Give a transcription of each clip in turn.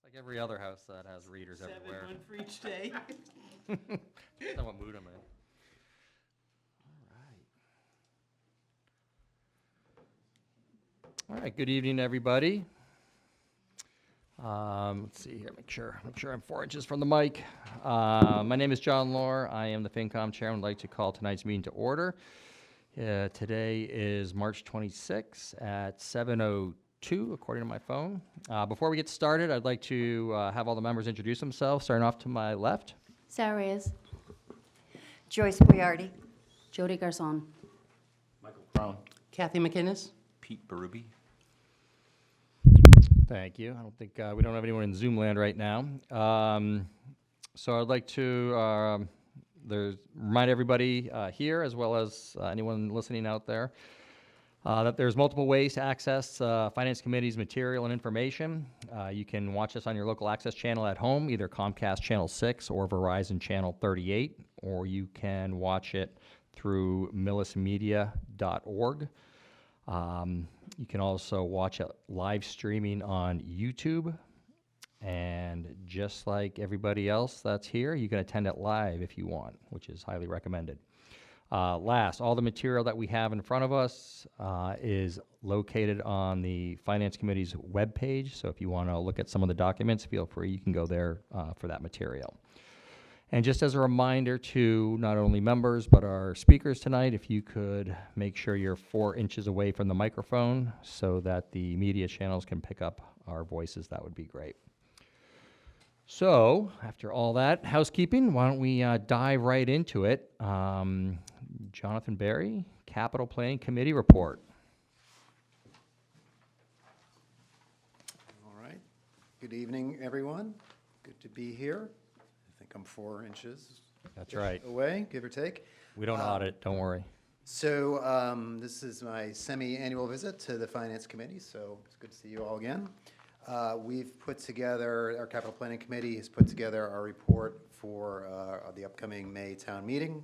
Like every other house that has readers everywhere. One for each day. Depends on what mood I'm in. All right, good evening, everybody. Let's see here, make sure I'm 4 inches from the mic. My name is John Lohr. I am the FinCom Chair and would like to call tonight's meeting to order. Today is March 26 at 7:02, according to my phone. Before we get started, I'd like to have all the members introduce themselves, starting off to my left. Sarah Reyes. Joyce Briardi. Jody Garson. Michael Crown. Kathy McInnes. Pete Berube. Thank you. I don't think we don't have anyone in Zoom land right now. So I'd like to remind everybody here, as well as anyone listening out there, that there's multiple ways to access Finance Committee's material and information. You can watch us on your local access channel at home, either Comcast Channel 6 or Verizon Channel 38, or you can watch it through millismedia.org. You can also watch it live streaming on YouTube. And just like everybody else that's here, you can attend it live if you want, which is highly recommended. Last, all the material that we have in front of us is located on the Finance Committee's webpage. So if you want to look at some of the documents, feel free, you can go there for that material. And just as a reminder to not only members, but our speakers tonight, if you could make sure you're 4 inches away from the microphone so that the media channels can pick up our voices, that would be great. So, after all that housekeeping, why don't we dive right into it. Jonathan Berry, Capital Planning Committee report. All right. Good evening, everyone. Good to be here. I think I'm 4 inches That's right. away, give or take. We don't audit, don't worry. So this is my semi-annual visit to the Finance Committee, so it's good to see you all again. We've put together, our Capital Planning Committee has put together our report for the upcoming May town meeting.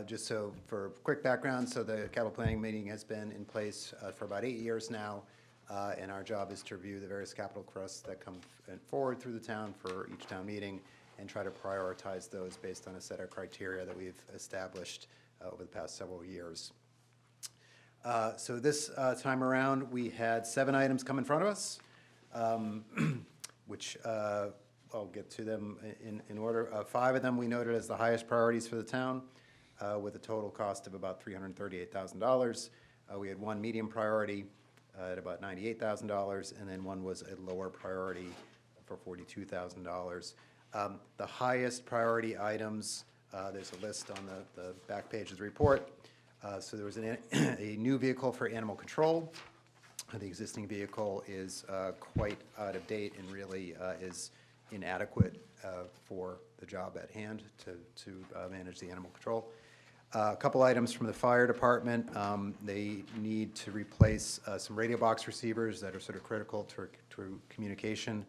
Just so for quick background, so the Capital Planning meeting has been in place for about 8 years now, and our job is to review the various capital requests that come forward through the town for each town meeting and try to prioritize those based on a set of criteria that we've established over the past several years. So this time around, we had 7 items come in front of us, which I'll get to them in order. 5 of them we noted as the highest priorities for the town, with a total cost of about $338,000. We had 1 medium priority at about $98,000, and then 1 was a lower priority for $42,000. The highest priority items, there's a list on the back page of the report. So there was a new vehicle for animal control. The existing vehicle is quite out of date and really is inadequate for the job at hand to manage the animal control. A couple items from the fire department. They need to replace some radio box receivers that are sort of critical to communication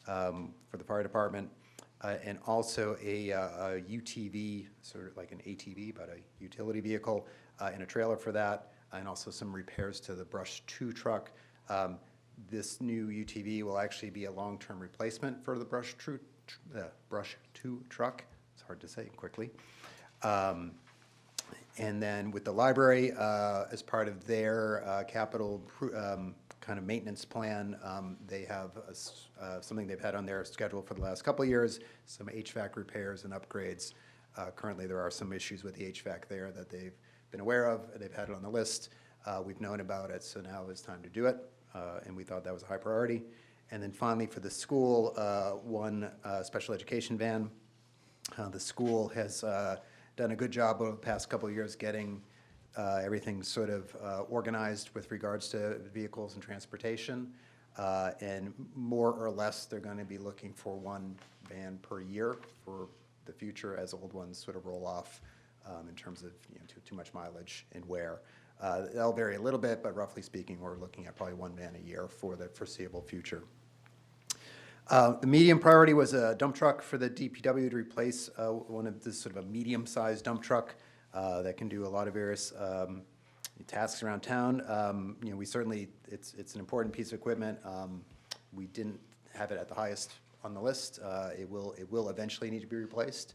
for the fire department. And also a UTV, sort of like an ATV, but a utility vehicle, and a trailer for that, and also some repairs to the Brush 2 truck. This new UTV will actually be a long-term replacement for the Brush 2 truck. It's hard to say quickly. And then with the library, as part of their capital kind of maintenance plan, they have something they've had on their schedule for the last couple of years, some HVAC repairs and upgrades. Currently, there are some issues with the HVAC there that they've been aware of. They've had it on the list. We've known about it, so now it's time to do it, and we thought that was a high priority. And then finally, for the school, 1 special education van. The school has done a good job over the past couple of years getting everything sort of organized with regards to vehicles and transportation. And more or less, they're going to be looking for 1 van per year for the future as old ones sort of roll off in terms of too much mileage and wear. That'll vary a little bit, but roughly speaking, we're looking at probably 1 van a year for the foreseeable future. The medium priority was a dump truck for the DPW to replace one of this sort of a medium-sized dump truck that can do a lot of various tasks around town. We certainly, it's an important piece of equipment. We didn't have it at the highest on the list. It will eventually need to be replaced.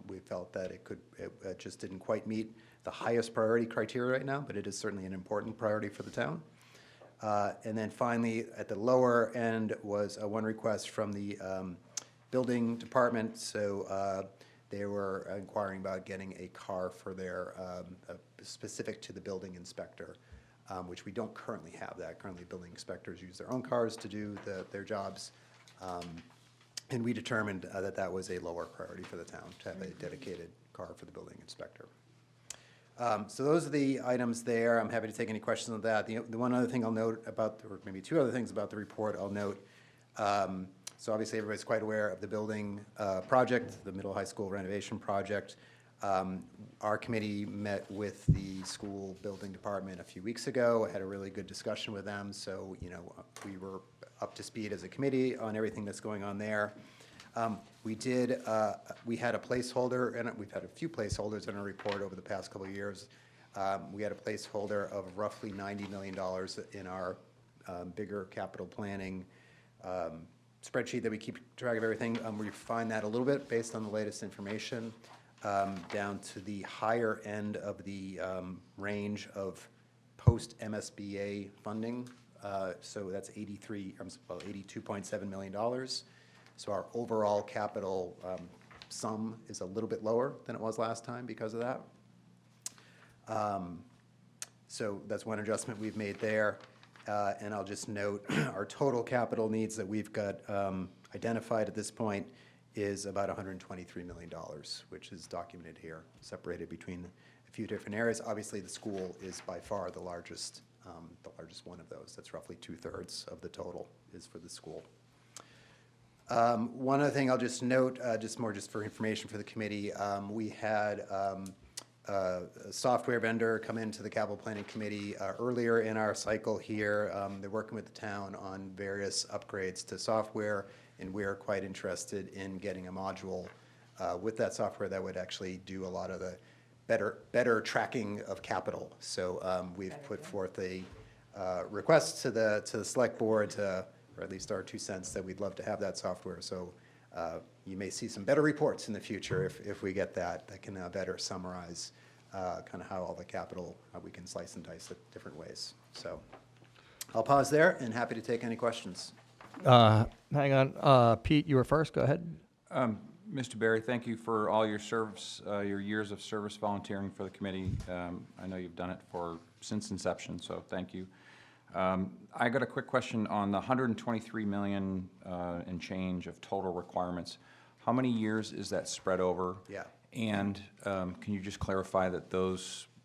We felt that it just didn't quite meet the highest priority criteria right now, but it is certainly an important priority for the town. And then finally, at the lower end was one request from the building department. So they were inquiring about getting a car for their, specific to the building inspector, which we don't currently have that. Currently, building inspectors use their own cars to do their jobs. And we determined that was a lower priority for the town, to have a dedicated car for the building inspector. So those are the items there. I'm happy to take any questions on that. The one other thing I'll note about, or maybe two other things about the report I'll note. So obviously, everybody's quite aware of the building project, the middle high school renovation project. Our committee met with the school building department a few weeks ago, had a really good discussion with them. So, we were up to speed as a committee on everything that's going on there. We had a placeholder, and we've had a few placeholders in our report over the past couple of years. We had a placeholder of roughly $90 million in our bigger capital planning spreadsheet that we keep track of everything. We refined that a little bit based on the latest information, down to the higher end of the range of post-MSBA funding. So that's $82.7 million. So our overall capital sum is a little bit lower than it was last time because of that. So that's one adjustment we've made there. And I'll just note, our total capital needs that we've got identified at this point is about $123 million, which is documented here, separated between a few different areas. Obviously, the school is by far the largest one of those. That's roughly 2/3 of the total is for the school. One other thing I'll just note, just for information for the committee, we had a software vendor come into the capital planning committee earlier in our cycle here. They're working with the town on various upgrades to software, and we're quite interested in getting a module with that software that would actually do a lot of the better tracking of capital. So we've put forth a request to the select board, or at least our 2 cents, that we'd love to have that software. So you may see some better reports in the future if we get that can better summarize kind of how all the capital, how we can slice and dice it different ways. So I'll pause there and happy to take any questions. Hang on, Pete, you were first, go ahead. Mr. Barry, thank you for all your service, your years of service volunteering for the committee. I know you've done it since inception, so thank you. I got a quick question on the $123 million and change of total requirements. How many years is that spread over? Yeah. And can you just clarify that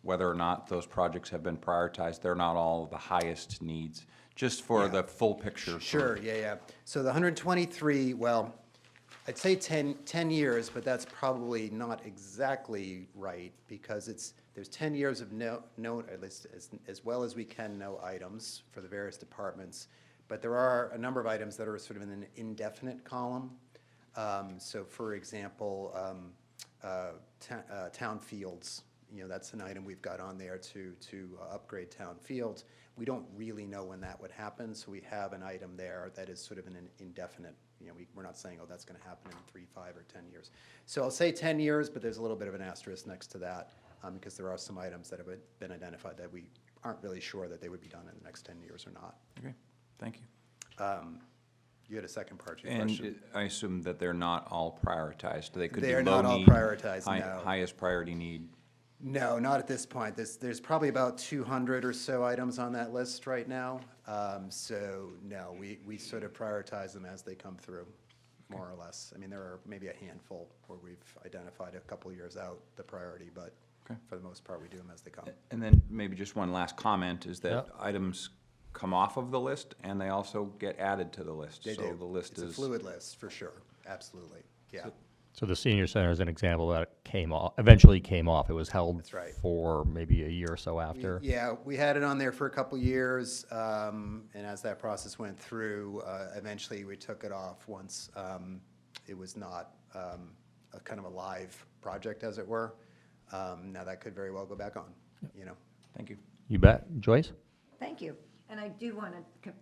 whether or not those projects have been prioritized, they're not all the highest needs, just for the full picture? Sure, yeah. So the 123, well, I'd say 10 years, but that's probably not exactly right, because there's 10 years of known, at least as well as we can know, items for the various departments. But there are a number of items that are sort of in an indefinite column. So for example, town fields, that's an item we've got on there to upgrade town fields. We don't really know when that would happen, so we have an item there that is sort of an indefinite. We're not saying, oh, that's going to happen in 3, 5, or 10 years. So I'll say 10 years, but there's a little bit of an asterisk next to that, because there are some items that have been identified that we aren't really sure that they would be done in the next 10 years or not. Okay, thank you. You had a second part to your And question. I assume that they're not all prioritized. They could be They're low not all need, prioritized, no. highest priority need. No, not at this point. There's probably about 200 or so items on that list right now. So no, we sort of prioritize them as they come through, more or less. I mean, there are maybe a handful where we've identified a couple years out the priority, but for the most part, we do them as they come. And then maybe just one last comment is that Yep. items come off of the list and they also get added to the list. They So do. the list It's a is, fluid list, for sure. Absolutely, yeah. So the senior center is an example that eventually came off. It was held That's right. for maybe a year or so after. Yeah, we had it on there for a couple years, and as that process went through, eventually we took it off once it was not a kind of a live project, as it were. Now that could very well go back on, thank you. You bet. Joyce? Thank you. And I do want to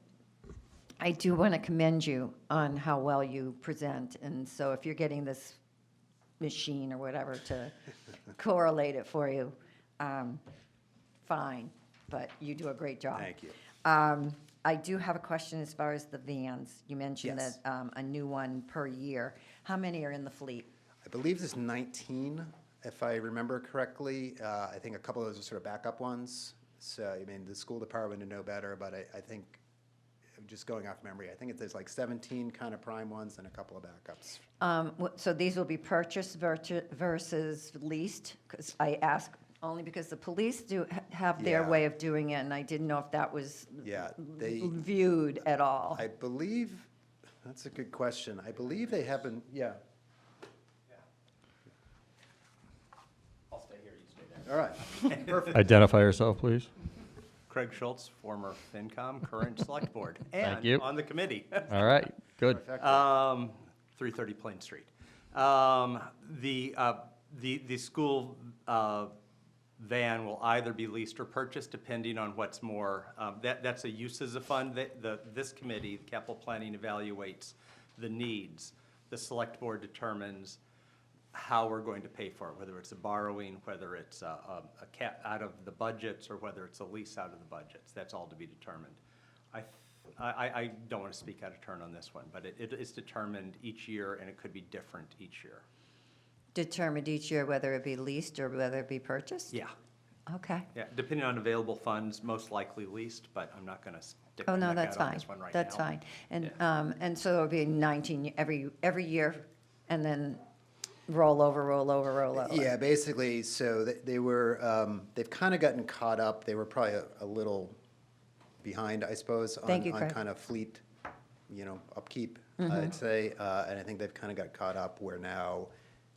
I do want to commend you on how well you present, and so if you're getting this machine or whatever to correlate it for you, fine, but you do a great job. Thank you. I do have a question as far as the vans. You mentioned Yes. that a new one per year. How many are in the fleet? I believe there's 19, if I remember correctly. I think a couple of those are sort of backup ones. So, I mean, the school department would know better, but I think, just going off memory, I think there's like 17 kind of prime ones and a couple of backups. So these will be purchased versus leased? Because I ask only because the police do have their Yeah. way of doing it, and I didn't know if that was Yeah, they, viewed at all. I believe, that's a good question. I believe they have been, yeah. I'll stay here, you stay there. All right, perfect. Identify yourself, please. Craig Schultz, former FinCom, current Select Board. Thank you. And on the committee. All right, good. 330 Plain Street. The school van will either be leased or purchased, depending on what's more, that's a uses of fund. This committee, the capital planning, evaluates the needs. The select board determines how we're going to pay for it, whether it's a borrowing, whether it's out of the budgets, or whether it's a lease out of the budgets. That's all to be determined. I don't want to speak out of turn on this one, but it is determined each year, and it could be different each year. Determined each year whether it be leased or whether it be purchased? Yeah, Okay. yeah, depending on available funds, most likely leased, but I'm not going to stick Oh, my no, neck that's out on fine. this one right now. That's fine. And, Yeah. and so it'll be 19 every year, and then roll over. Yeah, basically, so they were, they've kind of gotten caught up. They were probably a little behind, I suppose, Thank you, on Craig. kind of fleet, upkeep, Mm-hmm. I'd say. And I think they've kind of got caught up where now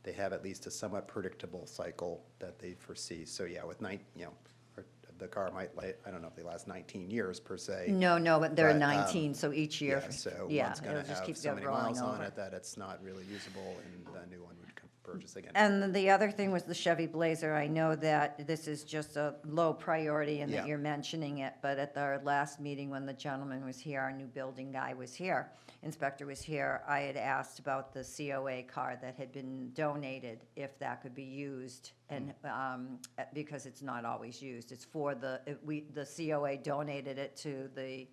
they have at least a somewhat predictable cycle that they foresee. So yeah, with the car might, I don't know if they last 19 years per se. No, but they're But, 19, so each year. Yeah, so yeah, one's going it'll to just have keep so many rolling miles on over. it that it's not really usable, and the new one would purchase again. And the other thing was the Chevy Blazer. I know that this is just a low priority and Yeah. that you're mentioning it, but at our last meeting, when the gentleman was here, our new building guy was here, inspector was here, I had asked about the COA car that had been donated, if that could be used, and, because it's not always used. It's for the COA donated it to the,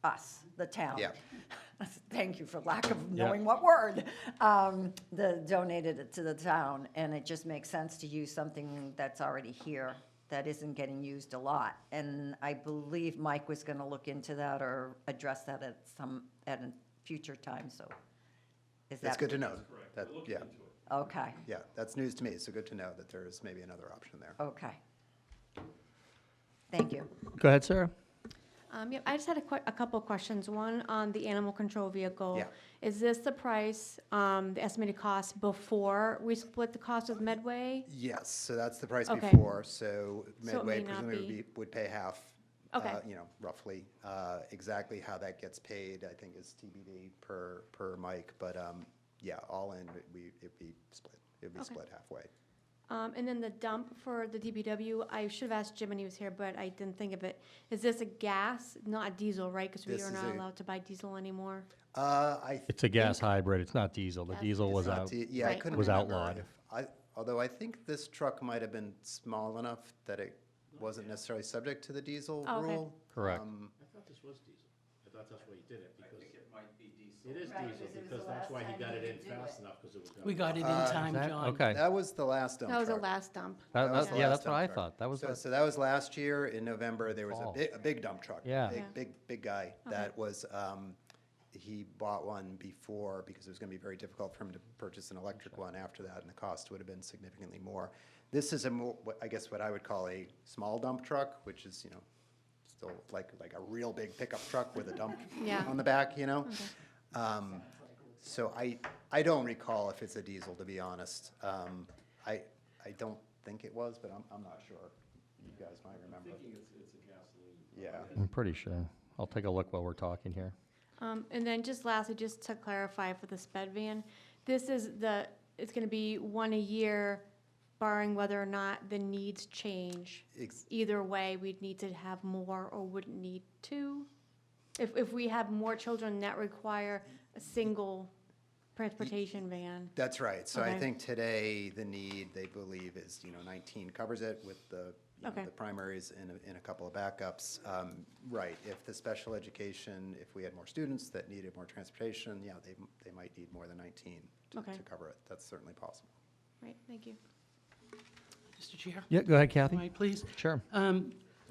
us, the town. Yeah. Thank you for lack of knowing what word. Donated it to the town, and it just makes sense to use something that's already here that isn't getting used a lot. And I believe Mike was gonna look into that or address that at a future time, so. Is That's that good to know. That, yeah, Okay, yeah, that's news to me, so good to know that there's maybe another option there. okay. Thank you. Go ahead, Sarah. Yep, I just had a couple of questions. One on the animal control vehicle. Yeah. Is this the price, the estimated cost before we split the cost with Medway? Yes, so that's the price Okay. before, so So it Medway may not presumably be- would pay half. Okay. Roughly. Exactly how that gets paid, I think, is TBD per Mike, but, yeah, all in, it'd be split. It'd be Okay. split halfway. And then the dump for the DPW, I should have asked Jim when he was here, but I didn't think of it. Is this a gas, not a diesel, right? Because we This are is not a- allowed to buy diesel anymore. It's a gas hybrid, it's not diesel. The That's- diesel was Not out. T- Yeah, I Right. couldn't Was remember outlawed. although I think this truck might have been small enough that it wasn't necessarily subject to the diesel Oh, okay. rule. Correct. I thought this was diesel. I thought that's why he did it, because. It is diesel, because that's why he got it in fast enough, because it was. We got it in time, That- John. Okay. That was the last dump That was the truck. last dump. That- was that- the Yeah, last that's what I dump truck. thought. That was, So that was last year in November. There was Fall. a big dump truck. Yeah. Yeah. Big guy. That was, he bought one before because it was going to be very difficult for him to purchase an electric one after that, and the cost would have been significantly more. This is I guess what I would call a small dump truck, which is, still like a real big pickup truck with a dump Yeah. on the back, So I don't recall if it's a diesel, to be honest. I don't think it was, but I'm not sure. You guys might remember. It's a gasoline. Yeah. I'm pretty sure. I'll take a look while we're talking here. And then just lastly, just to clarify for the sped van, it's gonna be one a year barring whether or not the needs change. Ex- Either way, we'd need to have more or wouldn't need to. If we have more children that require a single transportation van. That's right. So I Okay. think today, the need, they believe, is, 19 covers it with the, Okay. the primaries and a couple of backups. Right, if the special education, if we had more students that needed more transportation, yeah, they might need more than 19 Okay. to cover it. That's certainly possible. Right, thank you. Mr. Chair, Yeah, go ahead, Kathy. may I please? Sure.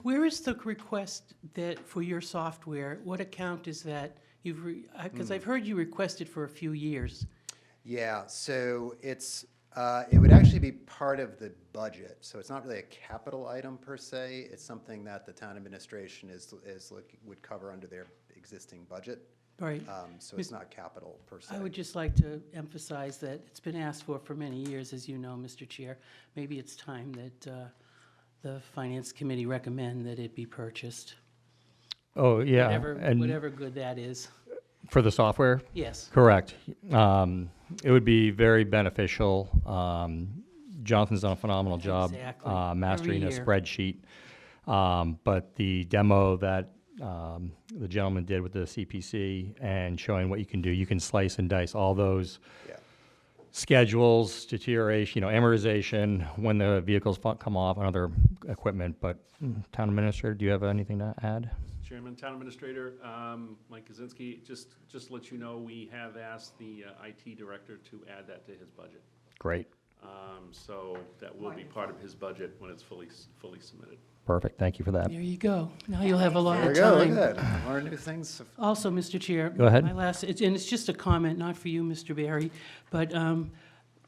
Where is the request that, for your software, what account is that? Because I've heard you requested for a few years. Yeah, so it's, it would actually be part of the budget, so it's not really a capital item per se. It's something that the town administration would cover under their existing budget. Right. So it's not capital per se. I would just like to emphasize that it's been asked for many years, as you know, Mr. Chair. Maybe it's time that the Finance Committee recommend that it be purchased. Oh, yeah. And Whatever good that is. for the software? Yes. Correct. It would be very beneficial. Jonathan's done a phenomenal job Exactly. mastering a Every year. spreadsheet. But the demo that the gentleman did with the CPC and showing what you can do, you can slice and dice all those Yeah. schedules, deterioration, amortization, when the vehicles come off, and other equipment. But Town Administrator, do you have anything to add? Chairman, Town Administrator, Mike Kaczynski, just to let you know, we have asked the IT Director to add that to his budget. Great. So that will be part of his budget when it's fully submitted. Perfect. Thank you for that. There you go. Now you'll have a lot There of we go, look time. at that. Learn new things. Also, Mr. Chair. Go ahead. My last, and it's just a comment, not for you, Mr. Barry, but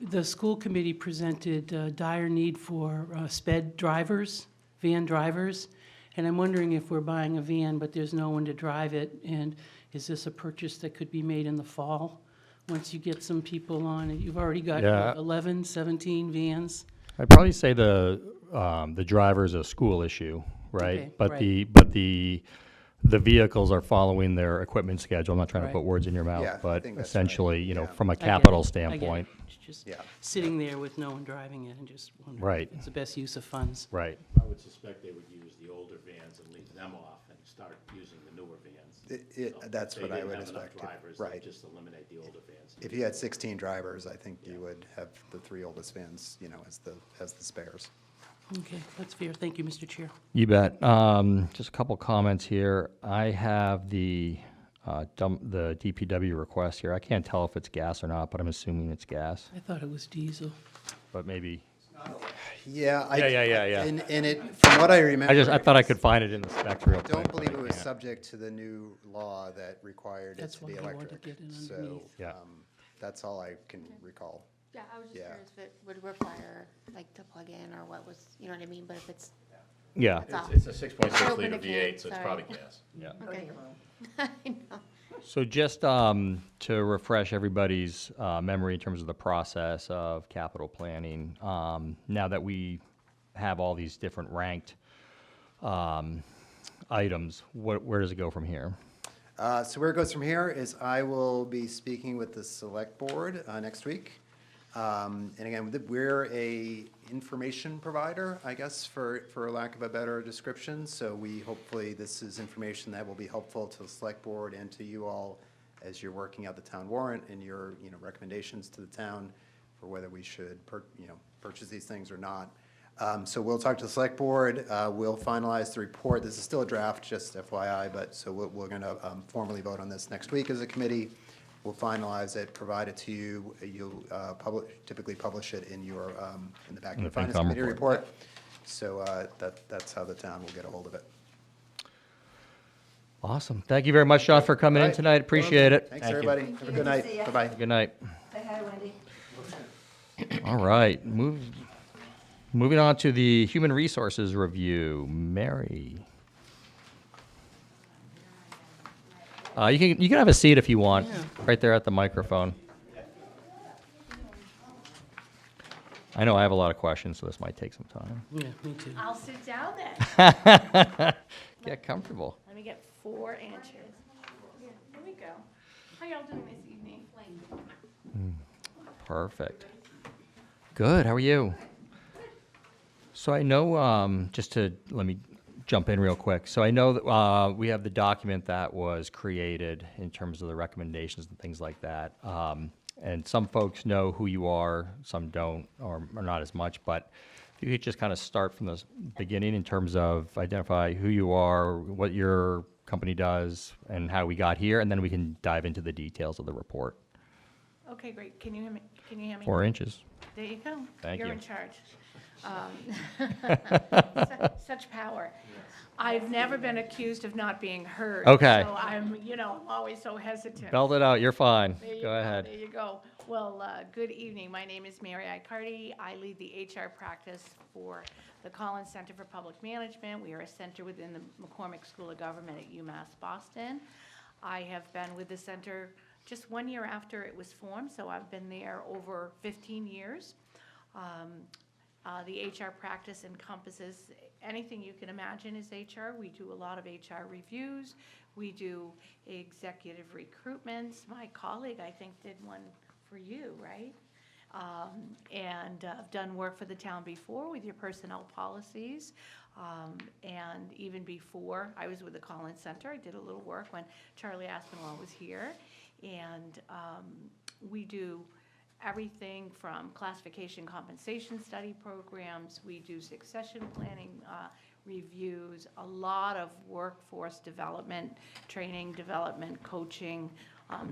the school committee presented dire need for sped drivers, van drivers, and I'm wondering if we're buying a van, but there's no one to drive it, and is this a purchase that could be made in the fall? Once you get some people on it, you've already got Yeah. 11, 17 vans. I'd probably say the driver is a school issue, right? Okay, But right. the vehicles are following their equipment schedule. I'm not trying to Right. put words in your Yeah, mouth, I but think that's right. essentially, Yeah. from a I get capital it. I get it. standpoint, It's just Yeah. sitting there with no one driving it and just wondering. Right. if It's the best use of funds. right? I would suspect they would use the older vans and leave them off and start using the newer vans. So That's if what they I didn't would have enough expect. drivers, they'd Right. just eliminate the older vans. If you had 16 drivers, I think you would have the 3 oldest vans, as the spares. Okay, that's fair. Thank you, Mr. Chair. You bet. Just a couple comments here. I have the DPW request here. I can't tell if it's gas or not, but I'm assuming it's gas, I thought it was diesel. but maybe. Yeah. Yeah. And it, from what I remember. I thought I could find it in the specs real I quick. don't but believe I it was can't. subject to the new law that required it That's to be why I wanted to electric. get it So, underneath. Yeah. that's all I can recall. Yeah, I was just Yeah. curious if it would require, like, to plug in or what was, you know what I mean? But if it's, Yeah. it's off. It's a 6.6 I opened liter a can, V8, so it's sorry. probably gas. Yeah. Okay. I know. So just to refresh everybody's memory in terms of the process of capital planning, now that we have all these different ranked items, where does it go from here? So where it goes from here is I will be speaking with the select board next week. And again, we're a information provider, I guess, for lack of a better description. So hopefully, this is information that will be helpful to the select board and to you all as you're working out the town warrant and your, recommendations to the town for whether we should, purchase these things or not. So we'll talk to the select board, we'll finalize the report. This is still a draft, just FYI, but so we're gonna formally vote on this next week as a committee. We'll finalize it, provide it to you. You'll typically publish it in your, in the back of In your the finance FinCom committee report. report. So that's how the town will get a hold of it. Awesome. Thank you very much, John, for coming in Right. tonight. Appreciate it. Thanks, everybody. Have a good night. See ya. Bye-bye. Good night. Say hi, Wendy. All right. Moving on to the Human Resources Review. Mary. You can have a seat if you want, right there at the microphone. I know I have a lot of questions, so this might take some time. Yeah, me too. I'll sit down then. Get comfortable. Let me get 4 answers. Yeah, here we go. How y'all doing this evening? Perfect. Good. How are you? So I know, let me jump in real quick. So I know that we have the document that was created in terms of the recommendations and things like that. And some folks know who you are, some don't, or not as much. But if you could just kind of start from the beginning in terms of identify who you are, what your company does, and how we got here, and then we can dive into the details of the report. Okay, great. Can you hear me? Can you hear me? 4 inches. There you go. Thank You're you. in charge. Such power. I've never been accused of not being heard. Okay. So I'm, always so hesitant. Belt it out, you're fine. There you Go ahead. There you go. Well, good evening. My name is Mary Icardi. I lead the HR practice for the Collins Center for Public Management. We are a center within the McCormick School of Government at UMass Boston. I have been with the center just 1 year after it was formed, so I've been there over 15 years. The HR practice encompasses anything you can imagine is HR. We do a lot of HR reviews. We do executive recruitments. My colleague, I think, did one for you, right? And I've done work for the town before with your personnel policies. And even before I was with the Collins Center, I did a little work when Charlie Aspinwall was here. And we do everything from classification compensation study programs. We do succession planning reviews, a lot of workforce development, training, development, coaching,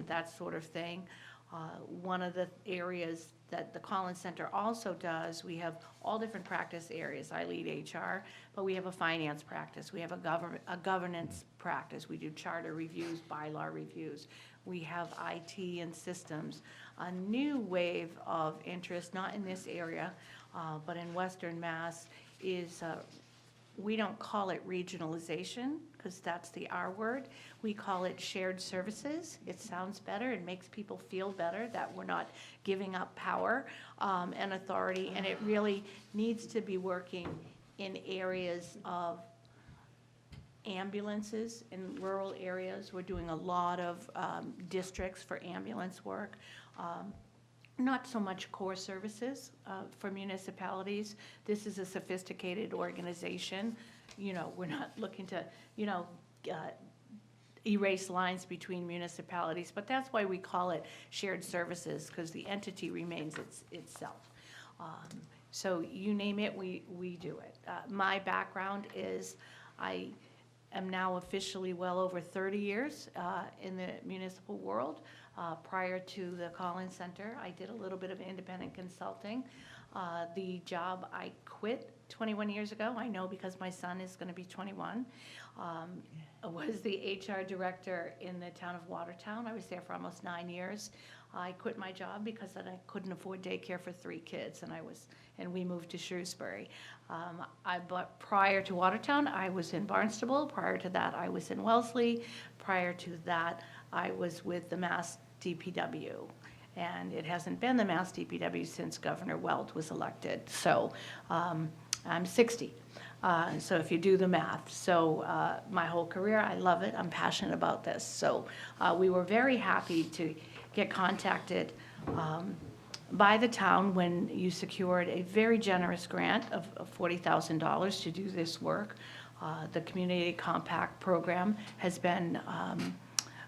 that sort of thing. One of the areas that the Collins Center also does, we have all different practice areas. I lead HR, but we have a finance practice. We have a governance practice. We do charter reviews, bylaw reviews. We have IT and systems. A new wave of interest, not in this area, but in Western Mass, is we don't call it regionalization, because that's the R word. We call it shared services. It sounds better. It makes people feel better that we're not giving up power and authority, and it really needs to be working in areas of ambulances in rural areas. We're doing a lot of districts for ambulance work. Not so much core services for municipalities. This is a sophisticated organization. We're not looking to, erase lines between municipalities, but that's why we call it shared services, because the entity remains itself. So you name it, we do it. My background is I am now officially well over 30 years in the municipal world. Prior to the Collins Center, I did a little bit of independent consulting. The job I quit 21 years ago, I know because my son is going to be 21, was the HR director in the town of Watertown. I was there for almost 9 years. I quit my job because I couldn't afford daycare for 3 kids, and we moved to Shrewsbury. But prior to Watertown, I was in Barnstable. Prior to that, I was in Wellesley. Prior to that, I was with the Mass DPW. And it hasn't been the Mass DPW since Governor Weld was elected. So I'm 60. So if you do the math. So my whole career, I love it. I'm passionate about this. So we were very happy to get contacted by the town when you secured a very generous grant of $40,000 to do this work. The Community Compact Program has been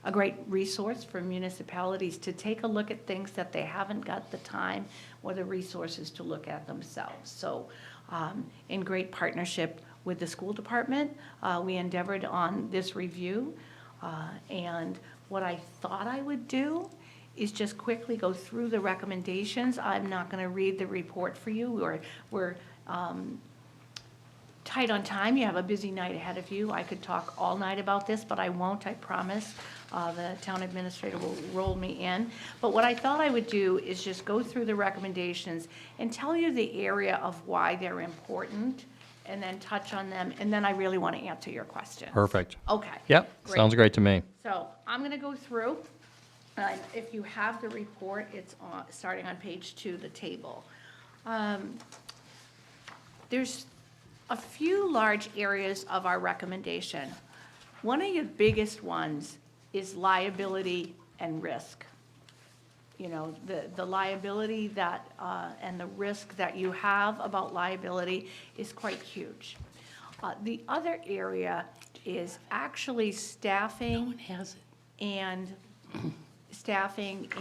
a great resource for municipalities to take a look at things that they haven't got the time or the resources to look at themselves. So in great partnership with the school department, we endeavored on this review. And what I thought I would do is just quickly go through the recommendations. I'm not going to read the report for you. We're tight on time. You have a busy night ahead of you. I could talk all night about this, but I won't, I promise. The town administrator will roll me in. But what I thought I would do is just go through the recommendations and tell you the area of why they're important, and then touch on them, and then I really want to answer your questions. Perfect. Okay. Yep, Great. sounds great to me. So I'm going to go through. If you have the report, it's starting on page 2, the table. There's a few large areas of our recommendation. One of the biggest ones is liability and risk. you know, the liability that, and the risk that you have about liability is quite huge. The other area is actually No staffing one has it.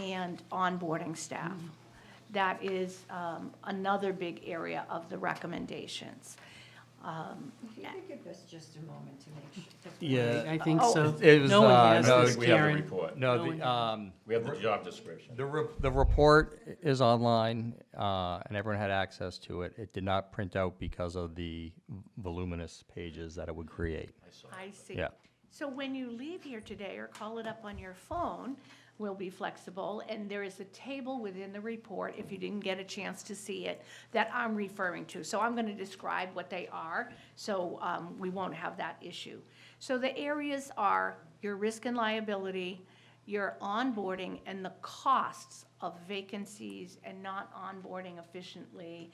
and onboarding staff. That is another big area of the recommendations. If you could give us just a moment to make sure. Yeah. I think Oh, so. It was, No one has no, this, We have the Karen. report. No, No one We have the job description. the report is online, and everyone had access to it. It did not print out because of the voluminous pages that it would create. I see. Yeah. So when you leave here today or call it up on your phone, we'll be flexible. And there is a table within the report, if you didn't get a chance to see it, that I'm referring to. So I'm going to describe what they are, so we won't have that issue. So the areas are your risk and liability, your onboarding, and the costs of vacancies and not onboarding efficiently.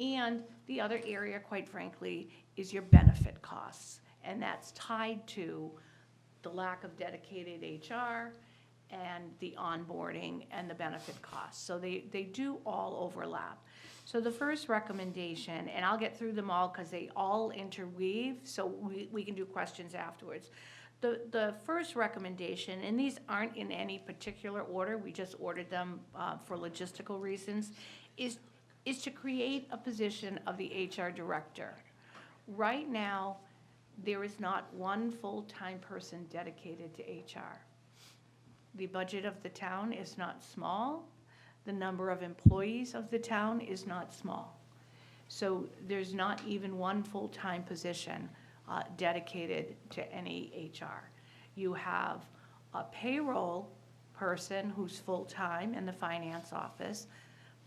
And the other area, quite frankly, is your benefit costs. And that's tied to the lack of dedicated HR and the onboarding and the benefit costs. So they do all overlap. So the first recommendation, and I'll get through them all because they all interweave, so we can do questions afterwards. The first recommendation, and these aren't in any particular order, we just ordered them for logistical reasons, is to create a position of the HR director. Right now, there is not one full-time person dedicated to HR. The budget of the town is not small. The number of employees of the town is not small. So there's not even one full-time position dedicated to any HR. You have a payroll person who's full-time in the finance office,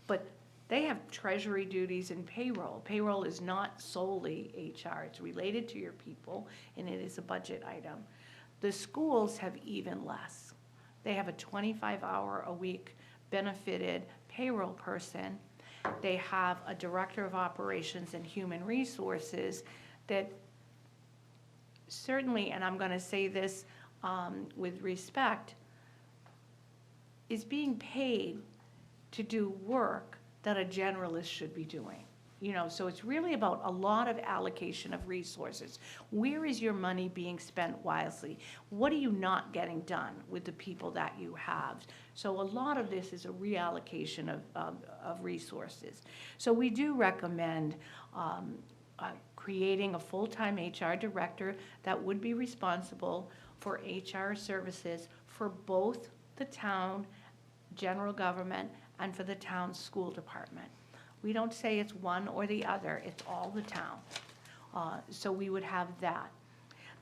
but they have treasury duties and payroll. Payroll is not solely HR. It's related to your people, and it is a budget item. The schools have even less. They have a 25-hour-a-week benefited payroll person. They have a director of operations and human resources that certainly, and I'm going to say this with respect, is being paid to do work that a generalist should be doing. You know, so it's really about a lot of allocation of resources. Where is your money being spent wisely? What are you not getting done with the people that you have? So a lot of this is a reallocation of resources. So we do recommend creating a full-time HR director that would be responsible for HR services for both the town, general government, and for the town school department. We don't say it's one or the other, it's all the town. So we would have that.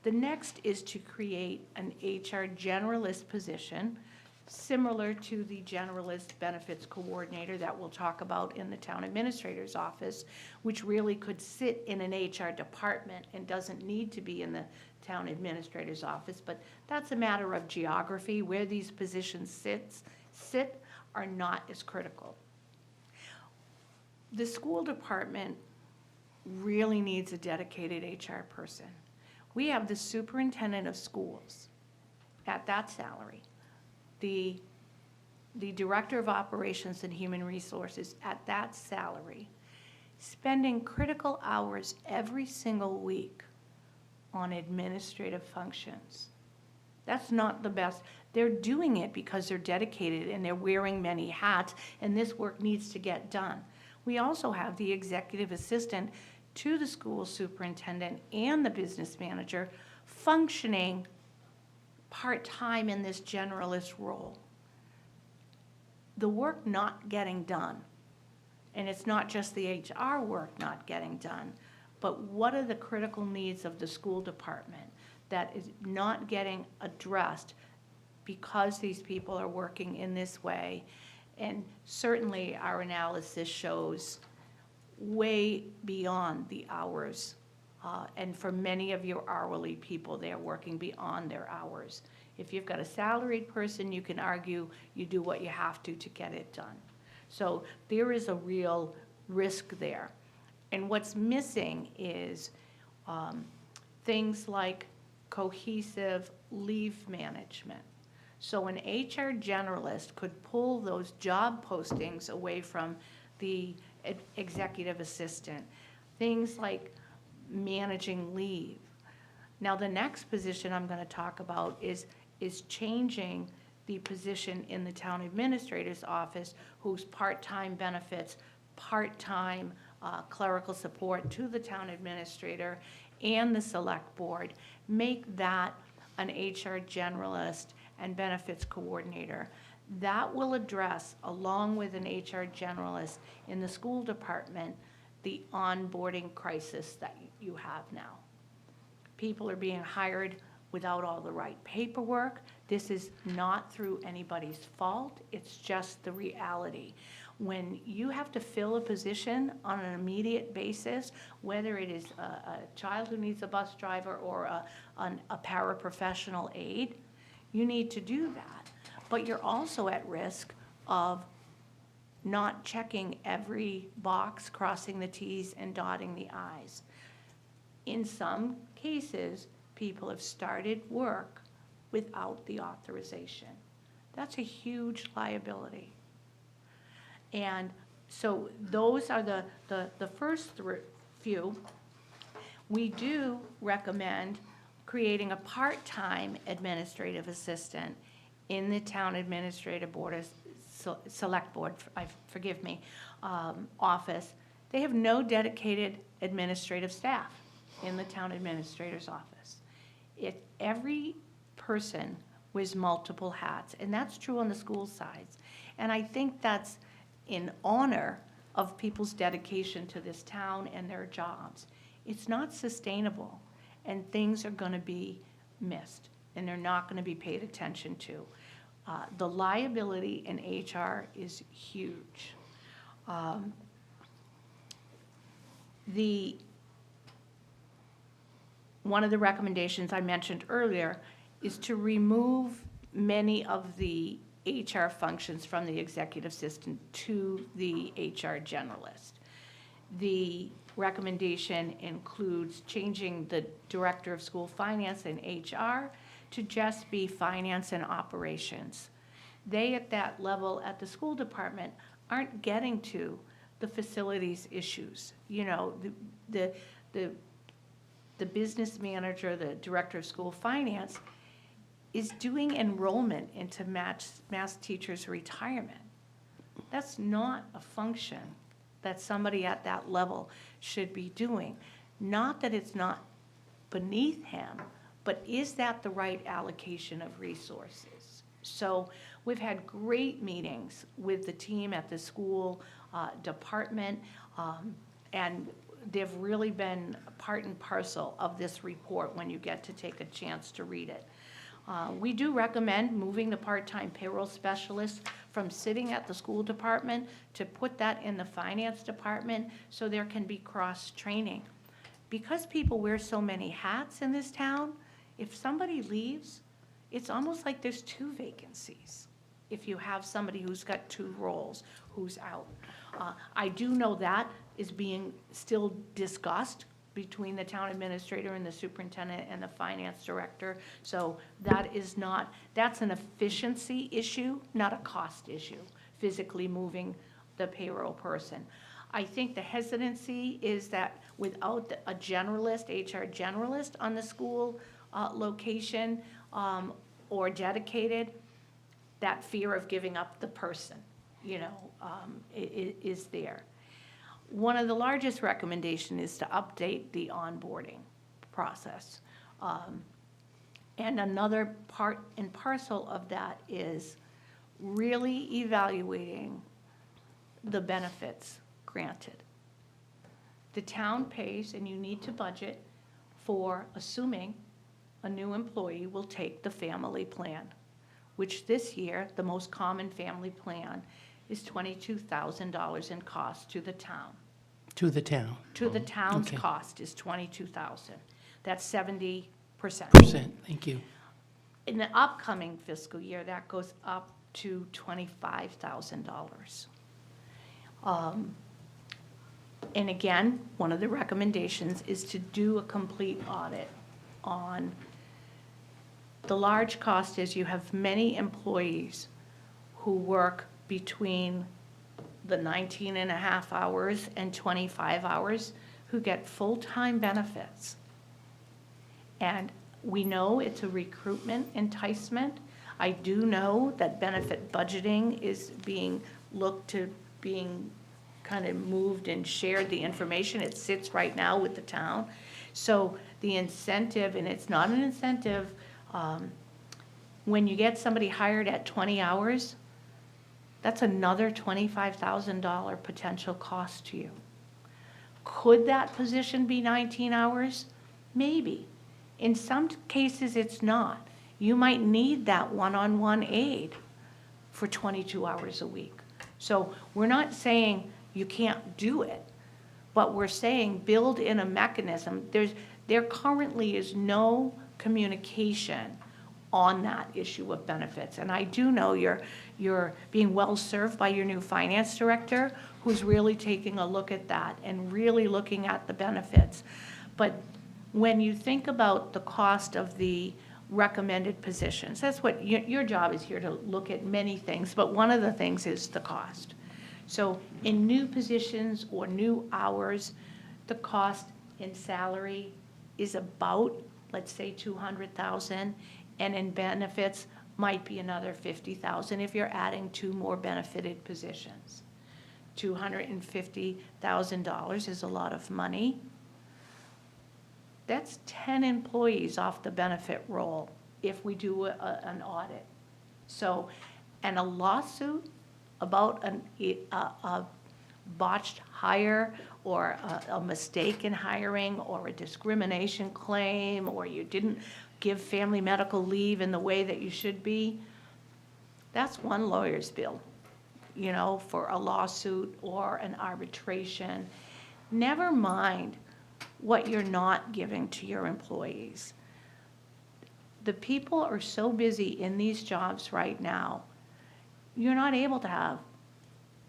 The next is to create an HR generalist position, similar to the generalist benefits coordinator that we'll talk about in the town administrator's office, which really could sit in an HR department and doesn't need to be in the town administrator's office, but that's a matter of geography. Where these positions sit are not as critical. The school department really needs a dedicated HR person. We have the superintendent of schools at that salary, the director of operations and human resources at that salary, spending critical hours every single week on administrative functions. That's not the best. They're doing it because they're dedicated and they're wearing many hats, and this work needs to get done. We also have the executive assistant to the school superintendent and the business manager functioning part-time in this generalist role. The work not getting done, and it's not just the HR work not getting done, but what are the critical needs of the school department that is not getting addressed because these people are working in this way? And certainly our analysis shows way beyond the hours. And for many of your hourly people, they're working beyond their hours. If you've got a salaried person, you can argue you do what you have to get it done. So there is a real risk there. And what's missing is things like cohesive leave management. So an HR generalist could pull those job postings away from the executive assistant. Things like managing leave. Now, the next position I'm going to talk about is changing the position in the town administrator's office, whose part-time benefits, part-time clerical support to the town administrator and the select board, make that an HR generalist and benefits coordinator. That will address, along with an HR generalist in the school department, the onboarding crisis that you have now. People are being hired without all the right paperwork. This is not through anybody's fault, it's just the reality. When you have to fill a position on an immediate basis, whether it is a child who needs a bus driver or a paraprofessional aide, you need to do that. But you're also at risk of not checking every box, crossing the Ts and dotting the Is. In some cases, people have started work without the authorization. That's a huge liability. And so those are the first few. We do recommend creating a part-time administrative assistant in the town administrative board, select board, forgive me, office. They have no dedicated administrative staff in the town administrator's office. Every person wears multiple hats, and that's true on the school sides. And I think that's in honor of people's dedication to this town and their jobs. It's not sustainable, and things are going to be missed, and they're not going to be paid attention to. The liability in HR is huge. One of the recommendations I mentioned earlier is to remove many of the HR functions from the executive assistant to the HR generalist. The recommendation includes changing the director of school finance and HR to just be finance and operations. They, at that level at the school department, aren't getting to the facilities issues. You know, the business manager, the director of school finance, is doing enrollment into mass teachers' retirement. That's not a function that somebody at that level should be doing. Not that it's not beneath him, but is that the right allocation of resources? So we've had great meetings with the team at the school department, and they've really been part and parcel of this report when you get to take a chance to read it. We do recommend moving the part-time payroll specialist from sitting at the school department to put that in the finance department so there can be cross-training. Because people wear so many hats in this town, if somebody leaves, it's almost like there's two vacancies if you have somebody who's got two roles who's out. I do know that is being still discussed between the town administrator and the superintendent and the finance director. So that's an efficiency issue, not a cost issue, physically moving the payroll person. I think the hesitancy is that without a generalist, HR generalist on the school location or dedicated, that fear of giving up the person, is there. One of the largest recommendations is to update the onboarding process. And another part and parcel of that is really evaluating the benefits granted. The town pays, and you need to budget for assuming a new employee will take the family plan, which this year, the most common family plan is $22,000 in cost to the town. To the town. To the town's Okay. cost is $22,000. That's 70%. Thank you. In the upcoming fiscal year, that goes up to $25,000. And again, one of the recommendations is to do a complete audit on The large cost is you have many employees who work between the 19 and a half hours and 25 hours who get full-time benefits. And we know it's a recruitment enticement. I do know that benefit budgeting is being looked to being kind of moved and shared the information. It sits right now with the town. So the incentive, and it's not an incentive, when you get somebody hired at 20 hours, that's another $25,000 potential cost to you. Could that position be 19 hours? Maybe. In some cases, it's not. You might need that one-on-one aid for 22 hours a week. So we're not saying you can't do it, but we're saying build in a mechanism. There currently is no communication on that issue of benefits. And I do know you're being well served by your new finance director, who's really taking a look at that and really looking at the benefits. But when you think about the cost of the recommended positions, that's what your job is here to look at many things, but one of the things is the cost. So in new positions or new hours, the cost in salary is about, let's say, $200,000, and in benefits might be another $50,000 if you're adding 2 more benefited positions. $250,000 is a lot of money. That's 10 employees off the benefit roll if we do an audit. So, and a lawsuit about a botched hire or a mistake in hiring or a discrimination claim, or you didn't give family medical leave in the way that you should be, that's one lawyer's bill, you know, for a lawsuit or an arbitration. Never mind what you're not giving to your employees. The people are so busy in these jobs right now, you're not able to have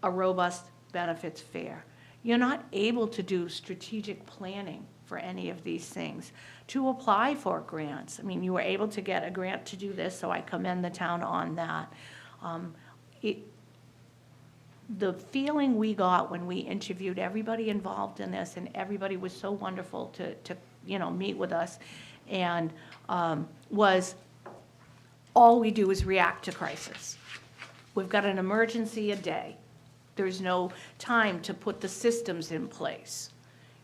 a robust benefits fair. You're not able to do strategic planning for any of these things, to apply for grants. I mean, you were able to get a grant to do this, so I commend the town on that. The feeling we got when we interviewed everybody involved in this, and everybody was so wonderful to meet with us, and was all we do is react to crisis. We've got an emergency a day. There's no time to put the systems in place.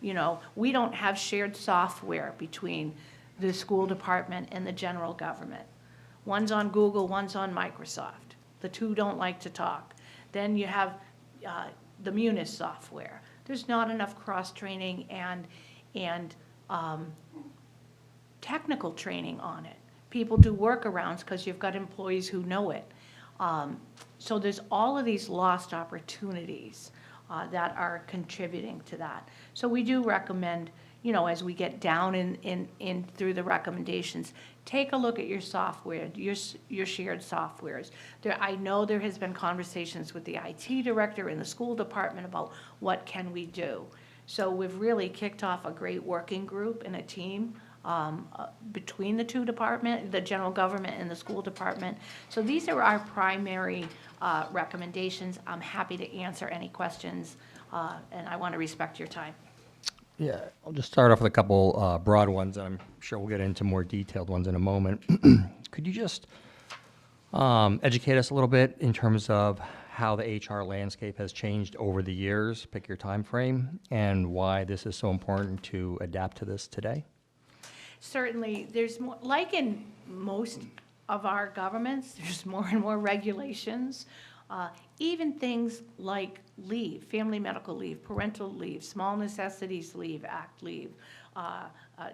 You know, we don't have shared software between the school department and the general government. One's on Google, one's on Microsoft. The two don't like to talk. Then you have the Munis software. There's not enough cross-training and technical training on it. People do workarounds because you've got employees who know it. So there's all of these lost opportunities that are contributing to that. So we do recommend, you know, as we get down in through the recommendations, take a look at your software, your shared softwares. I know there has been conversations with the IT director in the school department about what can we do. So we've really kicked off a great working group and a team between the two departments, the general government and the school department. So these are our primary recommendations. I'm happy to answer any questions, and I want to respect your time. Yeah, I'll just start off with a couple broad ones, and I'm sure we'll get into more detailed ones in a moment. Could you just educate us a little bit in terms of how the HR landscape has changed over the years, pick your time frame, and why this is so important to adapt to this today? Certainly, there's more, like in most of our governments, there's more and more regulations. Even things like leave, family medical leave, parental leave, small necessities leave, act leave,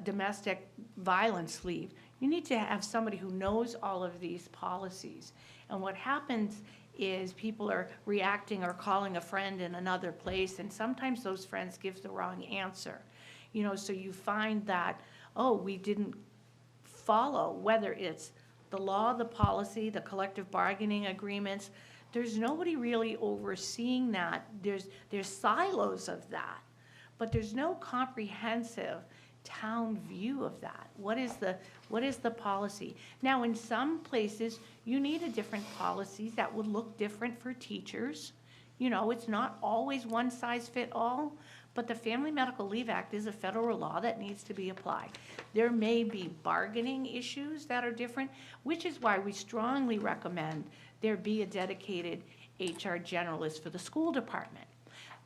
domestic violence leave. You need to have somebody who knows all of these policies. And what happens is people are reacting or calling a friend in another place, and sometimes those friends give the wrong answer. You know, so you find that, oh, we didn't follow, whether it's the law, the policy, the collective bargaining agreements. There's nobody really overseeing that. There's silos of that, but there's no comprehensive town view of that? What is the policy? Now, in some places, you need a different policies that would look different for teachers. You know, it's not always one size fit all, but the Family Medical Leave Act is a federal law that needs to be applied. There may be bargaining issues that are different, which is why we strongly recommend there be a dedicated HR generalist for the school department.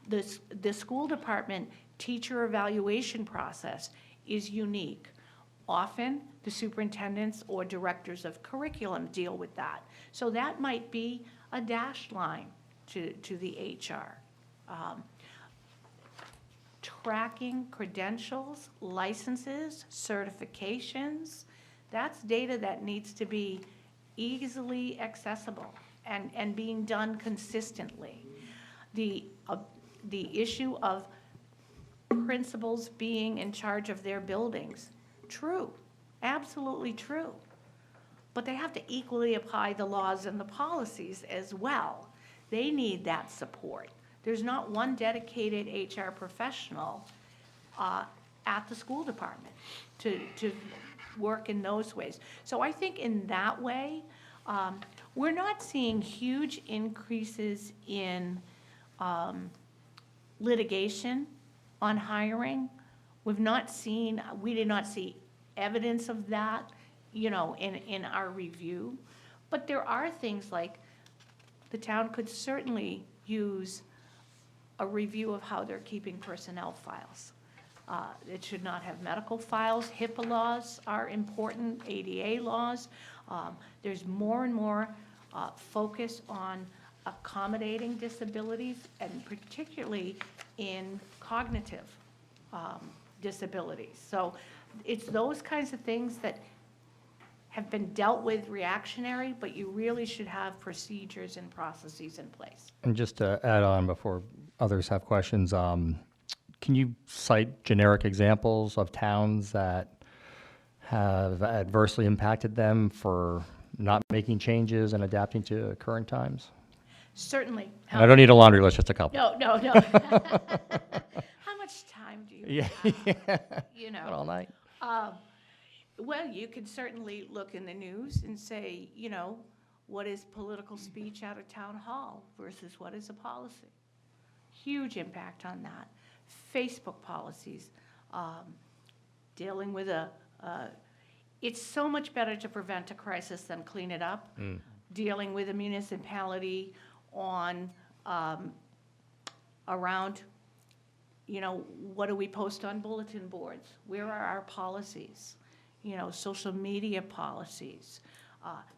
The school department teacher evaluation process is unique. Often, the superintendents or directors of curriculum deal with that. So that might be a dash line to the HR. Tracking credentials, licenses, certifications, that's data that needs to be easily accessible and being done consistently. The issue of principals being in charge of their buildings, true, absolutely true. But they have to equally apply the laws and the policies as well. They need that support. There's not one dedicated HR professional at the school department to work in those ways. So I think in that way, we're not seeing huge increases in litigation on hiring. We did not see evidence of that, you know, in our review. But there are things like the town could certainly use a review of how they're keeping personnel files. It should not have medical files. HIPAA laws are important, ADA laws. There's more and more focus on accommodating disabilities, and particularly in cognitive disabilities. So it's those kinds of things that have been dealt with reactionary, but you really should have procedures and processes in place. And just to add on before others have questions, can you cite generic examples of towns that have adversely impacted them for not making changes and adapting to current times? Certainly. And I don't need a laundry list, just a couple. No. How much time do you have? You know. Not all night. Well, you could certainly look in the news and say, you know, what is political speech at a town hall versus what is a policy? Huge impact on that. Facebook policies, dealing with it's so much better to prevent a crisis than clean it up. Dealing with a municipality on, around, you know, what do we post on bulletin boards? Where are our policies? You know, social media policies,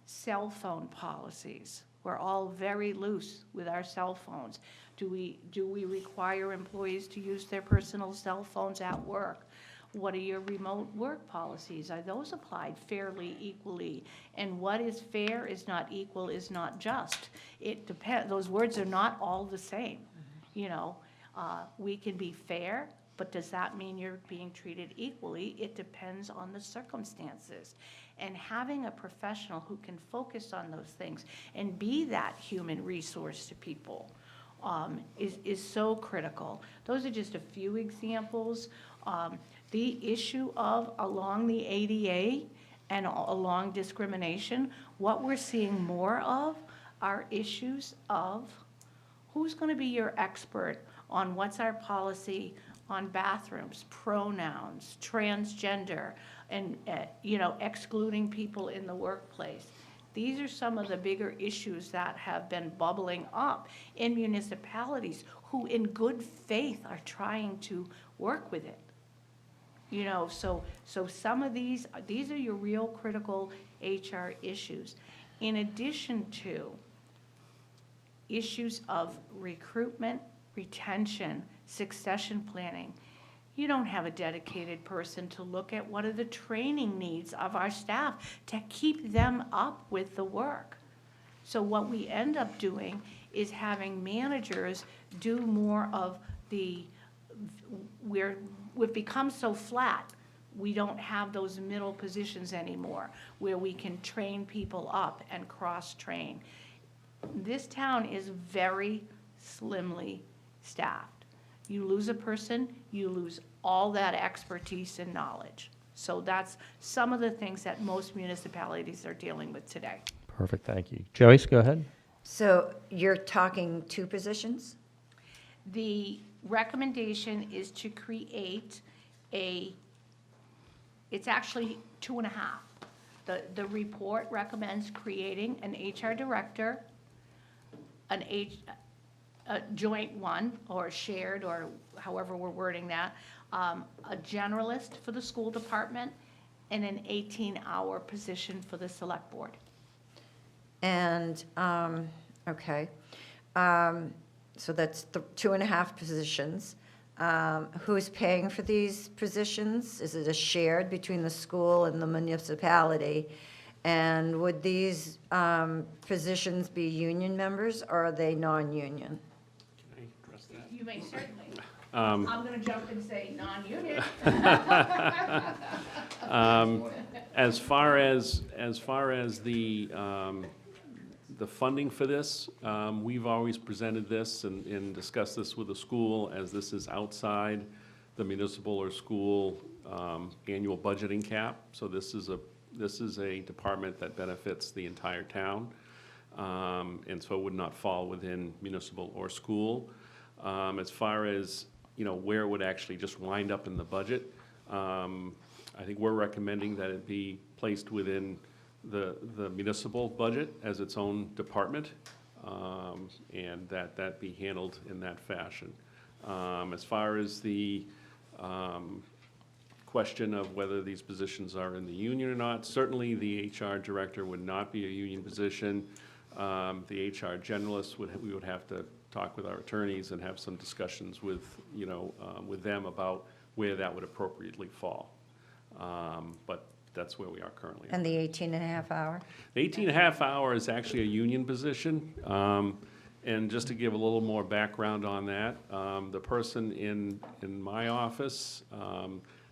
cell phone policies. We're all very loose with our cell phones. Do we require employees to use their personal cell phones at work? What are your remote work policies? Are those applied fairly, equally? And what is fair is not equal, is not just. It depends. Those words are not all the same. You know, we can be fair, but does that mean you're being treated equally? It depends on the circumstances. And having a professional who can focus on those things and be that human resource to people is so critical. Those are just a few examples. The issue of along the ADA and along discrimination, what we're seeing more of are issues of who's going to be your expert on what's our policy on bathrooms, pronouns, transgender, and you know, excluding people in the workplace. These are some of the bigger issues that have been bubbling up in municipalities who in good faith are trying to work with it. You know, so some of these are your real critical HR issues. In addition to issues of recruitment, retention, succession planning, you don't have a dedicated person to look at what are the training needs of our staff to keep them up with the work. So what we end up doing is having managers do more of we've become so flat, we don't have those middle positions anymore where we can train people up and cross-train. This town is very slimly staffed. You lose a person, you lose all that expertise and knowledge. So that's some of the things that most municipalities are dealing with today. Perfect, thank you. Joyce, go ahead. So you're talking 2 positions? The recommendation is to create it's actually 2.5. The report recommends creating an HR director, a joint one, or shared, or however we're wording that, a generalist for the school department, and an 18-hour position for the select board. And, okay. So that's 2.5 positions. Who's paying for these positions? Is it a shared between the school and the municipality? And would these positions be union members, or are they non-union? Can I address that? You may certainly. I'm going to jump and say non-union. As far as the funding for this, we've always presented this and discussed this with the school, as this is outside the municipal or school annual budgeting cap. So this is a department that benefits the entire town, and so it would not fall within municipal or school. As far as, where it would actually just wind up in the budget, I think we're recommending that it be placed within the municipal budget as its own department, and that be handled in that fashion. As far as the question of whether these positions are in the union or not, certainly the HR director would not be a union position. The HR generalist we would have to talk with our attorneys and have some discussions with them about where that would appropriately fall. But that's where we are currently. And the 18.5 hour? The 18.5 hour is actually a union position. And just to give a little more background on that, the person in my office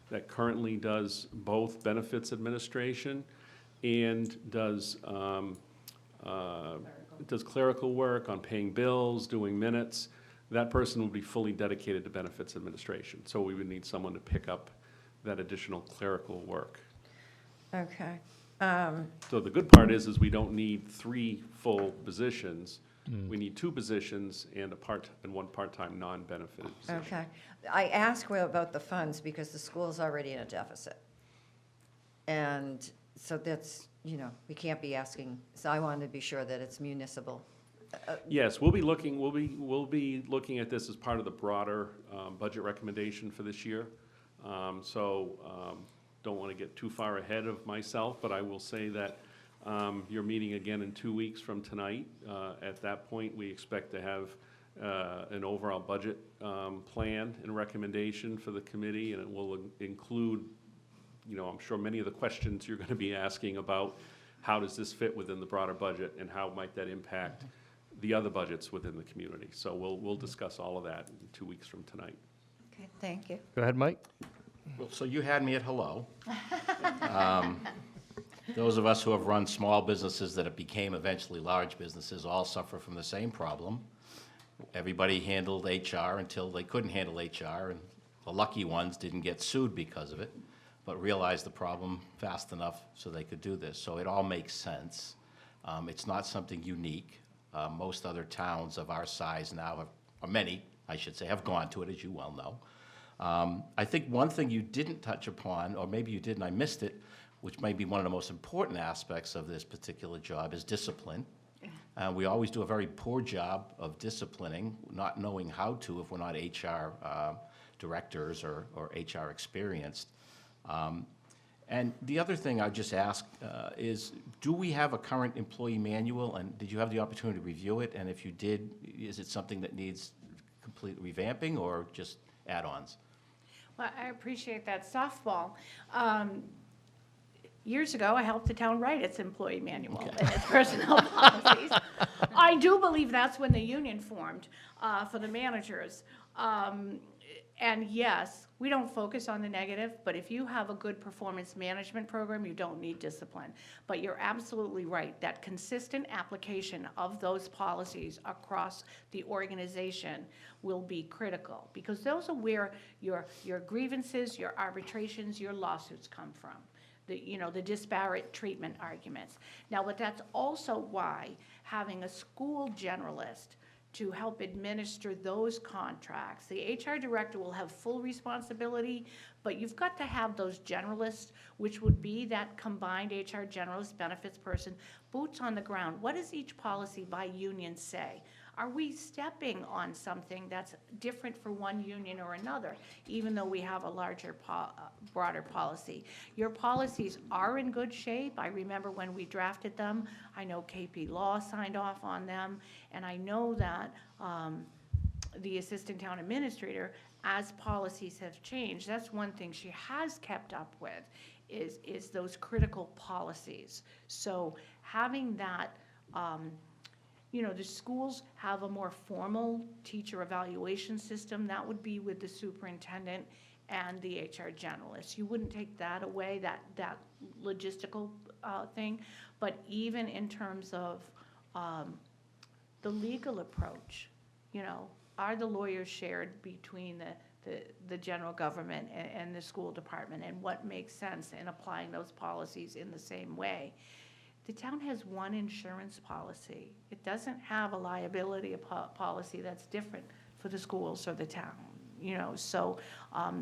that currently does both benefits administration and does clerical work on paying bills, doing minutes, that person would be fully dedicated to benefits administration. So we would need someone to pick up that additional clerical work. Okay. So the good part is we don't need 3 full positions. We need 2 positions and one part-time non-benefited position. Okay. I ask about the funds because the school's already in a deficit. And so that's, we can't be asking, so I wanted to be sure that it's municipal. Yes, we'll be looking at this as part of the broader budget recommendation for this year. Don't want to get too far ahead of myself, but I will say that you're meeting again in 2 weeks from tonight. At that point, we expect to have an overall budget plan and recommendation for the committee, and it will include, I'm sure many of the questions you're going to be asking about how does this fit within the broader budget and how might that impact the other budgets within the community. So we'll discuss all of that in 2 weeks from tonight. Okay, thank you. Go ahead, Mike. Well, so you had me at hello. Those of us who have run small businesses that became eventually large businesses all suffer from the same problem. Everybody handled HR until they couldn't handle HR, and the lucky ones didn't get sued because of it, but realized the problem fast enough so they could do this. So it all makes sense. It's not something unique. Most other towns of our size now or many, I should say, have gone to it, as you well know. I think one thing you didn't touch upon, or maybe you did and I missed it, which may be one of the most important aspects of this particular job, is discipline. We always do a very poor job of disciplining, not knowing how to if we're not HR directors or HR experienced. And the other thing I'd just ask is, do we have a current employee manual, and did you have the opportunity to review it? And if you did, is it something that needs complete revamping or just add-ons? Well, I appreciate that softball. Years ago, I helped the town write its employee manual and its personnel policies. I do believe that's when the union formed for the managers. And yes, we don't focus on the negative, but if you have a good performance management program, you don't need discipline. But you're absolutely right, that consistent application of those policies across the organization will be critical, because those are where your grievances, your arbitrations, your lawsuits come from. The disparate treatment arguments. Now, but that's also why having a school generalist to help administer those contracts. The HR director will have full responsibility, but you've got to have those generalists, which would be that combined HR generalist benefits person, boots on the ground. What does each policy by union say? Are we stepping on something that's different for one union or another, even though we have a larger, broader policy? Your policies are in good shape. I remember when we drafted them, I know KP Law signed off on them, and I know that the assistant town administrator, as policies have changed, that's one thing she has kept up with, is those critical policies. So having that, the schools have a more formal teacher evaluation system. That would be with the superintendent and the HR generalist. You wouldn't take that away, that logistical thing. But even in terms of the legal approach, are the lawyers shared between the general government and the school department, and what makes sense in applying those policies in the same way? The town has one insurance policy. It doesn't have a liability policy that's different for the schools or the town, so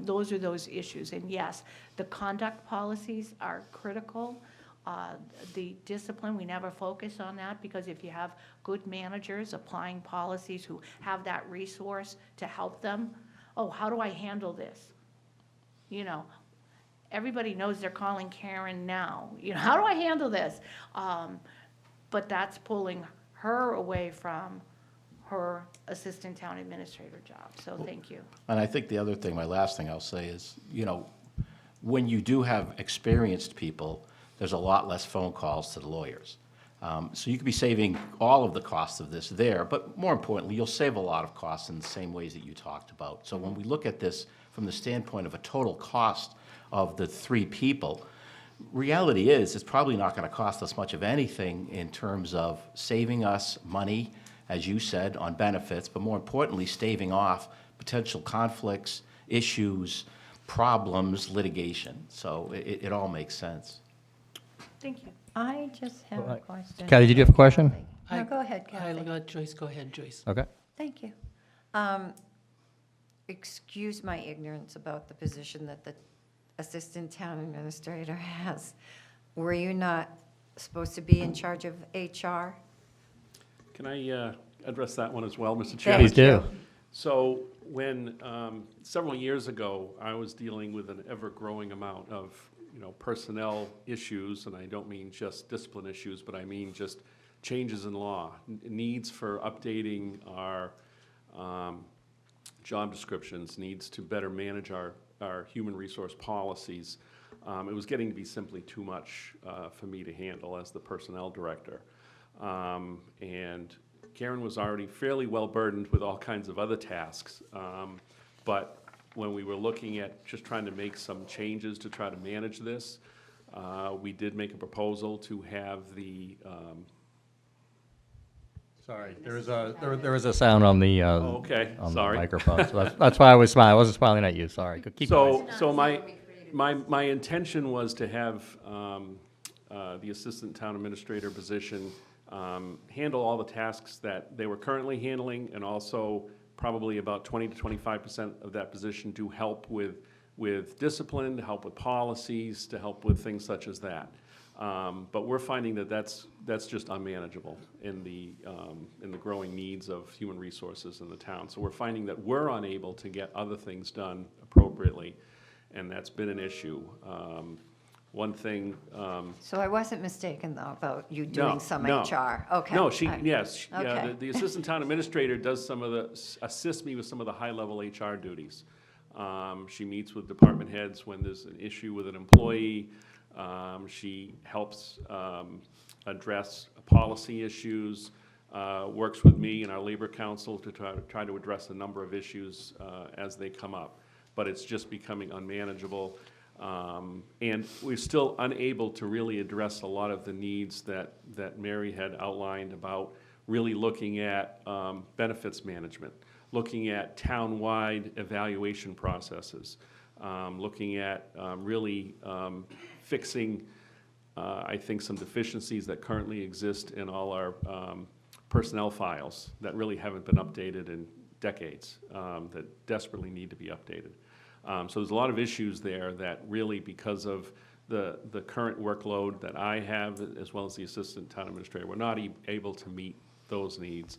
those are those issues. And yes, the conduct policies are critical. The discipline, we never focus on that, because if you have good managers applying policies who have that resource to help them, how do I handle this? Everybody knows they're calling Karen now. How do I handle this? But that's pulling her away from her assistant town administrator job. So thank you. And I think the other thing, my last thing I'll say is, when you do have experienced people, there's a lot less phone calls to the lawyers. So you could be saving all of the costs of this there, but more importantly, you'll save a lot of costs in the same ways that you talked about. So when we look at this from the standpoint of a total cost of the 3 people, reality is it's probably not going to cost us much of anything in terms of saving us money, as you said, on benefits, but more importantly, staving off potential conflicts, issues, problems, litigation. So it all makes sense. Thank you. I just have a question. Kathy, did you have a question? No, go ahead, I'll Kathy. let Joyce go ahead, Joyce. Okay. Thank you. Excuse my ignorance about the position that the assistant town administrator has. Were you not supposed to be in charge of HR? Can I address that one as well, Mr. Chairman? Please do. So when, several years ago, I was dealing with an ever-growing amount of, personnel issues, and I don't mean just discipline issues, but I mean just changes in law, needs for updating our job descriptions, needs to better manage our human resource policies. It was getting to be simply too much for me to handle as the personnel director. And Karen was already fairly well burdened with all kinds of other tasks. But when we were looking at just trying to make some changes to try to manage this, we did make a proposal to have the, Sorry, there was a sound on the okay, on the sorry. microphone, so that's why I was smiling. I wasn't smiling at you. Sorry. Keep going. So my intention was to have the assistant town administrator position handle all the tasks that they were currently handling, and also probably about 20 to 25% of that position to help with discipline, to help with policies, to help with things such as that. But we're finding that that's just unmanageable in the growing needs of human resources in the town. So we're finding that we're unable to get other things done appropriately, and that's been an issue. One thing. So I wasn't mistaken, though, about you No, doing some no. HR? Okay. No, yeah, Okay. the assistant town administrator does assists me with some of the high-level HR duties. She meets with department heads when there's an issue with an employee. She helps address policy issues, works with me and our labor council to try to address a number of issues as they come up. but it's just becoming unmanageable. And we're still unable to really address a lot of the needs that Mary had outlined about really looking at benefits management, looking at town-wide evaluation processes, looking at really fixing, I think, some deficiencies that currently exist in all our personnel files that really haven't been updated in decades, that desperately need to be updated. So there's a lot of issues there that really, because of the current workload that I have, as well as the assistant town administrator, we're not able to meet those needs.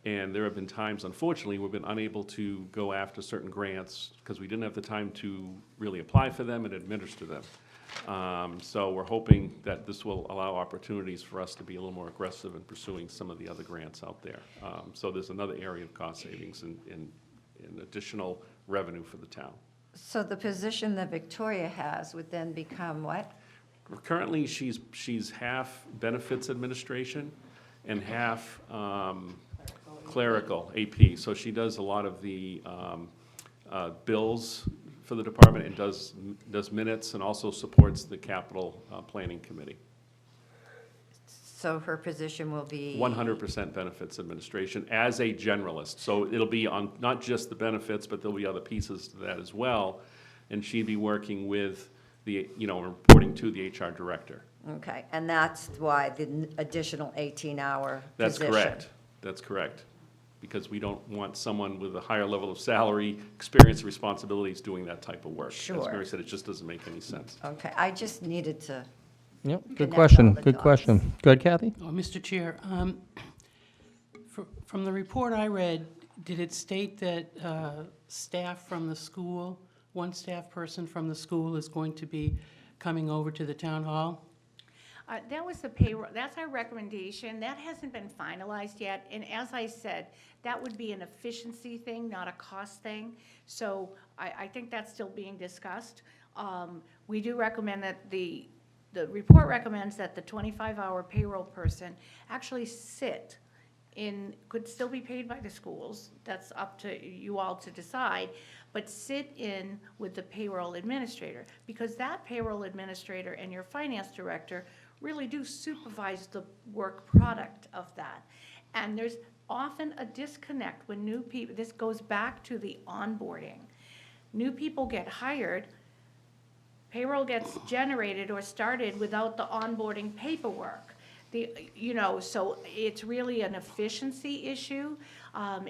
And there have been times, unfortunately, we've been unable to go after certain grants because we didn't have the time to really apply for them and administer them. So we're hoping that this will allow opportunities for us to be a little more aggressive in pursuing some of the other grants out there. So there's another area of cost savings and additional revenue for the town. So the position that Victoria has would then become what? Currently, she's half benefits administration and half clerical, AP. So she does a lot of the bills for the department and does minutes and also supports the capital planning committee. So her position will be? 100% benefits administration as a generalist. So it'll be on not just the benefits, but there'll be other pieces to that as well. And she'd be working with the, reporting to the HR director. Okay, and that's why the additional 18-hour That's position? correct. That's correct. Because we don't want someone with a higher level of salary, experience, responsibilities doing that type of work. As Sure. Mary said, it just doesn't make any sense. Okay, I just needed to, Yep, good Connect question, all the good dots. question. Go ahead, Kathy. Oh, Mr. Chair, from the report I read, did it state that staff from the school, one staff person from the school is going to be coming over to the town hall? That was the payroll, that's our recommendation. That hasn't been finalized yet. And as I said, that would be an efficiency thing, not a cost thing. So I think that's still being discussed. We do recommend that the report recommends that the 25-hour payroll person actually could still be paid by the schools. That's up to you all to decide. But sit in with the payroll administrator, because that payroll administrator and your finance director really do supervise the work product of that. And there's often a disconnect when new people, this goes back to the onboarding. New people get hired, payroll gets generated or started without the onboarding paperwork. So it's really an efficiency issue.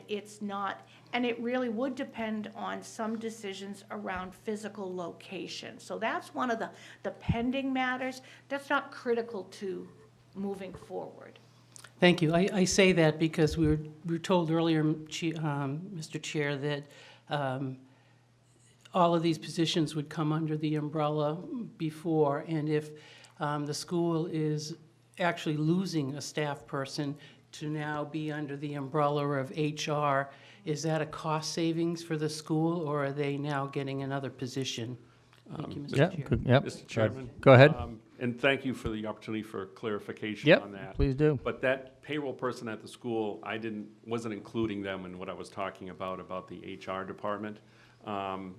It's not, and it really would depend on some decisions around physical location. So that's one of the pending matters. That's not critical to moving forward. Thank you. I say that because we were told earlier, Mr. Chair, that all of these positions would come under the umbrella before, and if the school is actually losing a staff person to now be under the umbrella of HR, is that a cost savings for the school, or are they now getting another position? Thank you, Mr. Yeah, Chair. yep. Mr. Chairman? Go ahead. And thank you for the opportunity for clarification Yep, on that. please do. But that payroll person at the school, wasn't including them in what I was talking about the HR department.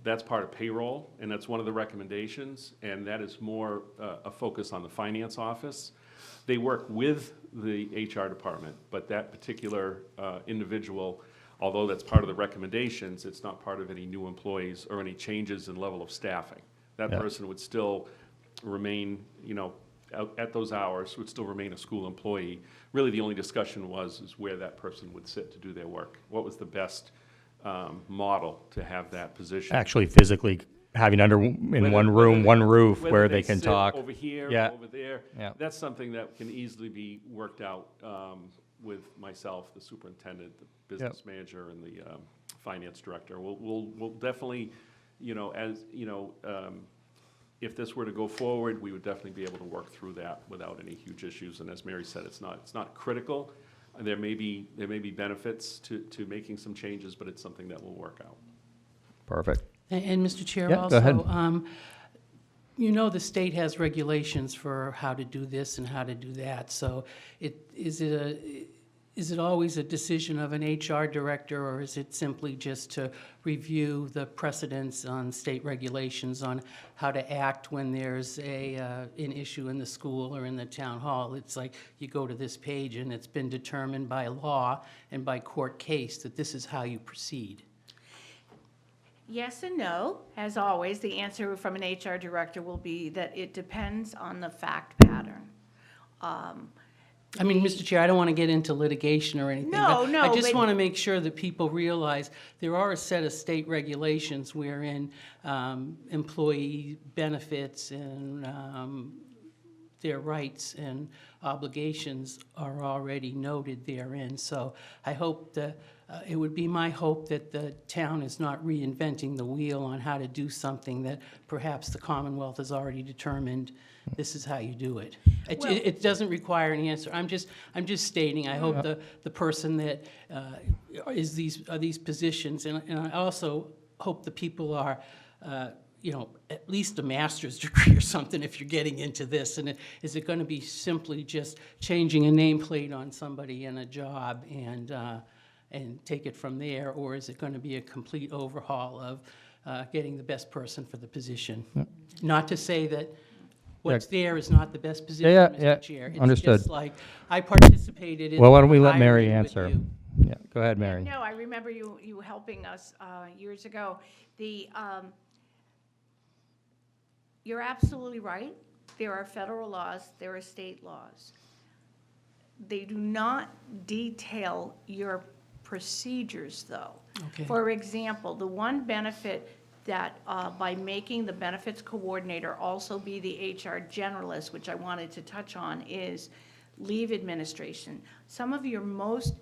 That's part of payroll, and that's one of the recommendations, and that is more a focus on the finance office. They work with the HR department, but that particular individual, although that's part of the recommendations, it's not part of any new employees or any changes in level of staffing. That Yeah. person would still remain, at those hours, would still remain a school employee. Really, the only discussion is where that person would sit to do their work. What was the best model to have that position? Actually physically having in one room, Whether- one roof, whether where they can sit talk. over here, Yeah. over there. Yeah. That's something that can easily be worked out with myself, the superintendent, the business manager, and the finance director. We'll definitely, if this were to go forward, we would definitely be able to work through that without any huge issues. And as Mary said, it's not critical. There may be benefits to making some changes, but it's something that will work out. Perfect. And Mr. Chair, Yeah, go ahead. also, the state has regulations for how to do this and how to do that. So is it is it always a decision of an HR director, or is it simply just to review the precedents on state regulations on how to act when there's an issue in the school or in the town hall? It's like you go to this page and it's been determined by law and by court case that this is how you proceed. Yes and no. As always, the answer from an HR director will be that it depends on the fact pattern. I mean, Mr. Chair, I don't want to get into litigation or anything. No, but no, I just but- want to make sure that people realize there are a set of state regulations wherein employee benefits and their rights and obligations are already noted therein. So I hope that, it would be my hope that the town is not reinventing the wheel on how to do something that perhaps the Commonwealth has already determined this is how you do it. It doesn't require an answer. I'm just stating, I hope the person that is these positions, and I also hope the people are, at least a master's degree or something if you're getting into this. And is it going to be simply just changing a nameplate on somebody in a job and take it from there? Or is it going to be a complete overhaul of getting the best person for the position? Not to say that what's there is not the best position, Yeah, Mr. Chair. It's understood. just like, I participated in. Well, why don't we let hiring Mary with answer? you. Yeah, go ahead, Mary. No, I remember you helping us years ago. You're absolutely right. There are federal laws, there are state laws. They do not detail your procedures, though. Okay. For example, the one benefit that by making the benefits coordinator also be the HR generalist, which I wanted to touch on, is leave administration. Some of your most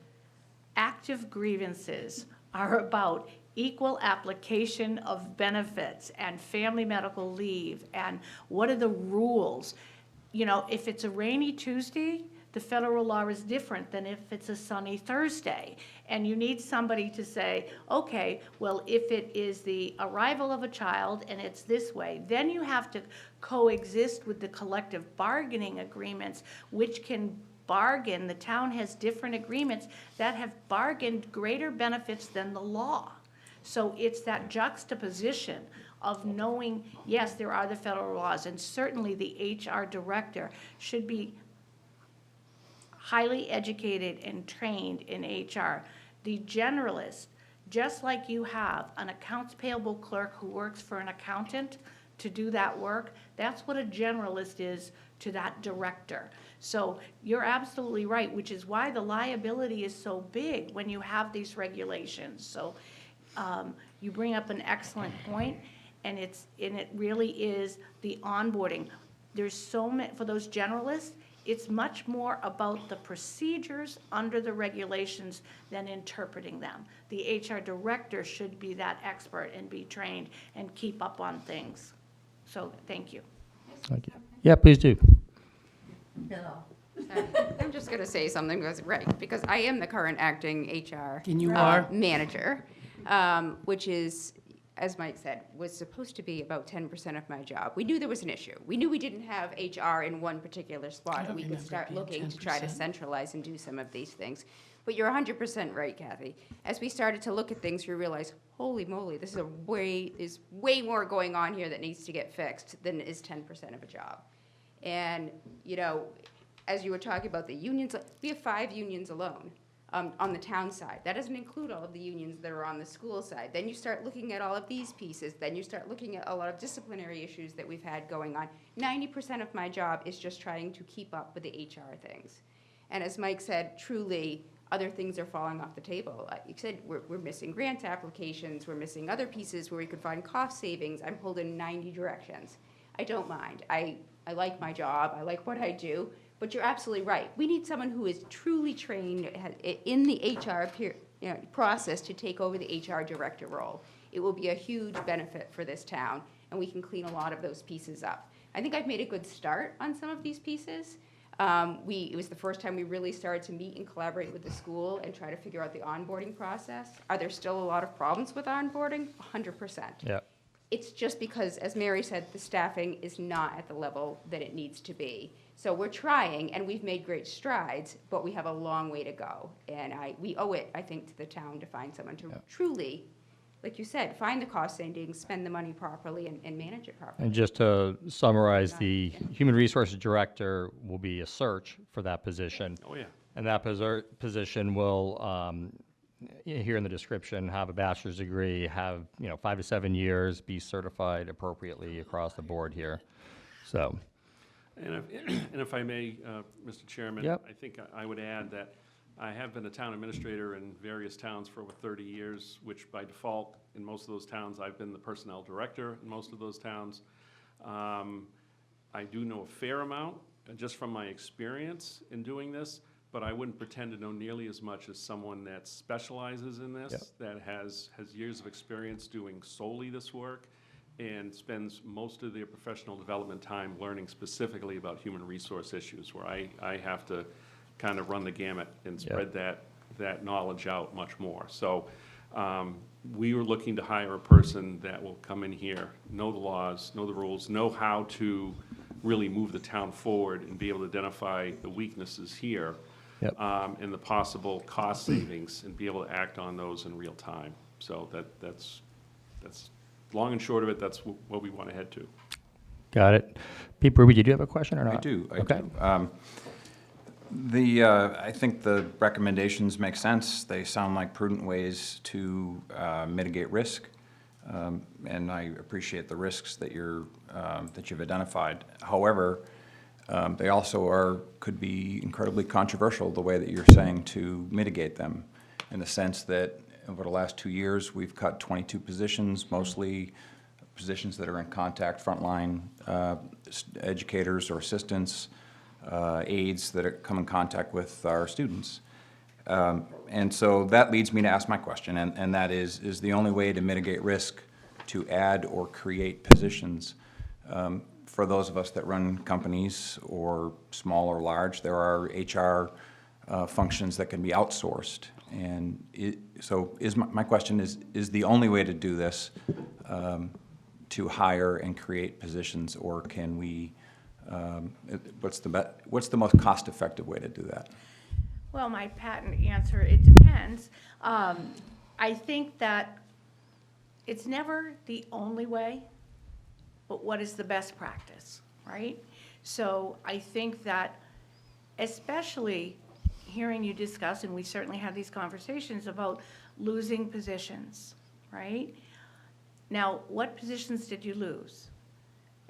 active grievances are about equal application of benefits and family medical leave and what are the rules. You know, if it's a rainy Tuesday, the federal law is different than if it's a sunny Thursday. And you need somebody to say, okay, well, if it is the arrival of a child and it's this way, then you have to coexist with the collective bargaining agreements, which can bargain. The town has different agreements that have bargained greater benefits than the law. So it's that juxtaposition of knowing, yes, there are the federal laws, and certainly the HR director should be highly educated and trained in HR. The generalist, just like you have an accounts payable clerk who works for an accountant to do that work, that's what a generalist is to that director. So you're absolutely right, which is why the liability is so big when you have these regulations. So you bring up an excellent point, and it really is the onboarding. There's so many, for those generalists, it's much more about the procedures under the regulations than interpreting them. The HR director should be that expert and be trained and keep up on things. So, thank you. Thank you. Yeah, please do. I'm just going to say something that's right, because I am the current acting HR And you are? manager, which is, as Mike said, was supposed to be about 10% of my job. We knew there was an issue. We knew we didn't have HR in one particular spot, and we could remember start it being looking to try to 10%. centralize and do some of these things. But you're 100% right, Kathy. As we started to look at things, we realized, holy moly, there's way more going on here that needs to get fixed than is 10% of a job. And, as you were talking about the unions, we have 5 unions alone on the town side. That doesn't include all of the unions that are on the school side. Then you start looking at all of these pieces. Then you start looking at a lot of disciplinary issues that we've had going on. 90% of my job is just trying to keep up with the HR things. And as Mike said, truly, other things are falling off the table. Like you said, we're missing grant applications. We're missing other pieces where we could find cost savings. I'm pulled in 90 directions. I don't mind. I like my job. I like what I do. But you're absolutely right. We need someone who is truly trained in the HR process to take over the HR director role. It will be a huge benefit for this town, and we can clean a lot of those pieces up. I think I've made a good start on some of these pieces. It was the first time we really started to meet and collaborate with the school and try to figure out the onboarding process. Are there still a lot of problems with onboarding? 100%. Yeah. It's just because, as Mary said, the staffing is not at the level that it needs to be. So we're trying, and we've made great strides, but we have a long way to go. And we owe it, I think, to the town to find someone to truly, like you said, find the cost savings, spend the money properly, and manage it properly. And just to summarize, the Human Resources Director will be a search for that position. Oh, yeah. And that position will, here in the description, have a bachelor's degree, have, 5 to 7 years, be certified appropriately across the board here. So, And if I may, Mr. Chairman, Yep. I think I would add that I have been a town administrator in various towns for over 30 years, which by default, in most of those towns, I've been the personnel director in most of those towns. I do know a fair amount, just from my experience in doing this, but I wouldn't pretend to know nearly as much as someone that specializes in this, that has years of experience doing solely this work, and spends most of their professional development time learning specifically about human resource issues, where I have to kind of run the gamut and spread that knowledge out much more. So we were looking to hire a person that will come in here, know the laws, know the rules, know how to really move the town forward and be able to identify the weaknesses here, and the possible cost savings, and be able to act on those in real time. So that's long and short of it, that's what we want to head to. got it. Pete Ruby, did you have a question or not? I do. Okay. I think the recommendations make sense. They sound like prudent ways to mitigate risk, and I appreciate the risks that you've identified. However, they also could be incredibly controversial, the way that you're saying to mitigate them, in the sense that over the last 2 years, we've cut 22 positions, mostly positions that are in contact, frontline educators or assistants, aides that come in contact with our students. And so that leads me to ask my question, and that is the only way to mitigate risk to add or create positions? For those of us that run companies, or small or large, there are HR functions that can be outsourced. And so my question is the only way to do this to hire and create positions, or can we, what's the most cost-effective way to do that? Well, my patent answer, it depends. I think that it's never the only way, but what is the best practice, right? So I think that, especially hearing you discuss, and we certainly have these conversations about losing positions, right? Now, what positions did you lose?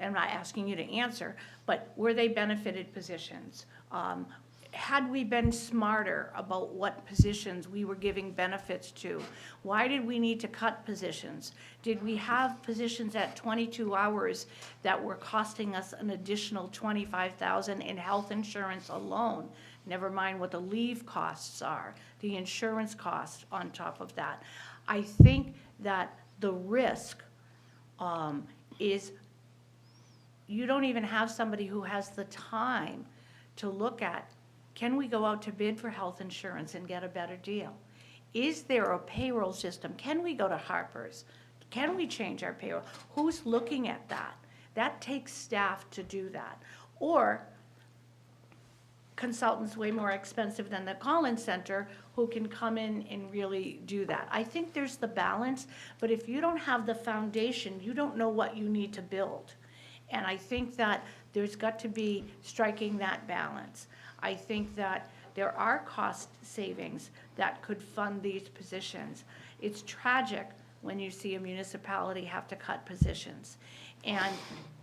I'm not asking you to answer, but were they benefited positions? Had we been smarter about what positions we were giving benefits to? Why did we need to cut positions? Did we have positions at 22 hours that were costing us an additional $25,000 in health insurance alone? Never mind what the leave costs are, the insurance costs on top of that. I think that the risk is you don't even have somebody who has the time to look at, can we go out to bid for health insurance and get a better deal? Is there a payroll system? Can we go to Harper's? Can we change our payroll? Who's looking at that? That takes staff to do that. Or consultants way more expensive than the Collins Center who can come in and really do that. I think there's the balance, but if you don't have the foundation, you don't know what you need to build. And I think that there's got to be striking that balance. I think that there are cost savings that could fund these positions. It's tragic when you see a municipality have to cut positions. And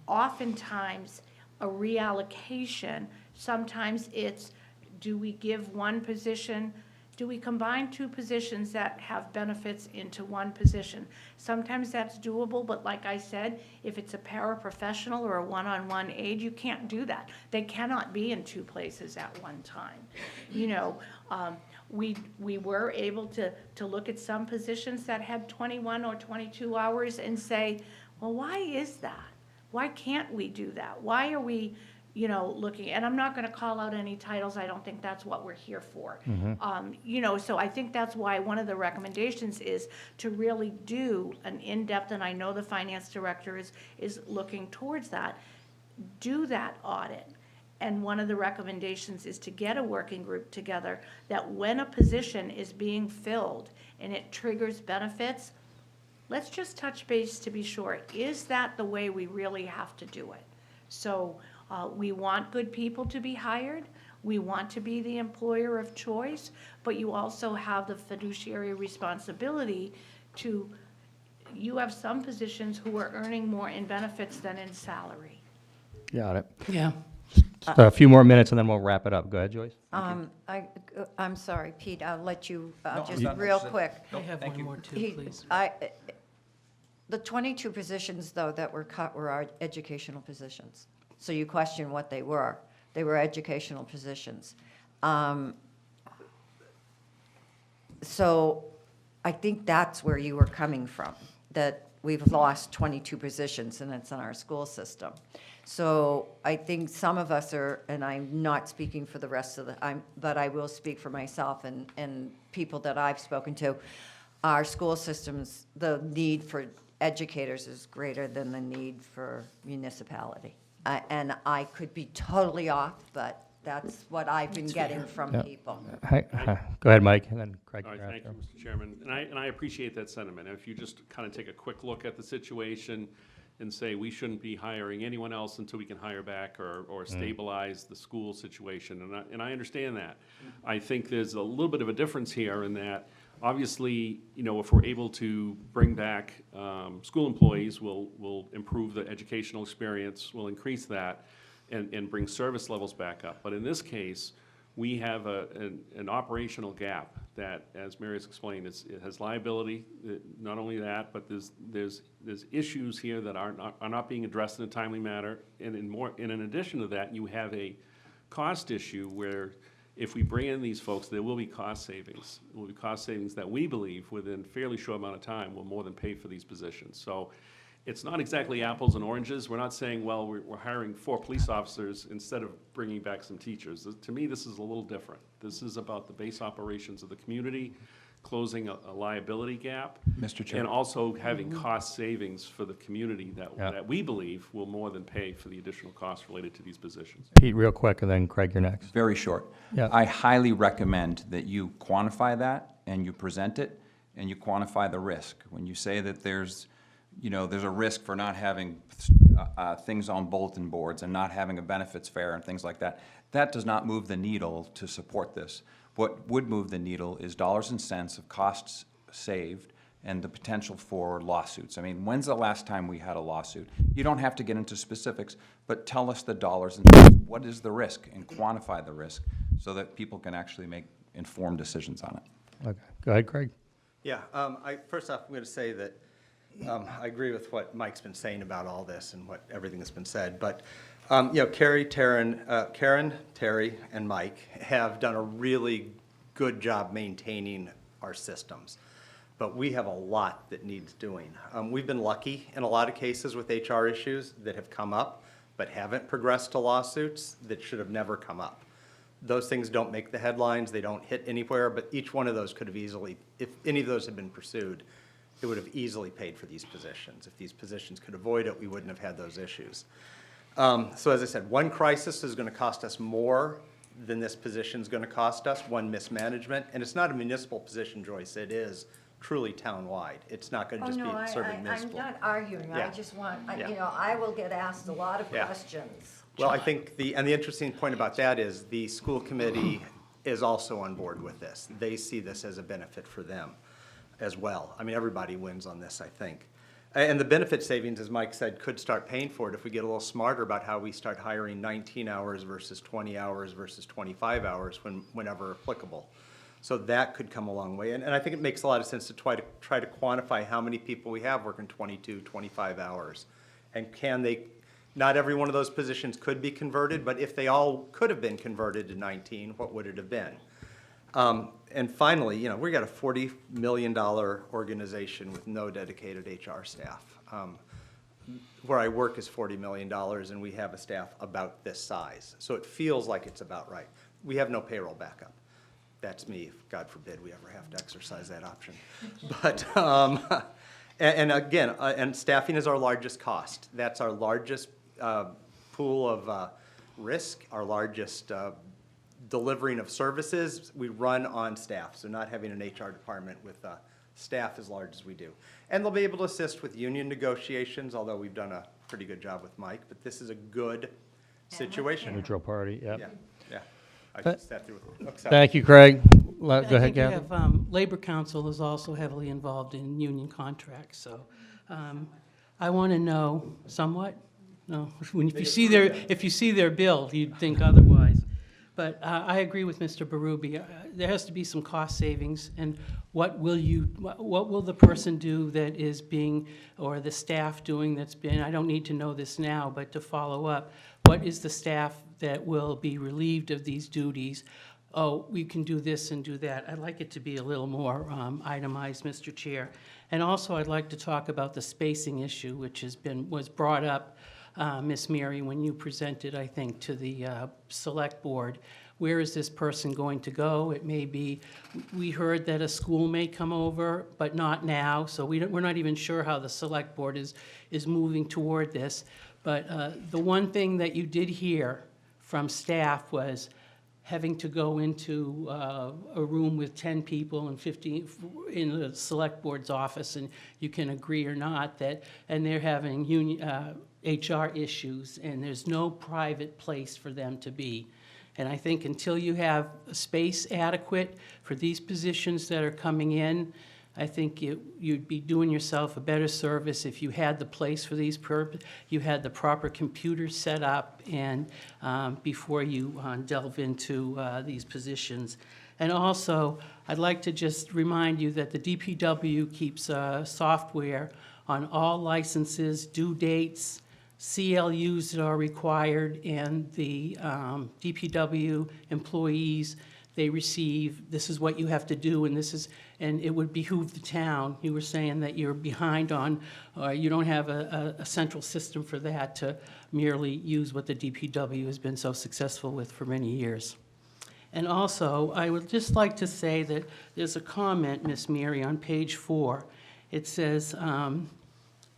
oftentimes, a reallocation, sometimes it's, do we give one position? Do we combine two positions that have benefits into one position? Sometimes that's doable, but like I said, if it's a paraprofessional or a one-on-one aide, you can't do that. They cannot be in two places at one time. You know, we were able to look at some positions that had 21 or 22 hours and say, well, why is that? Why can't we do that? Why are we, you know, looking, and I'm not gonna call out any titles, I don't think that's what we're here for. You know, so I think that's why one of the recommendations is to really do an in-depth, and I know the finance director is looking towards that, do that audit. And one of the recommendations is to get a working group together, that when a position is being filled and it triggers benefits, let's just touch base to be sure, is that the way we really have to do it? So, we want good people to be hired, we want to be the employer of choice, but you also have the fiduciary responsibility to, you have some positions who are earning more in benefits than in salary. Got it. Yeah. Just a few more minutes and then we'll wrap it up. Go ahead, Joyce. I'm sorry, Pete, I'll let you, No, just I'm done. real That's it. quick. I have thank one you. more too, He- please. The 22 positions, though, that were cut were our educational positions. So you question what they were. They were educational positions. So I think that's where you were coming from, that we've lost 22 positions and it's in our school system. So I think some of us are, and I'm not speaking for the rest of but I will speak for myself and people that I've spoken to. Our school systems, the need for educators is greater than the need for municipality. And I could be totally off, but that's what I've been getting from Yeah. people. Go ahead, Mike, and then Craig. All right, you're thank you, after. Mr. Chairman. And I appreciate that sentiment. If you just kind of take a quick look at the situation and say, we shouldn't be hiring anyone else until we can hire back or stabilize the school situation, and I understand that. I think there's a little bit of a difference here in that, obviously, you know, if we're able to bring back school employees, we'll improve the educational experience, we'll increase that, and bring service levels back up. But in this case, we have an operational gap that, as Mary has explained, it has liability. Not only that, but there's issues here that are not being addressed in a timely manner. And in addition to that, you have a cost issue where if we bring in these folks, there will be cost savings. There will be cost savings that we believe within a fairly short amount of time will more than pay for these positions. So it's not exactly apples and oranges. We're not saying, well, we're hiring 4 police officers instead of bringing back some teachers. To me, this is a little different. This is about the base operations of the community, closing a liability gap. Mr. Chair. And also having cost savings for the community Yeah. that we believe will more than pay for the additional costs related to these positions. Pete, real quick, and then Craig, you're next. Very short. Yeah. I highly recommend that you quantify that and you present it and you quantify the risk. When you say that there's a risk for not having things on bulletin boards and not having a benefits fair and things like that, that does not move the needle to support this. What would move the needle is dollars and cents of costs saved and the potential for lawsuits. I mean, when's the last time we had a lawsuit? You don't have to get into specifics, but tell us the dollars and cents. What is the risk? And quantify the risk so that people can actually make informed decisions on it. Okay, go ahead, Craig. Yeah, first off, I'm going to say that I agree with what Mike's been saying about all this and what everything that's been said. But, you know, Karen, Terry, and Mike have done a really good job maintaining our systems. But we have a lot that needs doing. We've been lucky in a lot of cases with HR issues that have come up, but haven't progressed to lawsuits that should have never come up. Those things don't make the headlines, they don't hit anywhere, but each one of those could have easily, if any of those had been pursued, it would have easily paid for these positions. If these positions could avoid it, we wouldn't have had those issues. So as I said, one crisis is going to cost us more than this position is going to cost us, one mismanagement. And it's not a municipal position, Joyce, it is truly town-wide. It's not going to just be serving municipal. I'm not arguing, I Yeah. just want, Yeah. I will get asked a lot of Yeah. questions. Well, I think the interesting point about that is the school committee is also on board with this. They see this as a benefit for them as well. I mean, everybody wins on this, I think. And the benefit savings, as Mike said, could start paying for it if we get a little smarter about how we start hiring 19 hours versus 20 hours versus 25 hours whenever applicable. So that could come a long way. And I think it makes a lot of sense to try to quantify how many people we have working 22, 25 hours. And not every one of those positions could be converted, but if they all could have been converted to 19, what would it have been? And finally, you know, we got a $40 million organization with no dedicated HR staff. where I work is $40 million, and we have a staff about this size. So it feels like it's about right. We have no payroll backup. That's me, if God forbid we ever have to exercise that option. But, and again, and staffing is our largest cost. That's our largest pool of risk, our largest delivering of services. We run on staff, so not having an HR department with staff as large as we do. And they'll be able to assist with union negotiations, although we've done a pretty good job with Mike, but this is a good situation. Neutral party, yep. Yeah, yeah. I just sat through with. Thank you, Craig. Go I ahead, think we Kathy. have, Labor Council is also heavily involved in union contracts, so I want to know somewhat, no, if you see their bill, you'd think otherwise. But I agree with Mr. Berube. There has to be some cost savings, and what will the person do that is being, or the staff doing that's been, I don't need to know this now, but to follow up, what is the staff that will be relieved of these duties? Oh, we can do this and do that. I'd like it to be a little more itemized, Mr. Chair. And also, I'd like to talk about the spacing issue, which was brought up, Ms. Mary, when you presented, I think, to the Select Board. Where is this person going to go? It may be, we heard that a school may come over, but not now, so we're not even sure how the Select Board is moving toward this. But the one thing that you did hear from staff was having to go into a room with 10 people and 15 in the Select Board's office, and you can agree or not that, and they're having HR issues, and there's no private place for them to be. And I think until you have a space adequate for these positions that are coming in, I think you'd be doing yourself a better service if you had the place for these you had the proper computers set up, and before you delve into these positions. And also, I'd like to just remind you that the DPW keeps software on all licenses, due dates, CLUs that are required, and the DPW employees, they receive, this is what you have to do, and it would behoove the town. You were saying that you're behind on, you don't have a central system for that to merely use what the DPW has been so successful with for many years. And also, I would just like to say that there's a comment, Ms. Mary, on page 4. It says,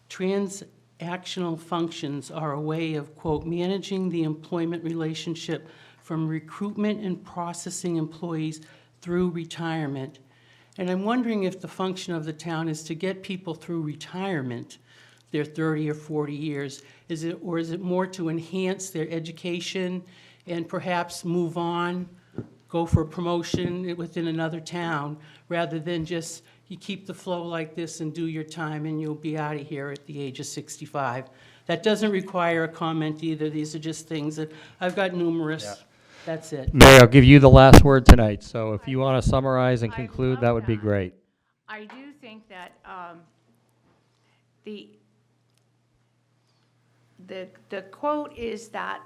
transactional functions are a way of, quote, managing the employment relationship from recruitment and processing employees through retirement. And I'm wondering if the function of the town is to get people through retirement, their 30 or 40 years, or is it more to enhance their education and perhaps move on, go for a promotion within another town, rather than just you keep the flow like this and do your time and you'll be out of here at the age of 65. That doesn't require a comment either. These are just things that I've got numerous. Yeah. That's it. Mary, I'll give you the last word tonight, so if you want to summarize and I conclude, love that would be that. great. I do think that the quote is that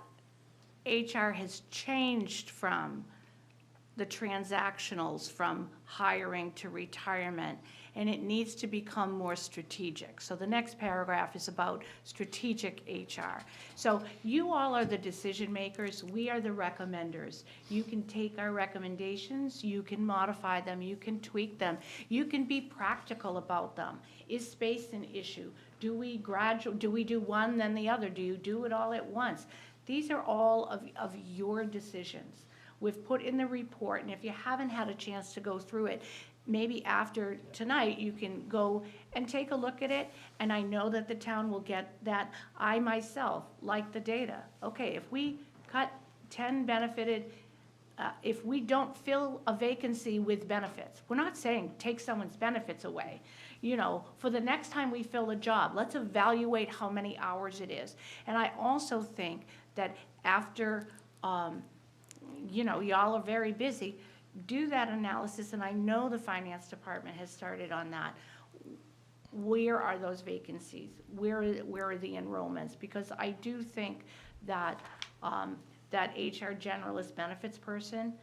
HR has changed from the transactionals, from hiring to retirement, and it needs to become more strategic. So the next paragraph is about strategic HR. So you all are the decision makers, we are the recommenders. You can take our recommendations, you can modify them, you can tweak them, you can be practical about them. Is space an issue? Do we do one then the other? Do you do it all at once? These are all of your decisions. We've put in the report, and if you haven't had a chance to go through it, maybe after tonight, you can go and take a look at it, and I know that the town will get that. I myself like the data. Okay, if we cut 10 benefited, if we don't fill a vacancy with benefits, we're not saying take someone's benefits away. You know, for the next time we fill a job, let's evaluate how many hours it is. And I also think that after, you know, y'all are very busy, do that analysis, and I know the finance department has started on that. Where are those vacancies? Where are the enrollments? Because I do think that that HR generalist benefits person,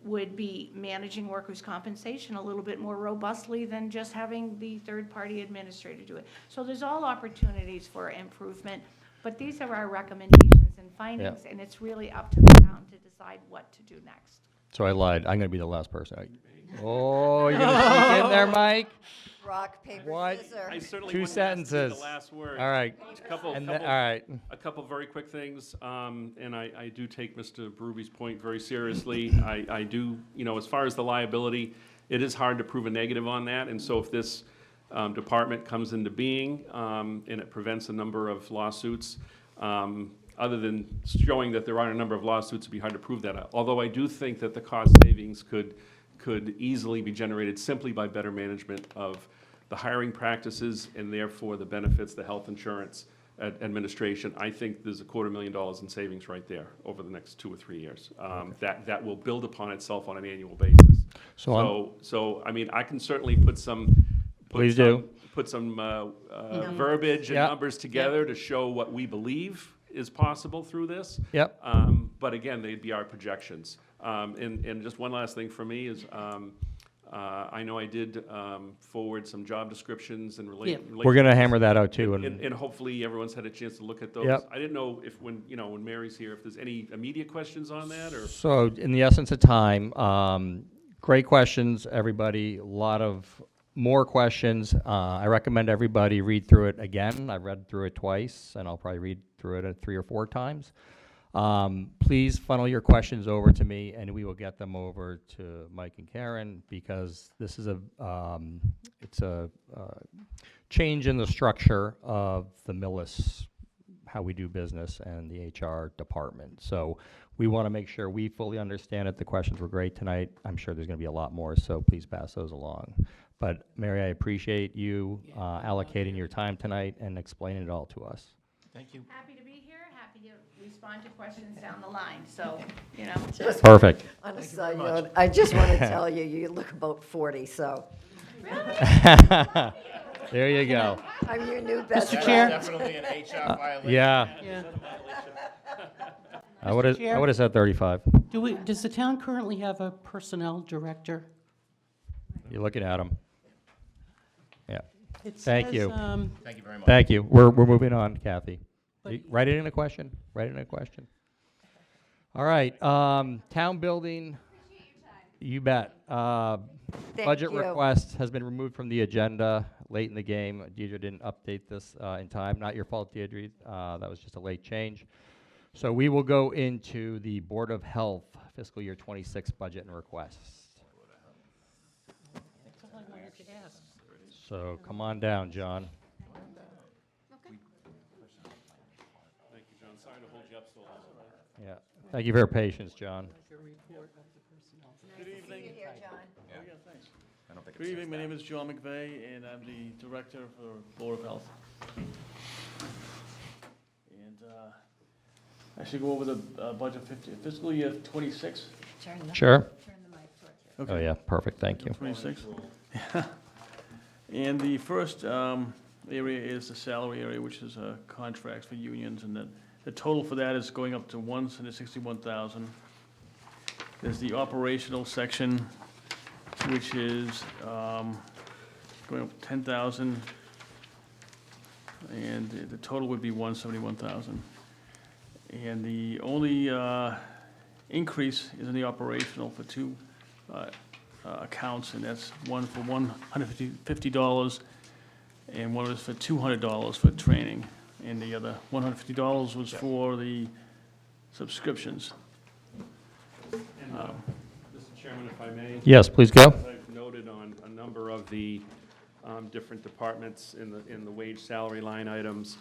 would be managing workers' compensation a little bit more robustly than just having the third-party administrator do it. So there's all opportunities for improvement, but these are our recommendations and findings, and it's really up to the town to decide what to do next. So I lied. I'm going to be the last person. Oh, you're going to sneak in there, Mike? Rock, paper, What? scissors. I certainly Two wouldn't ask you sentences. the last word. All right. Couple, And couple, all right. a couple very quick things, and I do take Mr. Berubey's point very seriously. I do, as far as the liability, it is hard to prove a negative on that, and so if this department comes into being, and it prevents a number of lawsuits, other than showing that there are a number of lawsuits, it'd be hard to prove that. Although I do think that the cost savings could easily be generated simply by better management of the hiring practices and therefore the benefits, the health insurance administration. I think there's $250,000 in savings right there over the next 2 or 3 years. That will build upon itself on an annual basis. So I mean, I can certainly put some. Please do. Put some verbiage and Yep. numbers together to show what we believe is possible through this. Yep. But again, they'd be our projections. And just one last thing for me is, I know I did forward some job descriptions and We're going to hammer that out too. and hopefully everyone's had a chance to look at those. Yep. I didn't know if when Mary's here, if there's any immediate questions on that, or? So in the essence of time, great questions, everybody. A lot of more questions. I recommend everybody read through it again. I've read through it twice, and I'll probably read through it 3 or 4 times. Please funnel your questions over to me, and we will get them over to Mike and Karen, because this is it's a change in the structure of the Millis, how we do business, and the HR department. So we want to make sure we fully understand it. The questions were great tonight. I'm sure there's going to be a lot more, so please pass those along. But Mary, I appreciate you allocating your time tonight and explaining it all to us. Thank you. Happy to be here, happy to respond to questions down the line, so, Perfect. On a side note, I just want to tell you, you look about 40, so There you go. I'm your new best Mr. friend. Chair? Definitely an HR violation. Yeah, Yeah. I would have Chair? said 35. Does the town currently have a personnel director? You're looking at him. Yeah. It Thank you. says, Thank you very much. Thank you. We're moving on, Kathy. But- Write it in a question. Write it in a question. All right, town building. You bet. Budget you. request has been removed from the agenda late in the game. Deidre didn't update this in time. Not your fault, Deidre. That was just a late change. So we will go into the Board of Health fiscal year 26 budget and requests. So come on down, John. Thank you, John. Sorry to hold you up so long. Yeah. Thank you for your patience, John. Good evening. I don't think Good evening. My name is John McVeigh, and I'm the Director for Board of Health. And I should go over the budget fiscal year 26. Sure. Okay. Oh, yeah, perfect, thank you. 26. And the first area is the salary area, which is contracts for unions, and the total for that is going up to $161,000. There's the operational section, which is going up $10,000, and the total would be $171,000. And the only increase is in the operational for 2 accounts, and that's one for $150 and one is for $200 for training. And the other $150 was for the subscriptions. And, Mr. Chairman, if I may? Yes, please go. As I've noted on a number of the different departments in the wage salary line items,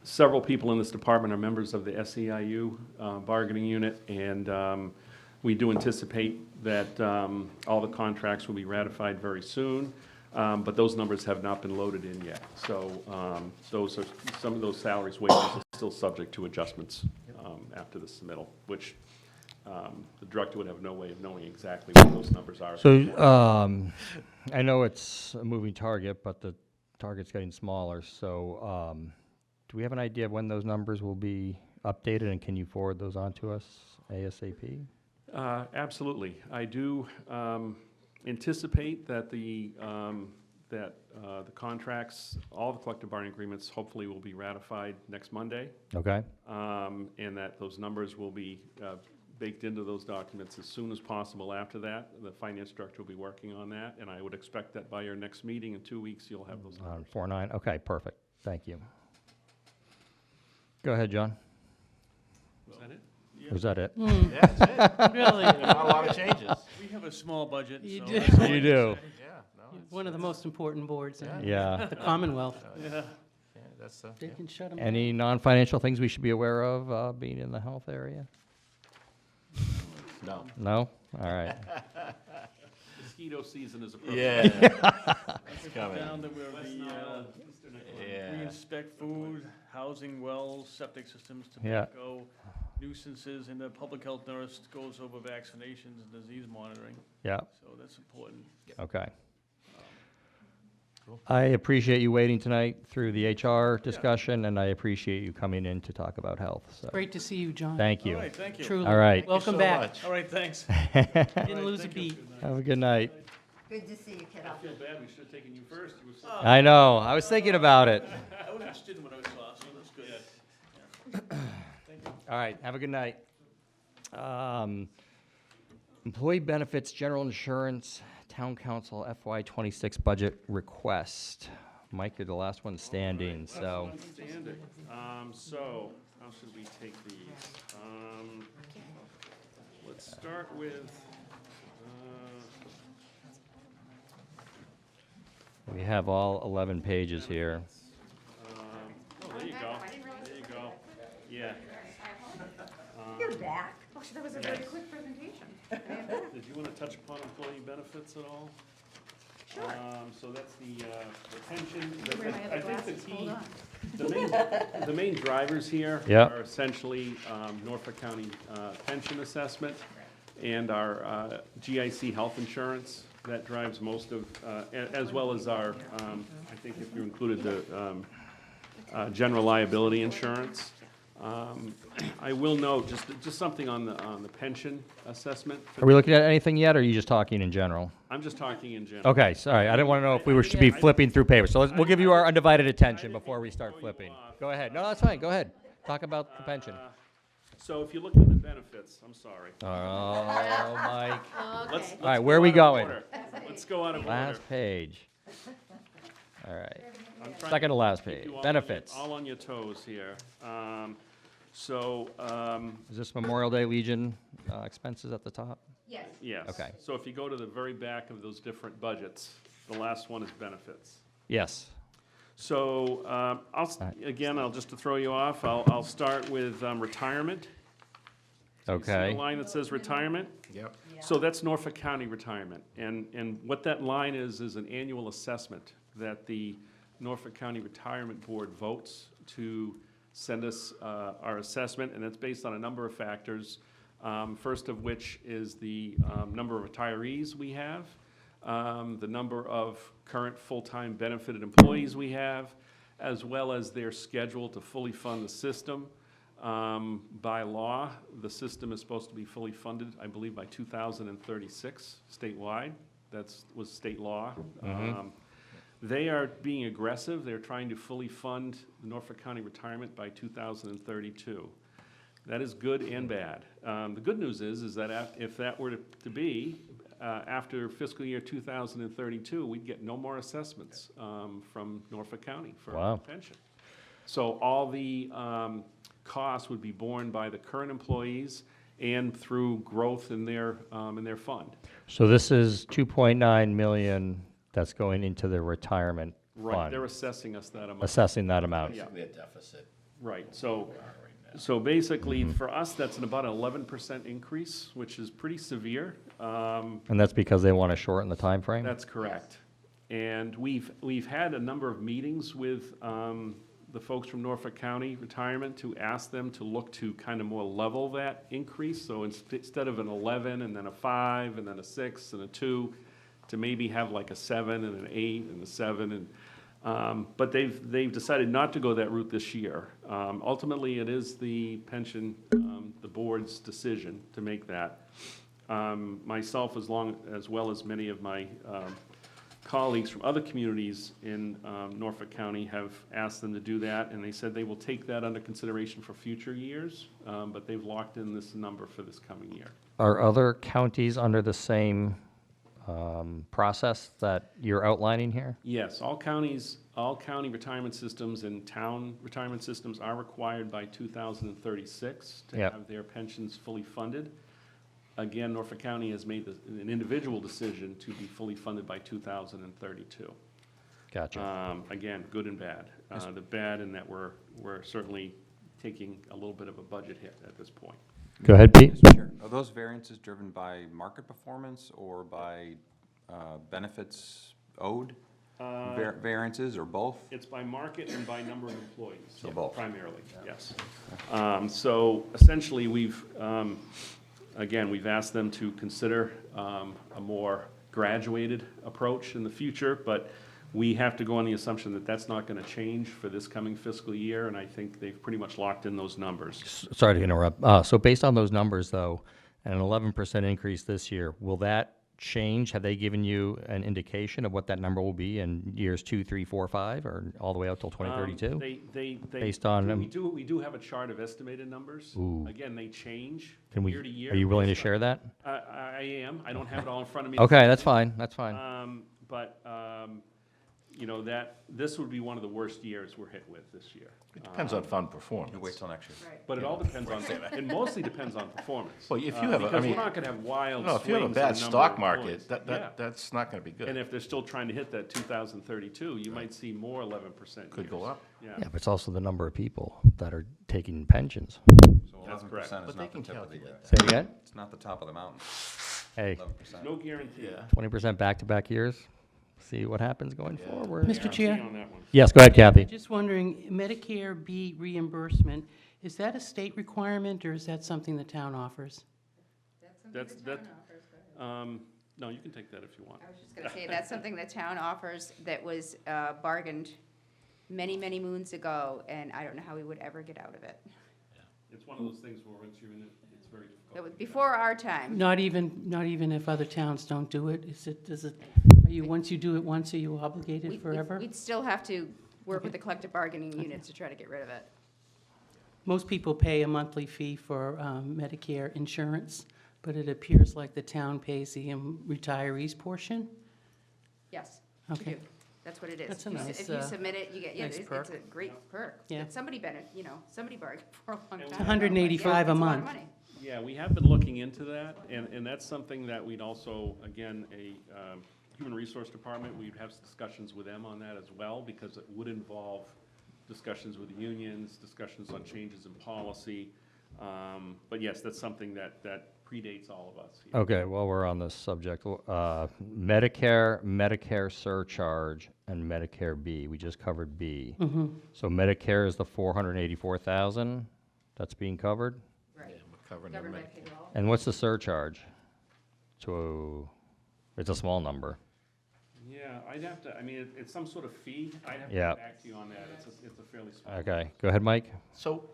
several people in this department are members of the SEIU bargaining unit, and we do anticipate that all the contracts will be ratified very soon, but those numbers have not been loaded in yet. So some of those salaries, wages are still subject to adjustments after the submittal, which the director would have no way of knowing exactly what those numbers are. So I know it's a moving target, but the target's getting smaller, so do we have an idea of when those numbers will be updated, and can you forward those on to us ASAP? Absolutely. I do anticipate that the contracts, all the collective bargaining agreements, hopefully will be ratified next Monday, Okay, and that those numbers will be baked into those documents as soon as possible after that. The finance director will be working on that, and I would expect that by your next meeting in 2 weeks, you'll have those numbers. 4/9, okay, perfect, thank you. Go ahead, John. Is that it? Was that it? Yeah, that's it. Really? Not a lot of changes. We have a small budget, You so do. that's all I You can do. say. Yeah, no, it's, One of the most important boards in Yeah. the Commonwealth. Yeah. yeah, that's, They yeah. can shut them Any non-financial things we should be aware of being in the health area? No. No? All right. Mosquito season is approaching. Yeah. It's coming. Down that we'll be, Yeah. we inspect food, housing, wells, septic systems, Yeah. tobacco, nuisances, and the public health nurse goes over vaccinations and disease monitoring, Yeah, so that's important. okay. I appreciate you waiting tonight through the HR discussion, and I appreciate you coming in to talk about health, so, Great to see you, John. thank All you. right, thank you. Truly. All right. Welcome so back. much. All right, thanks. Didn't lose a Thank you. beat. Have a good night. Good to see you, kiddo. I feel bad, we should have taken you first. You were so. I know, I was thinking about it. I was interested in what I saw, so that's good. All right, have a good night. Employee benefits, general insurance, town council FY '26 budget request. Mike, you're the last one standing, so. Outstanding. So, how should we take these? Let's start with, We have all 11 pages here. oh, there you go. There you go. Yeah. You're back. Oh, that was a very quick presentation. Did you want to touch upon employee benefits at all? Sure. So that's the pension. Wear my other I think glasses, the hold key, on. the main drivers here Yeah. are essentially Norfolk County pension assessment and our GIC health insurance. That drives most of, as well as our, I think if you included the general liability insurance. I will note, just something on the pension assessment. Are we looking at anything yet, or are you just talking in general? I'm just talking in general. Okay, sorry, I didn't want to know if we should be flipping through papers, so we'll give you our undivided attention before we start flipping. Go ahead, no, that's fine, go ahead, talk about the pension. So if you look at the benefits, I'm sorry. Oh, Mike, Let's all right, go where are we out of going? order. Let's go out of order. Last page. All right, I'm trying second to last keep page, you all on your- benefits. All on your toes here. Is this Memorial Day Legion expenses at the top? Yes. Yes. Okay. So if you go to the very back of those different budgets, the last one is benefits. Yes. So, again, I'll just to throw you off, I'll start with retirement. See Okay, the line that says retirement? Yep. So that's Norfolk County retirement. And what that line is an annual assessment that the Norfolk County Retirement Board votes to send us our assessment, and that's based on a number of factors. First of which is the number of retirees we have, the number of current full-time benefited employees we have, as well as their schedule to fully fund the system. By law, the system is supposed to be fully funded, I believe, by 2036 statewide. Was state law. They are being aggressive. They're trying to fully fund the Norfolk County retirement by 2032. That is good and bad. The good news is that if that were to be, after fiscal year 2032, we'd get no more assessments from Norfolk County for Wow. pension. So all the costs would be borne by the current employees and through growth in their fund. so this is 2.9 million that's going into the retirement Right, they're fund, assessing us that amount. assessing that amount. Yeah. Basically a deficit. Right, so basically, for us, that's about an 11% increase, which is pretty severe. And that's because they want to shorten the time frame. That's correct. And we've had a number of meetings with the folks from Norfolk County Retirement to ask them to look to kind of more level that increase. So instead of an 11 and then a 5 and then a 6 and a 2, to maybe have like a 7 and an 8 and a 7. But they've decided not to go that route this year. Ultimately, it is the pension, the board's decision to make that. Myself, as well as many of my colleagues from other communities in Norfolk County have asked them to do that, and they said they will take that under consideration for future years, but they've locked in this number for this coming year. Are other counties under the same process that you're outlining here? Yes, all county retirement systems and town retirement systems are required by 2036 to Yep. have their pensions fully funded. Again, Norfolk County has made an individual decision to be fully funded by 2032. Gotcha. Again, good and bad. The bad in that we're certainly taking a little bit of a budget hit at this point. Go ahead, Pete. Mr. Chair, are those variances driven by market performance or by benefits owed variances, or both? It's by market and by number of employees. So both. Primarily, yes. So essentially, we've asked them to consider a more graduated approach in the future, but we have to go on the assumption that that's not going to change for this coming fiscal year, and I think they've pretty much locked in those numbers. Sorry to interrupt. So based on those numbers, though, and an 11% increase this year, will that change? Have they given you an indication of what that number will be in years 2, 3, 4, 5, or all the way out till 2032? They Based on, we do have a chart of estimated numbers. Ooh. Again, they change Can year to year. are you willing to based on- share that? I am. I don't have it all in front of me. Okay, that's fine. That's fine. But, this would be one of the worst years we're hit with this year. It depends on fund performance. Wait till next year. But it all depends on, it mostly depends on performance. Well, if you have, Because we're not gonna have wild no, if you have a swings in bad the number stock of market, employees. Yeah. that's not gonna be And good. if they're still trying to hit that 2032, you might see more 11% Could go years. up. Yeah, Yeah, but it's also the number of people that are taking pensions. So That's 11% correct. is But they not the can tip of the, calculate Say it again? it's not the top of the mountain, Hey, 11%. no guarantee. Yeah. 20% back-to-back years? See what happens going forward. Mr. Guarantee Chair? on that one. Yes, go ahead, Kathy. Just wondering, Medicare B reimbursement, is that a state requirement, or is that something the town offers? No, you can take that if you want. I was just gonna say, that's something the town offers that was bargained many, many moons ago, and I don't know how we would ever get out of it. It's one of those things where once you're in it, it's very That difficult. was before our time. Not even if other towns don't do it? Once you do it once, are you obligated forever? We'd still have to work with the collective bargaining units to try to get rid of it. Most people pay a monthly fee for Medicare insurance, but it appears like the town pays the retirees portion? Yes, we Okay. do. That's what it is. That's a If you nice, If you submit it, you get, yeah, nice it's perk. a great perk. Yeah. That somebody somebody bargained for a long time. It's ago, but $185 yeah, a it's lot of month. money. Yeah, we have been looking into that, and that's something that we'd also, again, Human Resource Department, we'd have discussions with them on that as well, because it would involve discussions with unions, discussions on changes in policy. But yes, that's something that predates all of us here. Okay, while we're on this subject, Medicare surcharge, and Medicare B. We just covered B. So Medicare is the 484,000 that's being covered? Right. We're covering the Government Medicare. pays all. And what's the surcharge? So, it's a small number. Yeah, I'd have to, it's some sort of fee. I'd have to Yeah. get back to you on that. It's a fairly small. Okay, go ahead, Mike. So,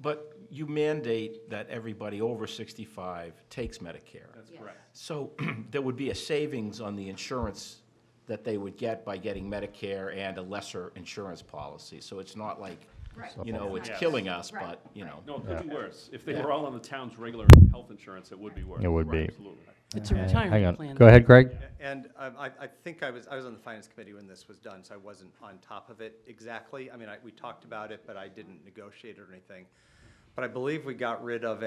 but you mandate that everybody over 65 takes Medicare. That's Yes. correct. So there would be a savings on the insurance that they would get by getting Medicare and a lesser insurance policy. So it's not like, Right. it's Yes. killing us, Right, but, No, it could be worse. If they Yeah. were all on the town's regular health insurance, it would be worse. It would be. Absolutely. It's a Hang retirement on. plan. Go ahead, Greg. And I think I was on the finance committee when this was done, so I wasn't on top of it exactly. We talked about it, but I didn't negotiate it or anything. But I believe we got rid of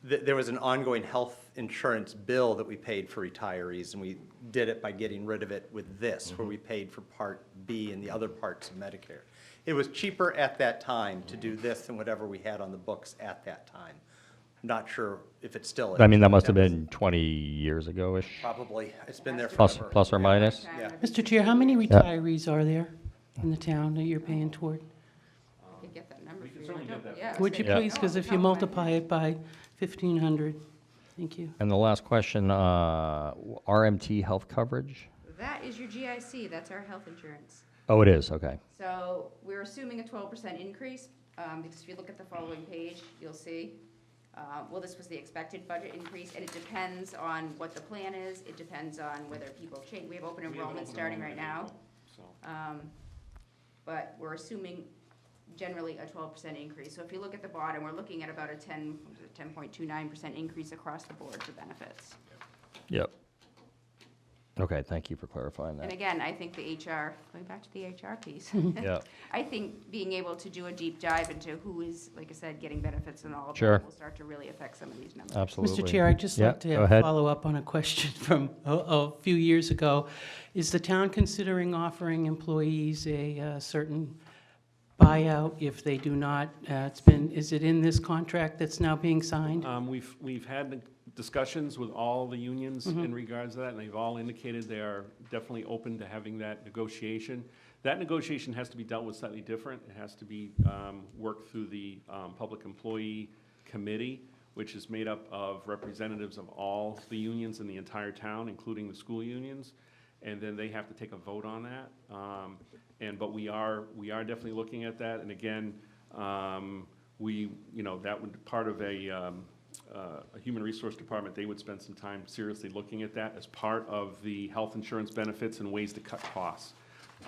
there was an ongoing health insurance bill that we paid for retirees, and we did it by getting rid of it with this, where we paid for Part B and the other parts of Medicare. It was cheaper at that time to do this than whatever we had on the books at that time. Not sure if it still is. I mean, that must have been 20 years ago-ish, Probably. It's been there plus forever. or minus. Yeah. Mr. Chair, how many retirees are there in the town that you're paying toward? I could get that number We for can you. certainly get that. Yeah, Would you it's- please, because if you multiply it by 1,500, thank you. And the last question, RMT health coverage? That is your GIC, that's our health insurance. Oh, it is, okay. So we're assuming a 12% increase, because if you look at the following page, you'll see, well, this was the expected budget increase, and it depends on what the plan is, it depends on whether people change, we have open enrollment starting right now. So, But we're assuming generally a 12% increase. So if you look at the bottom, we're looking at about a 10.29% increase across the board for benefits. Yep. Okay, thank you for clarifying And that. again, I think the HR, going back to the HR piece. Yeah. I think being able to do a deep dive into who is, like I said, getting benefits and all of Sure. that will start to really affect some of these numbers. Absolutely. Mr. Chair, I'd just Yeah, like go to ahead. follow up on a question from a few years ago. Is the town considering offering employees a certain buyout if they do not, is it in this contract that's now being signed? We've had discussions with all the unions in regards to that, and they've all indicated they are definitely open to having that negotiation. That negotiation has to be dealt with slightly different. It has to be worked through the Public Employee Committee, which is made up of representatives of all the unions in the entire town, including the school unions, and then they have to take a vote on that. But we are definitely looking at that, and again, that would, part of a human resource department, they would spend some time seriously looking at that as part of the health insurance benefits and ways to cut costs.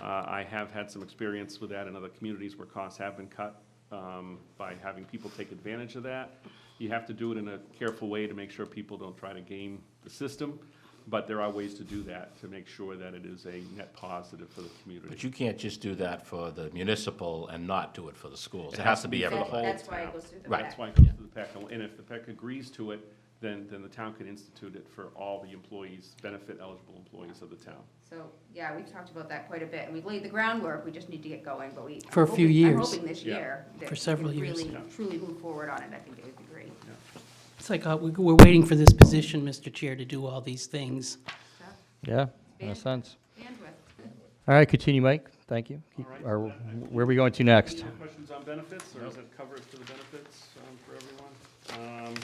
I have had some experience with that in other communities where costs have been cut by having people take advantage of that. You have to do it in a careful way to make sure people don't try to game the system, but there are ways to do that to make sure that it is a net positive for the community. But you can't just do that for the municipal and not do it for the schools. It has to be for the everybody. whole That's why it goes through the Right. back. That's why it goes to the PEC, and if the PEC agrees to it, then the town could institute it for all the employees, benefit-eligible employees of the town. So, yeah, we've talked about that quite a bit, and we've laid the groundwork, we just need to get going, but we. For a few I'm years. hoping this Yeah. year. that For we several can years. Really, Yeah. truly move forward on it, I think it would be great. It's like we're waiting for this position, Mr. Chair, to do all these things. Yeah, in a sense. Bandwidth. All right, continue, Mike. Thank you. All right. Where are we going to next? Any more questions on benefits, or is that covered for the benefits for everyone?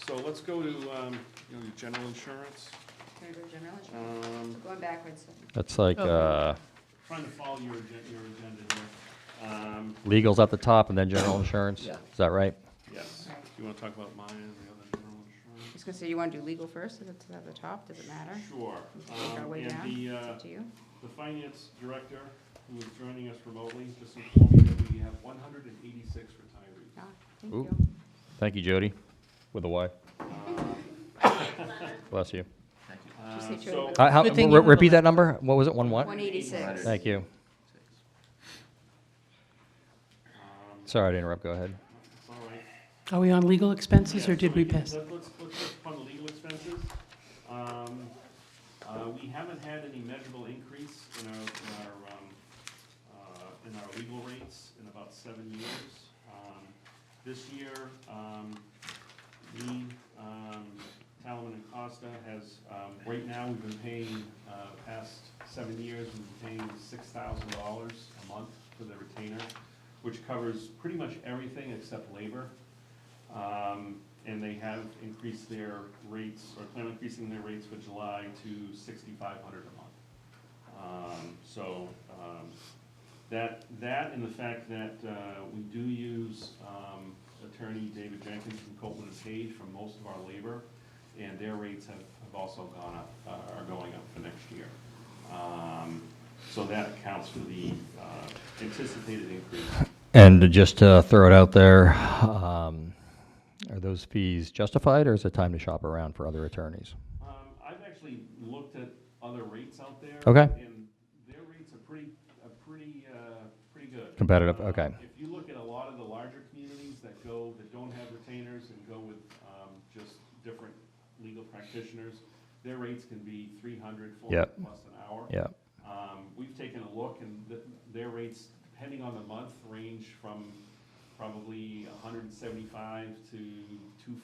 So let's go to, your general insurance. Can we go to general insurance? So going backwards. That's like Trying to follow your agenda here. legals at the top and then general insurance? Yeah. Is that right? Yes. Do you want to talk about mine and the other general I insurance? was gonna say, you wanna do legal first, is it at the top, does it matter? Sure. We can work our way And down, it's up to you. the finance director, who is joining us remotely, just informed me that we have 186 retirees. Ah, thank Ooh. you. Thank you, Jody, with a Y. Bless you. Just say Jody So, with Good thing you have a Repeat that number? What was it, one what? 186. Thank you. Sorry to interrupt, go ahead. all right. Are we on legal expenses, or did we pass? Let's fund the legal expenses. We haven't had any measurable increase in our legal rates in about 7 years. This year, Talaman and Costa has, right now, we've been paying, past 7 years, we've been paying $6,000 a month for the retainer, which covers pretty much everything except labor. And they have increased their rates, or plan on increasing their rates for July to $6,500 a month. That and the fact that we do use attorney David Jenkins from Copeland and Page for most of our labor, and their rates have also gone up, are going up for next year. So that accounts for the anticipated increase. And just to throw it out there, are those fees justified, or is it time to shop around for other attorneys? I've actually looked at other rates out there. Okay. And their rates are pretty good. Competitive, okay. If you look at a lot of the larger communities that don't have retainers and go with just different legal practitioners, their rates can be $300, $400 Yep. plus an hour. Yeah, We've taken a look, and their rates, depending on the month, range from probably $175 to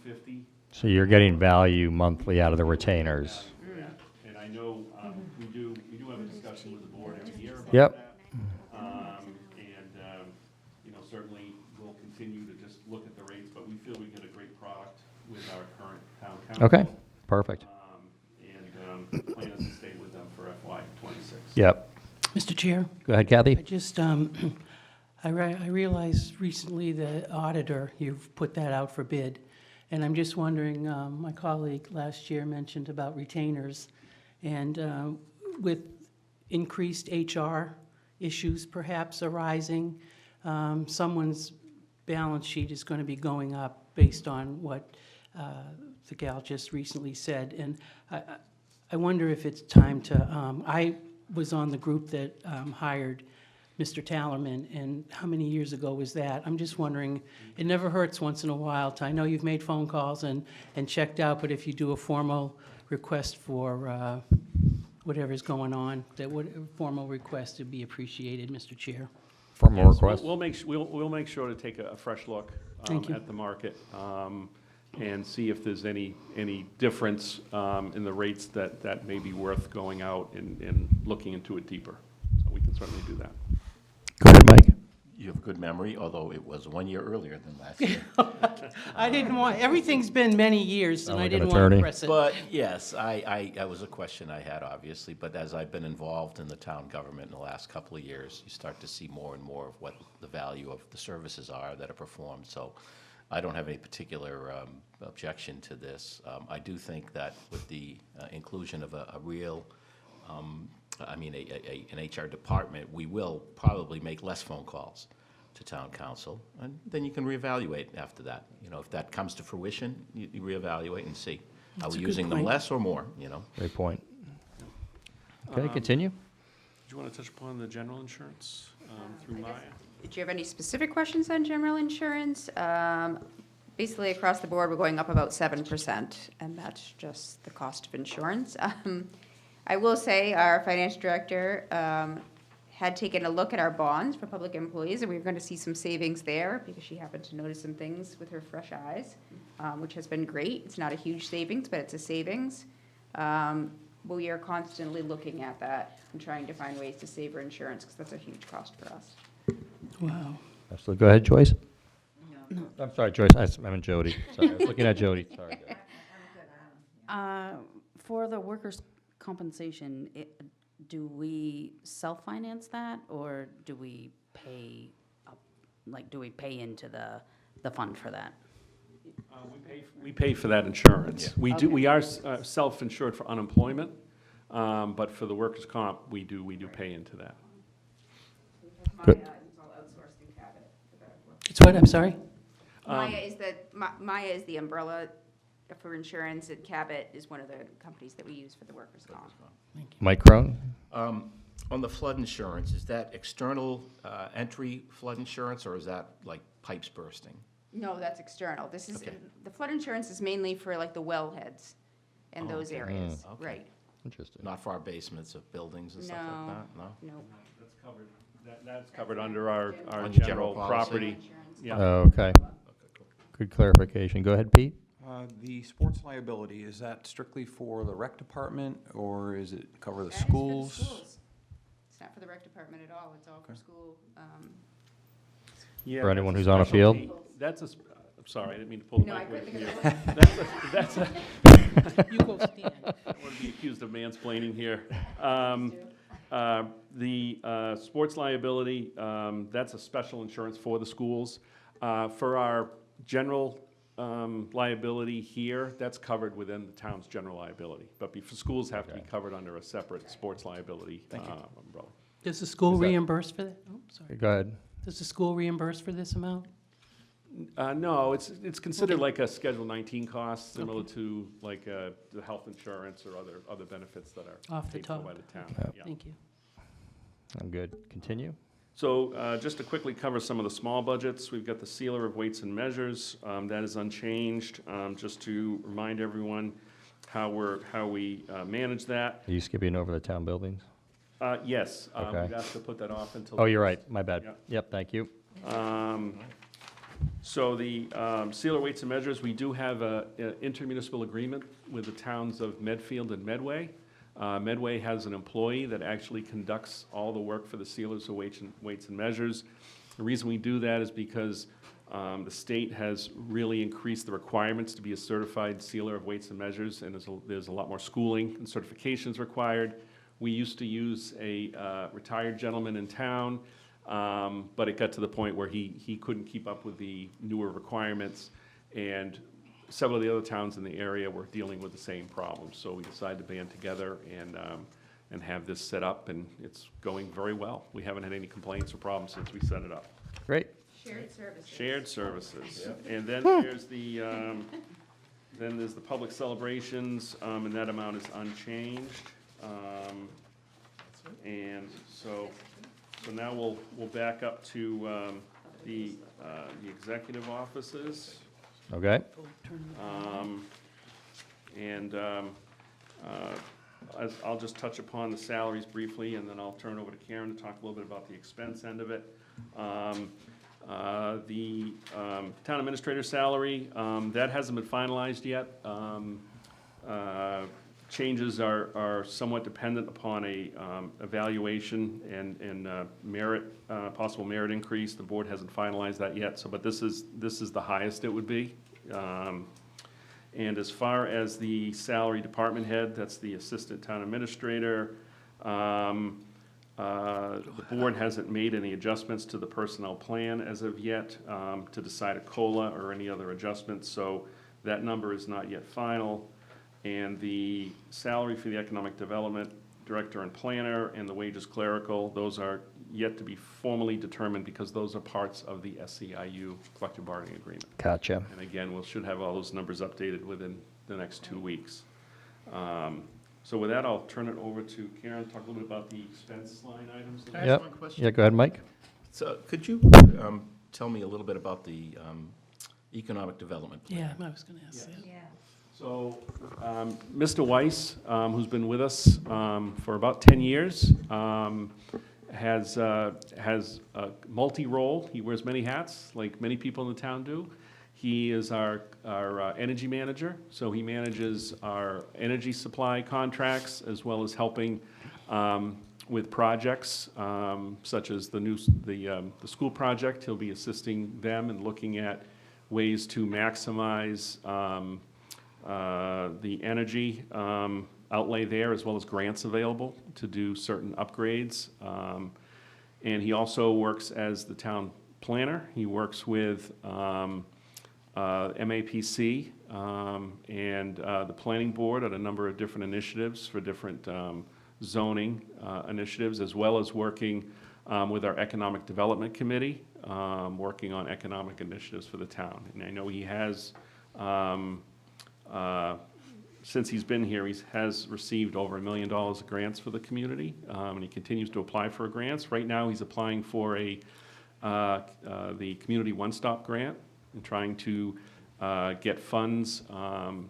$250. so you're getting value monthly out of the retainers. Yeah, and I know, we do have a discussion with the board every year about Yep. that. Certainly we'll continue to just look at the rates, but we feel we get a great product with our current town council. Okay, perfect. And plan is to stay with them for FY Yep. Mr. Chair? Go ahead, Kathy. I just, I realized recently the auditor, you've put that out for bid. And I'm just wondering, my colleague last year mentioned about retainers. And with increased HR issues perhaps arising, someone's balance sheet is going to be going up based on what the gal just recently said. And I wonder if it's time to, I was on the group that hired Mr. Tallerman, and how many years ago was that? I'm just wondering, it never hurts once in a while to, I know you've made phone calls and checked out, but if you do a formal request for whatever's going on, that would, formal request would be appreciated, Mr. Chair. Formal Yes, request. We'll make sure to take a fresh look Thank you. at the market and see if there's any difference in the rates that may be worth going out and looking into it deeper. So we can certainly do that. Go ahead, Mike. You have good memory, although it was 1 year earlier than last year. I didn't want, everything's been many years, and Sound I like an didn't want to attorney. press it. But yes, that was a question I had, obviously, but as I've been involved in the town government in the last couple of years, you start to see more and more of what the value of the services are that are performed. So I don't have any particular objection to this. I do think that with the inclusion of a real, an HR department, we will probably make less phone calls to town council, and then you can reevaluate after that. You know, if that comes to fruition, you reevaluate and see. Are That's we a good using them point. less or more, you know? Great point. Okay, continue. Do you want to touch upon the general insurance through Maya? Did you have any specific questions on general insurance? Basically, across the board, we're going up about 7%, and that's just the cost of insurance. I will say our finance director had taken a look at our bonds for public employees, and we were going to see some savings there because she happened to notice some things with her fresh eyes, which has been great. It's not a huge savings, but it's a savings. We are constantly looking at that and trying to find ways to save our insurance because that's a huge cost for us. Wow. Absolutely. Go ahead, Joyce. I'm sorry, Joyce. I meant Jody. Sorry, I was looking at Jody. Sorry. For the workers' compensation, do we self-finance that, or do we pay, do we pay into the fund for that? We pay for that insurance. We do. Okay. We are self-insured for unemployment, but for the workers' comp, we do pay into that. Good. Maya is all outsourced through Cabot for that work. It's what, I'm sorry? Maya is the umbrella for insurance, and Cabot is one of the companies that we use for the workers' comp. Mike Crone. On the flood insurance, is that external entry flood insurance, or is that like pipes bursting? No, that's external. This is, Okay. the flood insurance is mainly for like the wellheads and those areas, Okay. right? Interesting. Not for our basements of buildings and stuff No. like that, no? No. That's covered. That's covered under our Under general general policy. property. Insurance. Yeah. Okay. Good clarification. Go ahead, Pete. The sports liability, is that strictly for the rec department, or is it cover the That is for the schools? schools. It's not for the rec department at all. It's all for Okay. school. Yeah, For anyone that's who's on a specialty. field? That's a, I'm sorry, I didn't mean to pull the No, I mic away couldn't from think you. of That's a, You go stand. I don't want to be accused of mansplaining here. The sports liability, that's a special insurance for the schools. For our general liability here, that's covered within the town's general liability. But schools have to be covered under a separate sports liability umbrella. Does the school Is that- reimburse for that? Oh, sorry. Go ahead. Does the school reimburse for this amount? No, it's considered like a Schedule 19 cost, similar to like the health insurance or other benefits that are Off the paid for top. by the town. Yep. Yeah. Thank you. I'm good. Continue. So just to quickly cover some of the small budgets, we've got the sealer of weights and measures. That is unchanged. Just to remind everyone how we manage that. Are you skipping over the town buildings? Yes, Okay. we've asked to put that off until. Oh, you're right. My bad. Yep. Yep, thank you. So the sealer weights and measures, we do have an intermunicipal agreement with the towns of Medfield and Medway. Medway has an employee that actually conducts all the work for the sealers of weights and measures. The reason we do that is because the state has really increased the requirements to be a certified sealer of weights and measures, and there's a lot more schooling and certifications required. We used to use a retired gentleman in town, but it got to the point where he couldn't keep up with the newer requirements, and several of the other towns in the area were dealing with the same problem. So we decided to band together and have this set up, and it's going very well. We haven't had any complaints or problems since we set it up. Great. Shared services. Shared services. And then there's the public celebrations, and that amount is unchanged. And so now we'll back up to the executive offices. Okay. I'll just touch upon the salaries briefly, and then I'll turn over to Karen to talk a little bit about the expense end of it. The town administrator salary, that hasn't been finalized yet. Changes are somewhat dependent upon a evaluation and merit, possible merit increase. The board hasn't finalized that yet, but this is the highest it would be. And as far as the salary department head, that's the assistant town administrator, the board hasn't made any adjustments to the personnel plan as of yet to decide a COLA or any other adjustments, so that number is not yet final. And the salary for the economic development director and planner and the wages clerical, those are yet to be formally determined because those are parts of the SEIU collective bargaining agreement. Gotcha. And again, we should have all those numbers updated within the next 2 weeks. So with that, I'll turn it over to Karen, to talk a little bit about the expense line items. Can I ask Yep. one question? Yeah, go ahead, Mike. So could you tell me a little bit about the economic development plan? Yeah, I was going to ask that. So, Mr. Weiss, who's been with us for about 10 years, has a multi-role. He wears many hats, like many people in the town do. He is our energy manager, so he manages our energy supply contracts as well as helping with projects such as the school project. He'll be assisting them and looking at ways to maximize the energy outlay there, as well as grants available to do certain upgrades. And he also works as the town planner. He works with MAPC and the planning board on a number of different initiatives for different zoning initiatives, as well as working with our economic development committee, working on economic initiatives for the town. And I know he has since he's been here, he has received over $1 million of grants for the community, and he continues to apply for grants. Right now, he's applying for the Community One-Stop Grant and trying to get funds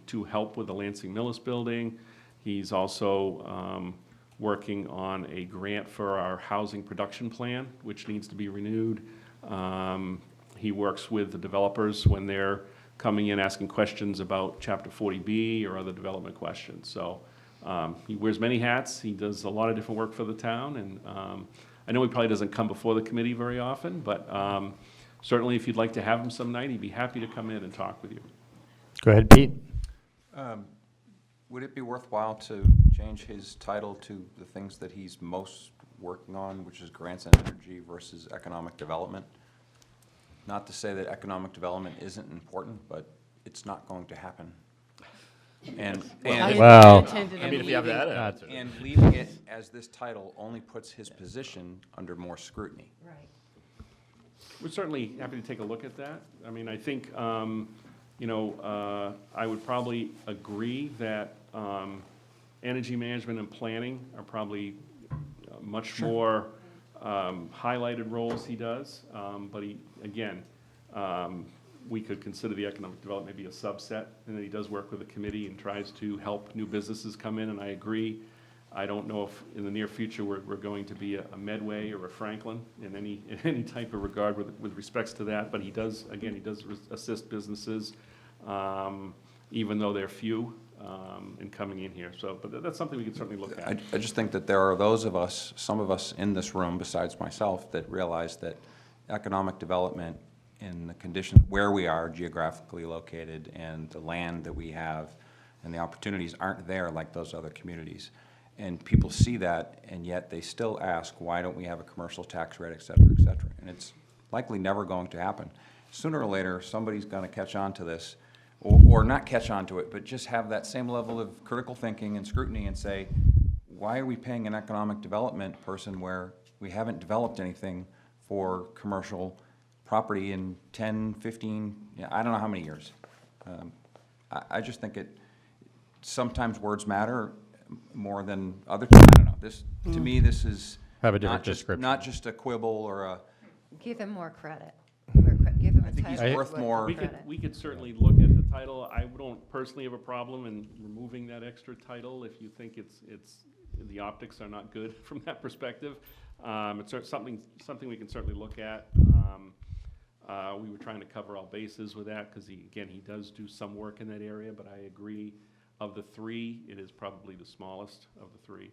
to help with the Lansing Millis building. He's also working on a grant for our housing production plan, which needs to be renewed. He works with the developers when they're coming in asking questions about Chapter 40B or other development questions. So he wears many hats. He does a lot of different work for the town, and I know he probably doesn't come before the committee very often, but certainly if you'd like to have him some night, he'd be happy to come in and talk with you. Go ahead, Pete. Would it be worthwhile to change his title to the things that he's most working on, which is grants and energy versus economic development? Not to say that economic development isn't important, but it's not going to happen. And Wow. I mean, if you have that answer. and leaving it as this title only puts his position under more scrutiny. Right. We're certainly happy to take a look at that. I mean, I think, I would probably agree that energy management and planning are probably much more highlighted roles he does. But he, again, we could consider the economic development maybe a subset, and then he does work with the committee and tries to help new businesses come in, and I agree. I don't know if in the near future we're going to be a Medway or a Franklin in any type of regard with respects to that, but he does, again, he does assist businesses, even though they're few, in coming in here. So, but that's something we can certainly look at. I just think that there are those of us, some of us in this room besides myself, that realize that economic development in the condition where we are geographically located and the land that we have and the opportunities aren't there like those other communities. And people see that, and yet they still ask, why don't we have a commercial tax rate, et cetera, et cetera? And it's likely never going to happen. Sooner or later, somebody's gonna catch on to this, or not catch on to it, but just have that same level of critical thinking and scrutiny and say, why are we paying an economic development person where we haven't developed anything for commercial property in 10, 15, I don't know how many years. I just think sometimes words matter more than other, I don't know. This, to me, this is Have a different not just, description. not just a quibble or a, Give him more credit. Give him a think he's title worth with more. We could, credit. we could certainly look at the title. I don't personally have a problem in removing that extra title if you think the optics are not good from that perspective. It's something we can certainly look at. We were trying to cover all bases with that, because he does do some work in that area, but I agree, of the three, it is probably the smallest of the three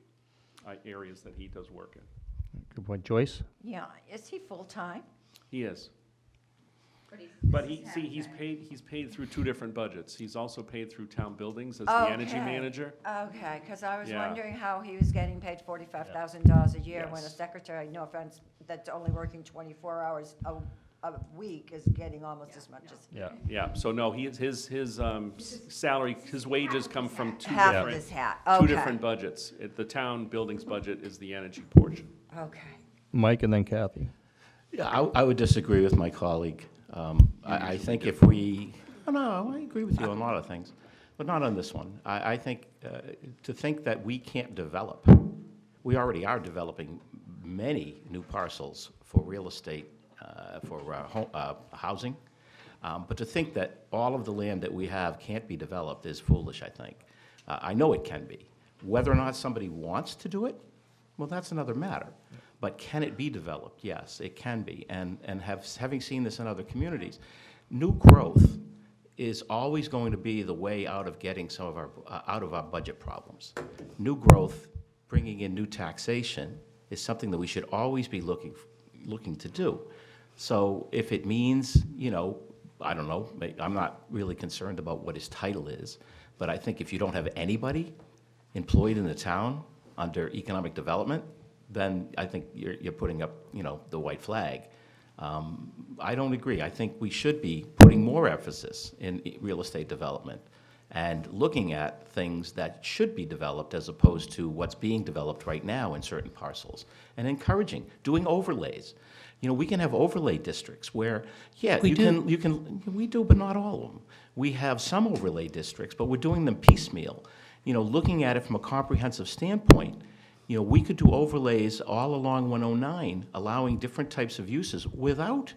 areas that he does work in. Good point. Joyce? Yeah, is he full-time? He is. But he's paid through two different budgets. He's also paid through town buildings as the energy Okay. manager. Okay, because I was Yeah. wondering how he was getting paid $45,000 a year when a Yes. secretary, no offense, that's only working 24 hours a week is getting almost as much as Yeah. Yeah, so no, his salary, his wages come from two half of different, his hat. two Okay. different budgets. The town buildings budget is the energy portion. Okay. Mike and then Kathy. Yeah, I would disagree with my colleague. I think if we, no, I agree with you on a lot of things, but not on this one. I think, to think that we can't develop, we already are developing many new parcels for real estate, for housing, but to think that all of the land that we have can't be developed is foolish, I think. I know it can be. Whether or not somebody wants to do it, well, that's another matter. But can it be developed? Yes, it can be. And having seen this in other communities, new growth is always going to be the way out of getting some of our budget problems. New growth, bringing in new taxation, is something that we should always be looking to do. So if it means, I don't know, I'm not really concerned about what his title is, but I think if you don't have anybody employed in the town under economic development, then I think you're putting up, the white flag. I don't agree. I think we should be putting more emphasis in real estate development and looking at things that should be developed as opposed to what's being developed right now in certain parcels, and encouraging, doing overlays. We can have overlay districts where, yeah, We do. we do, but not all of them. We have some overlay districts, but we're doing them piecemeal. Looking at it from a comprehensive standpoint, we could do overlays all along 109, allowing different types of uses without,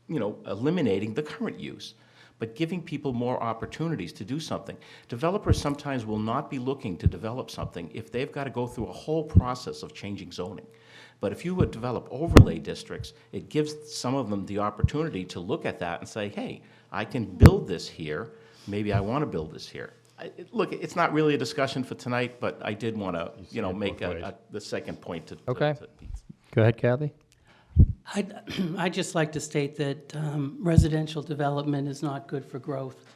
eliminating the current use, but giving people more opportunities to do something. Developers sometimes will not be looking to develop something if they've got to go through a whole process of changing zoning. But if you would develop overlay districts, it gives some of them the opportunity to look at that and say, hey, I can build this here, maybe I want to build this here. Look, it's not really a discussion for tonight, but I did want to, make the second point to Okay. Pete's. Go ahead, Kathy. I'd just like to state that residential development is not good for growth,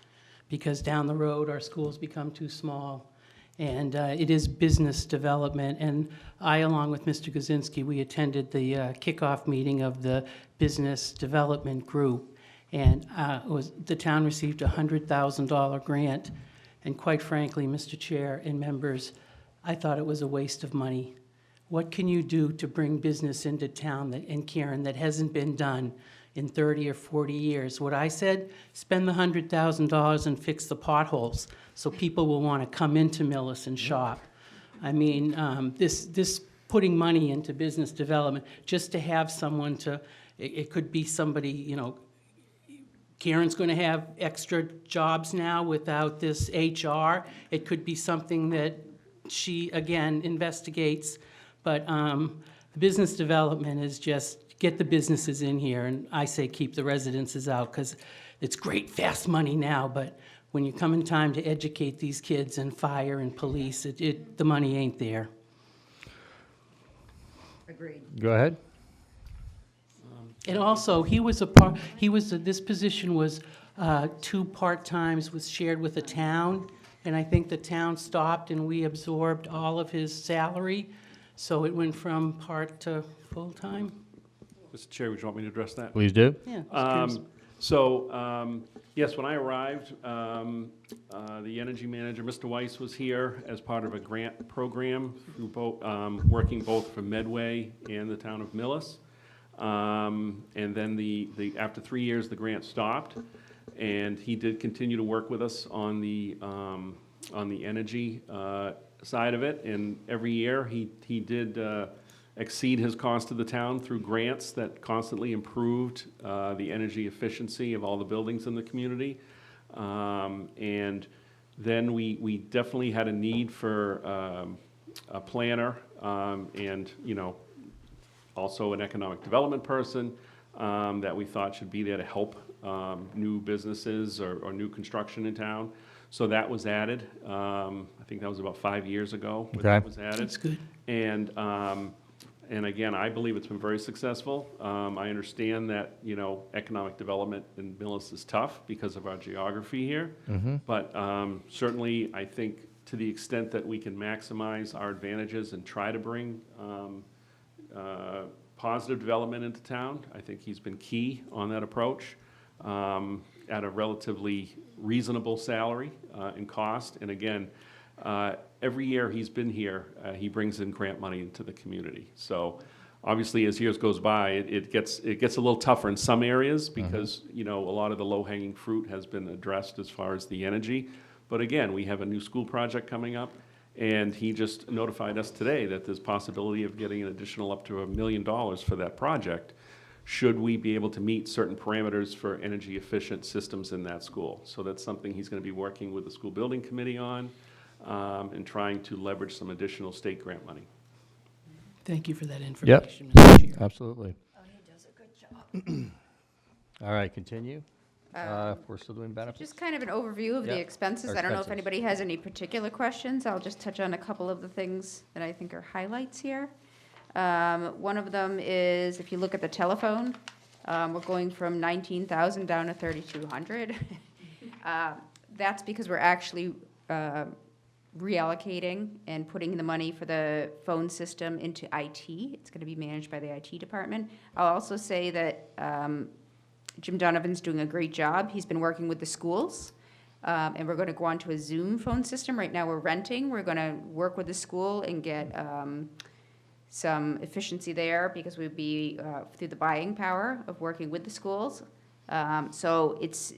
because down the road, our schools become too small, and it is business development. And I, along with Mr. Kaczynski, we attended the kickoff meeting of the Business Development Group, and the town received a $100,000 grant. And quite frankly, Mr. Chair and members, I thought it was a waste of money. What can you do to bring business into town in Karen that hasn't been done in 30 or 40 years? What I said, spend the $100,000 and fix the potholes so people will want to come into Millis and shop. I mean, this putting money into business development, just to have someone it could be somebody, Karen's going to have extra jobs now without this HR. It could be something that she, again, investigates. But business development is just get the businesses in here, and I say keep the residences out, because it's great, fast money now, but when you come in time to educate these kids and fire and police, the money ain't there. Agreed. Go ahead. And also, this position was 2 part-times, was shared with the town, and I think the town stopped and we absorbed all of his salary, so it went from part to full-time. Mr. Chair, would you want me to address that? Please do. Yeah, just curious. Yes, when I arrived, the energy manager, Mr. Weiss, was here as part of a grant program, through working both for Medway and the town of Millis. And then after 3 years, the grant stopped, and he did continue to work with us on the energy side of it. And every year, he did exceed his cost to the town through grants that constantly improved the energy efficiency of all the buildings in the community. And then we definitely had a need for a planner, and, you know, also an economic development person that we thought should be there to help new businesses or new construction in town. So that was added. I think that was about 5 years ago when that Okay. was added. That's good. And again, I believe it's been very successful. I understand that, you know, economic development in Millis is tough because of our geography here. But certainly, I think to the extent that we can maximize our advantages and try to bring positive development into town, I think he's been key on that approach at a relatively reasonable salary and cost. And again, every year he's been here, he brings in grant money into the community. So obviously, as years goes by, it gets a little tougher in some areas because, you know, a lot of the low-hanging fruit has been addressed as far as the energy. But again, we have a new school project coming up, and he just notified us today that there's possibility of getting an additional up to $1 million for that project, should we be able to meet certain parameters for energy-efficient systems in that school. So that's something he's going to be working with the school building committee on, and trying to leverage some additional state grant money. Thank you for that Yep. information, Mr. Chair. Absolutely. Oh, he does a good job. All right, continue. If we're still doing benefits? Just kind of an overview of Yeah, the expenses. our I don't know if expenses. anybody has any particular questions. I'll just touch on a couple of the things that I think are highlights here. One of them is, if you look at the telephone, we're going from 19,000 down to 3,200. That's because we're actually reallocating and putting the money for the phone system into IT. It's going to be managed by the IT department. I'll also say that Jim Donovan's doing a great job. He's been working with the schools, and we're going to go on to a Zoom phone system. Right now, we're renting. We're going to work with the school and get some efficiency there because we'd be through the buying power of working with the schools. So it's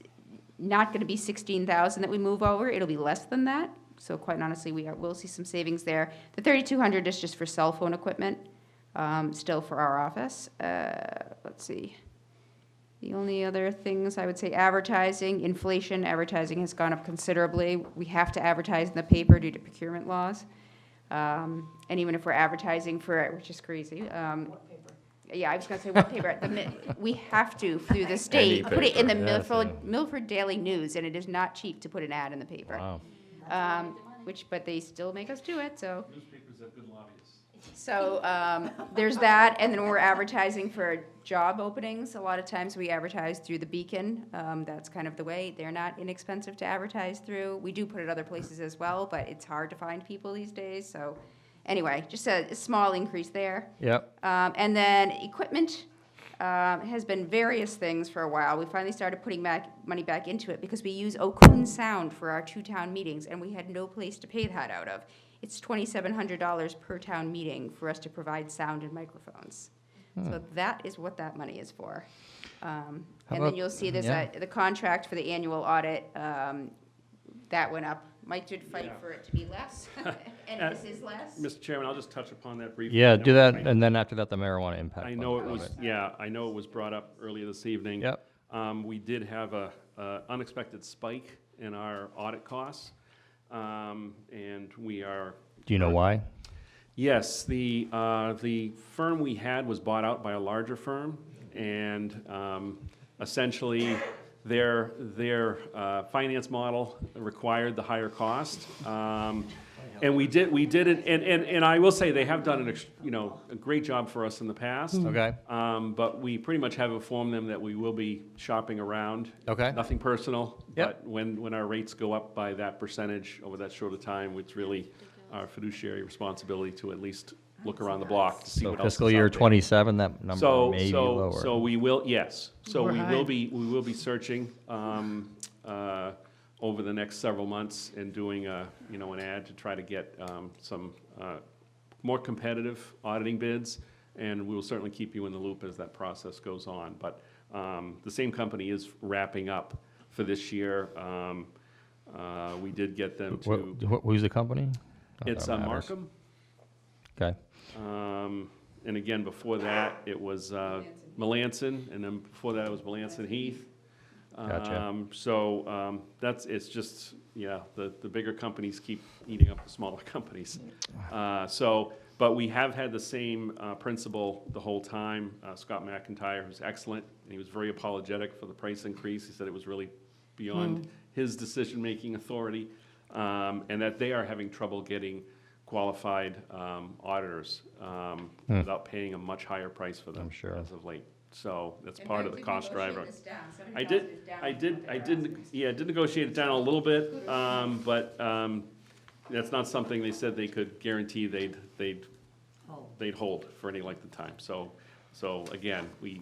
not going to be 16,000 that we move over. It'll be less than that. So quite honestly, we'll see some savings there. The 3,200 is just for cell phone equipment, still for our office. Let's see. The only other things I would say, advertising, inflation, advertising has gone up considerably. We have to advertise in the paper due to procurement laws. And even if we're advertising for it, which is crazy. Yeah, I was gonna say what paper, we have to, through the state, put it in the Yes, Milford Daily News, and it is not cheap to put an ad in the paper. Wow. But they still make us do it, so. Newspapers have good lobbyists. So there's that, and then we're advertising for job openings. A lot of times we advertise through the Beacon. That's kind of the way. They're not inexpensive to advertise through. We do put it other places as well, but it's hard to find people these days. So anyway, just a small increase there. Yep. And then equipment has been various things for a while. We finally started putting money back into it because we use Okun Sound for our two town meetings, and we had no place to pay that out of. It's $2,700 per town meeting for us to provide sound and microphones. So that is what that money is for. And then about- you'll see there's yeah. the contract for the annual audit, that went up. Mike did fight for it to be less, and this is less. Mr. Chairman, I'll just touch upon that briefly. Yeah, I know- do that, and then after that, the marijuana impact. I fund know it part of was, yeah, I know it was brought up earlier this evening. Yep. We did have a unexpected spike in our audit costs, and we are. Do you know why? Yes, the firm we had was bought out by a larger firm, and essentially, their finance model required the higher cost. And we did it, and I will say, they have done a great job for us in the past. Okay. But we pretty much have informed them that we will be shopping around. Okay. Nothing personal, Yep. But when our rates go up by that percentage over that short of time, it's really our fiduciary responsibility to at least look around the block to see So what else is fiscal year out there. '27, that number So, may be so, lower. so we will, yes. So We're we high. will be searching, over the next several months and doing a, an ad to try to get, some, more competitive auditing bids. And we will certainly keep you in the loop as that process goes on. But, the same company is wrapping up for this year. We did get them to, Who's the company? Not that it's matters. Markham. Okay. And again, before that, it was Melanson, and then before that, it was Melanson Heath. Gotcha. It's just, the bigger companies keep eating up the smaller companies. But we have had the same principal the whole time, Scott McIntyre, who's excellent, and he was very apologetic for the price increase. He said it was really beyond his decision-making authority, and that they are having trouble getting qualified auditors without paying a much higher price for them I'm sure. as of late. So that's part of the cost driver. I did negotiate it down a little bit, but that's not something they said they could guarantee they'd hold for any length of time. So again, we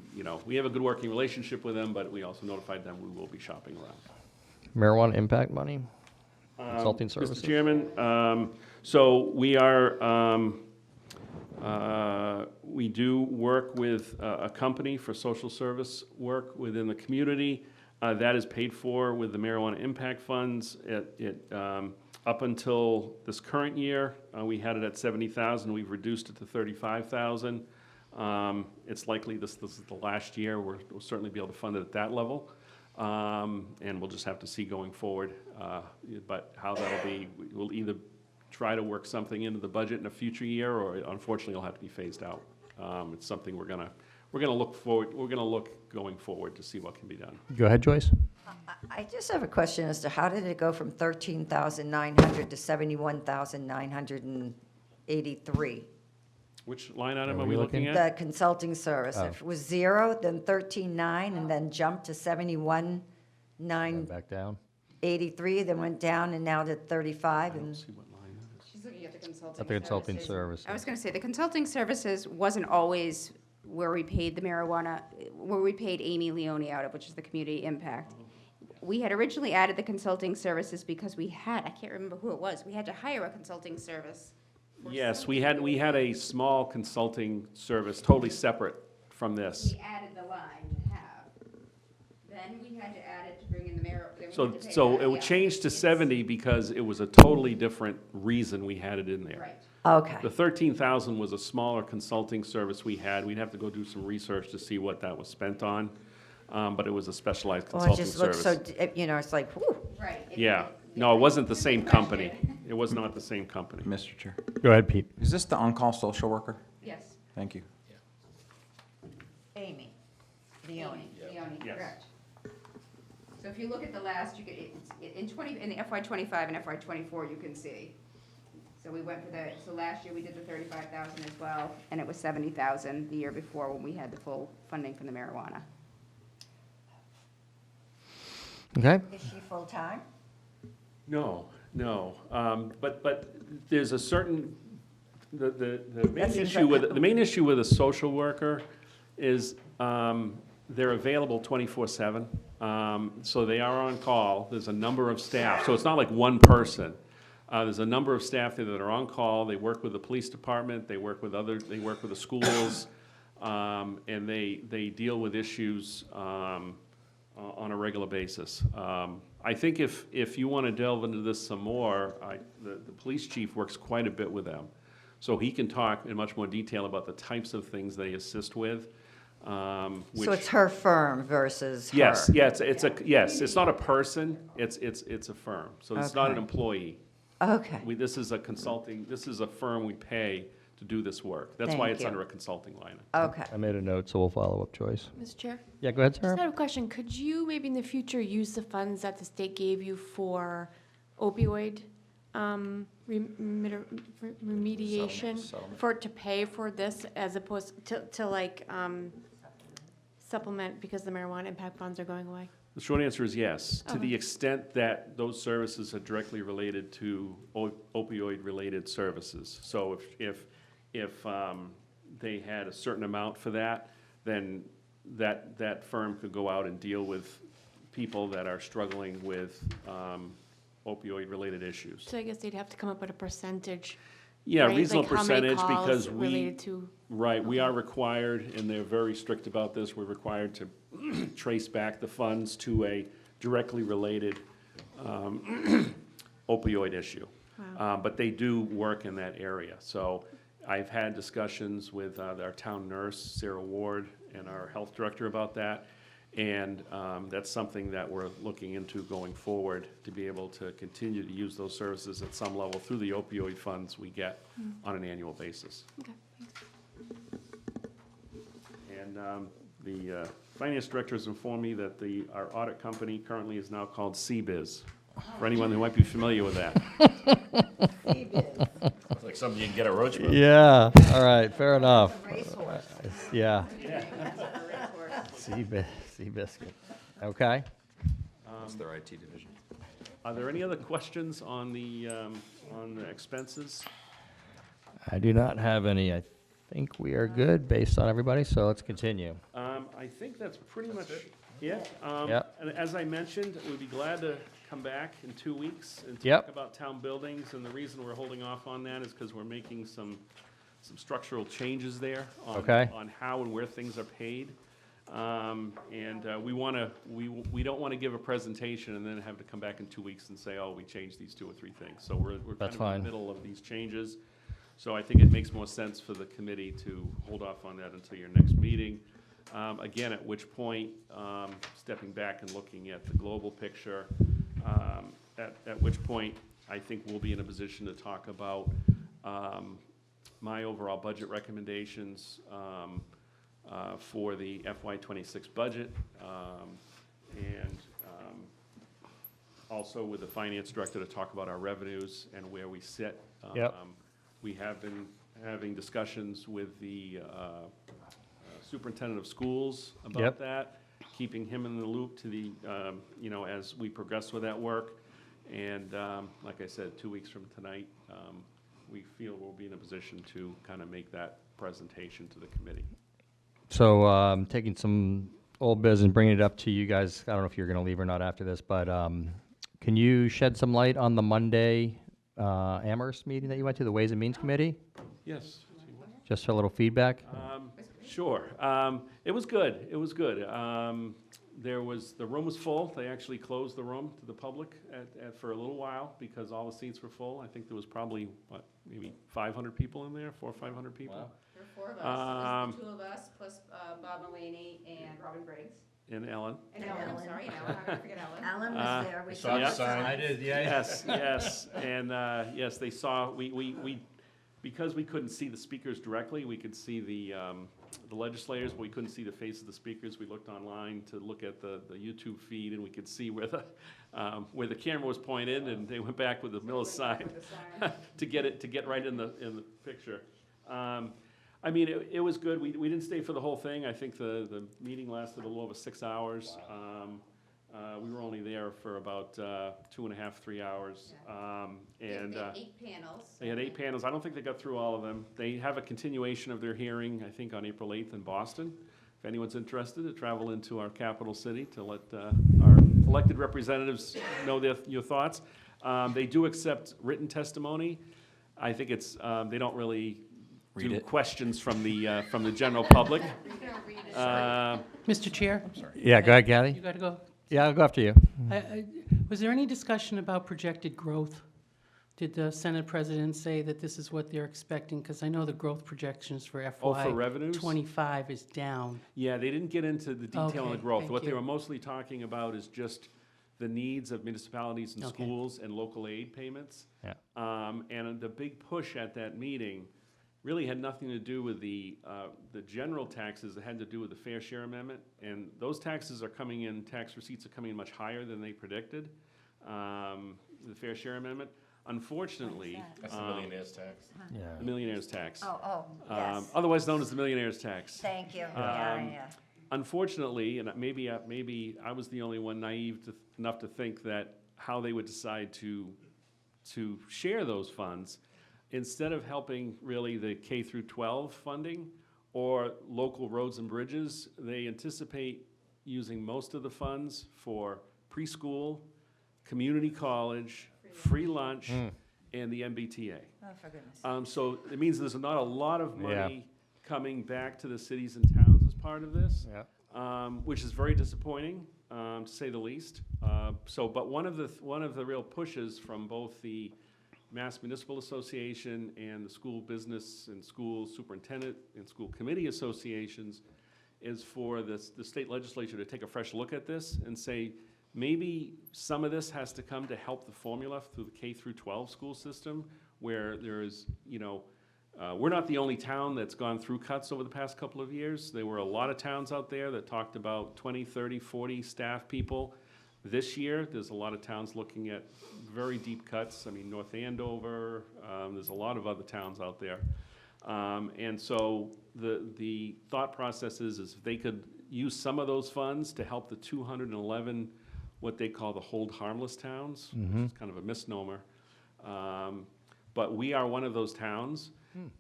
have a good working relationship with them, but we also notified them we will be shopping around. Marijuana impact money? Consulting services? Mr. Chairman, so we are, we do work with a company for social service work within the community. That is paid for with the marijuana impact funds. Up until this current year, we had it at 70,000. We've reduced it to 35,000. It's likely this is the last year. We'll certainly be able to fund it at that level. And we'll just have to see going forward. But how that'll be, we'll either try to work something into the budget in a future year, or unfortunately it'll have to be phased out. It's something we're gonna look going forward to see what can be done. Go ahead, Joyce. I just have a question as to how did it go from 13,900 to 71,983? Which line item Are are we we looking looking? at? The consulting service. Oh. If it was 0, then 13,900, and then jumped to 71,983, Back down. then went down, and now to 35, I don't and see what line that is. She's looking at the consulting At the consulting service. I was gonna say, the consulting services wasn't always where we paid the marijuana, where we paid Amy Leone out of, which is the community impact. We had originally added the consulting services because I can't remember who it was, we had to hire a consulting service. Yes, we had a small consulting service, totally separate from this. We added the line to have. Then we had to add it to bring in the mayor. then we So, had to pay so that, it yeah. changed to It's- 70 because it was a totally different reason we had it in there. Right. okay. The 13,000 was a smaller consulting service we had. We'd have to go do some research to see what that was spent on, but it was a specialized Well, it consulting just looks so, service. it's like, whew. Right. Yeah, no, it wasn't the same company. It was not the same company. Mr. Chair, Go ahead, Pete. is this the on-call social worker? Yes. Thank you. Amy Leone. Leone, Yes. correct. So if you look at the last, you get, in the FY '25 and FY '24, you can see. So we went for so last year we did the 35,000 as well, and it was 70,000 the year before when we had the full funding from the marijuana. Okay. Is she full-time? No, but there's a certain, the main seems issue like- the main issue with a social worker is, they're available 24/7. So they are on call. There's a number of staff, so it's not like one person. There's a number of staff there that are on call. They work with the police department, they work with the schools, and they deal with issues, on a regular basis. I think if you want to delve into this some more, the police chief works quite a bit with them. So he can talk in much more detail about the types of things they assist with. So which- it's her firm versus her? Yes, it's not a person, it's a firm. So it's not an Okay. employee. Okay, This is a firm we pay to do this work. That's why Thank it's you. under a consulting line. okay. I made a note, so we'll follow up, Joyce. Mr. Chair? Yeah, go ahead, Just Sarah. have a question. Could you maybe in the future use the funds that the state gave you for opioid remediation Settlement. for, to pay for this as opposed to like supplement because the marijuana impact funds are going away? The short answer is yes, to the extent that those services are directly related to opioid-related services. So if they had a certain amount for that, then that firm could go out and deal with people that are struggling with opioid-related issues. So I guess they'd have to come up with a percentage. Yeah, right? reasonable Like how many percentage, calls because related to. right, we are required, and they're very strict about this, we're required to trace back the funds to a directly related opioid issue. Wow. But they do work in that area. So I've had discussions with our town nurse, Sarah Ward, and our health director about that. And that's something that we're looking into going forward, to be able to continue to use those services at some level through the opioid funds we get on an annual basis. Okay, thanks. And the finance director has informed me that our audit company currently is now called CBIZ, for anyone who might be familiar with that. It's like something you can get a roach with. Yeah, all right, fair enough. Racehorse. Yeah. Seabiscuit. Okay. That's their IT division. Are there any other questions on the expenses? I do not have any. I think we are good based on everybody, so let's continue. I think that's pretty much, yeah. Yep. And as I mentioned, we'd be glad to come back in 2 weeks and Yep. talk about town buildings. And the reason we're holding off on that is because we're making some structural changes there Okay. on how and where things are paid. We don't want to give a presentation and then have to come back in 2 weeks and say, oh, we changed these 2 or 3 things. So we're kind That's of in fine. the middle of these changes. So I think it makes more sense for the committee to hold off on that until your next meeting. Again, at which point, stepping back and looking at the global picture, at which point, I think we'll be in a position to talk about my overall budget recommendations for the FY26 budget, and also with the finance director to talk about our revenues and where we sit. Yep. We have been having discussions with the superintendent of schools about Yep. that, keeping him in the loop to the, as we progress with that work. And like I said, 2 weeks from tonight, we feel we'll be in a position to kind of make that presentation to the committee. So taking some old biz and bringing it up to you guys, I don't know if you're going to leave or not after this, but can you shed some light on the Monday Amherst meeting that you went to, the Ways and Means Committee? Yes. Just for a little feedback? Sure. It was good. It was good. The room was full. They actually closed the room to the public for a little while because all the seats were full. I think there was probably, maybe 500 people in there, 400 or 500 people. Wow. There were 4 of us. There's the 2 of us, plus Bob Mulaney and Robin Briggs. And Ellen. And Ellen, I'm sorry, and Ellen, I'm not gonna forget Ellen. Alan was there. We saw the the sign. sign. did, Yes, yes. And yes, they saw, we because we couldn't see the speakers directly, we could see the legislators, but we couldn't see the face of the speakers. We looked online to look at the YouTube feed, and we could see where the camera was pointed, and they went back with the Millis sign to get right in the picture. I mean, it was good. We didn't stay for the whole thing. I think the meeting lasted a little over 6 hours. We were only there for about 2.5, 3 hours. They had 8 panels. They had 8 panels. I don't think they got through all of them. They have a continuation of their hearing, I think, on April 8th in Boston. If anyone's interested, to travel into our capital city to let our elected representatives know your thoughts. They do accept written testimony. I think it's, they don't really Read do it. questions from the general public. Mr. Chair, Yeah, go ahead, you Kathy. got to go. Yeah, I'll go after you. Was there any discussion about projected growth? Did the Senate President say that this is what they're expecting? Because I know the growth projections for Oh, for FY revenues? '25 is down. Yeah, they didn't get into the detail on the Okay, growth. thank What they you. were mostly talking about is just the needs of municipalities and Okay. schools and local aid payments. Yeah. And the big push at that meeting really had nothing to do with the general taxes. It had to do with the Fair Share Amendment. And those taxes are coming in, tax receipts are coming in much higher than they predicted, the Fair Share Amendment. Unfortunately, That's the millionaire's tax. Yeah. the millionaire's tax. Oh, yes. Otherwise known as the millionaire's tax. Thank you. Yeah, yeah. unfortunately, and maybe I was the only one naive enough to think that how they would decide to share those funds, instead of helping really the K through 12 funding or local roads and bridges, they anticipate using most of the funds for preschool, community college, free lunch, and the MBTA. Oh, for goodness. So it means there's not a lot of Yeah. money coming back to the cities and towns as part of this, Yeah. which is very disappointing, to say the least. But one of the real pushes from both the Mass Municipal Association and the School Business and School Superintendent and School Committee Associations is for the state legislature to take a fresh look at this and say, maybe some of this has to come to help the formula through the K through 12 school system, where there is, we're not the only town that's gone through cuts over the past couple of years. There were a lot of towns out there that talked about 20, 30, 40 staff people. This year, there's a lot of towns looking at very deep cuts. I mean, North Andover, there's a lot of other towns out there. And so the thought process is if they could use some of those funds to help the 211, what they call the hold harmless towns, which is kind of a misnomer. But we are one of those towns,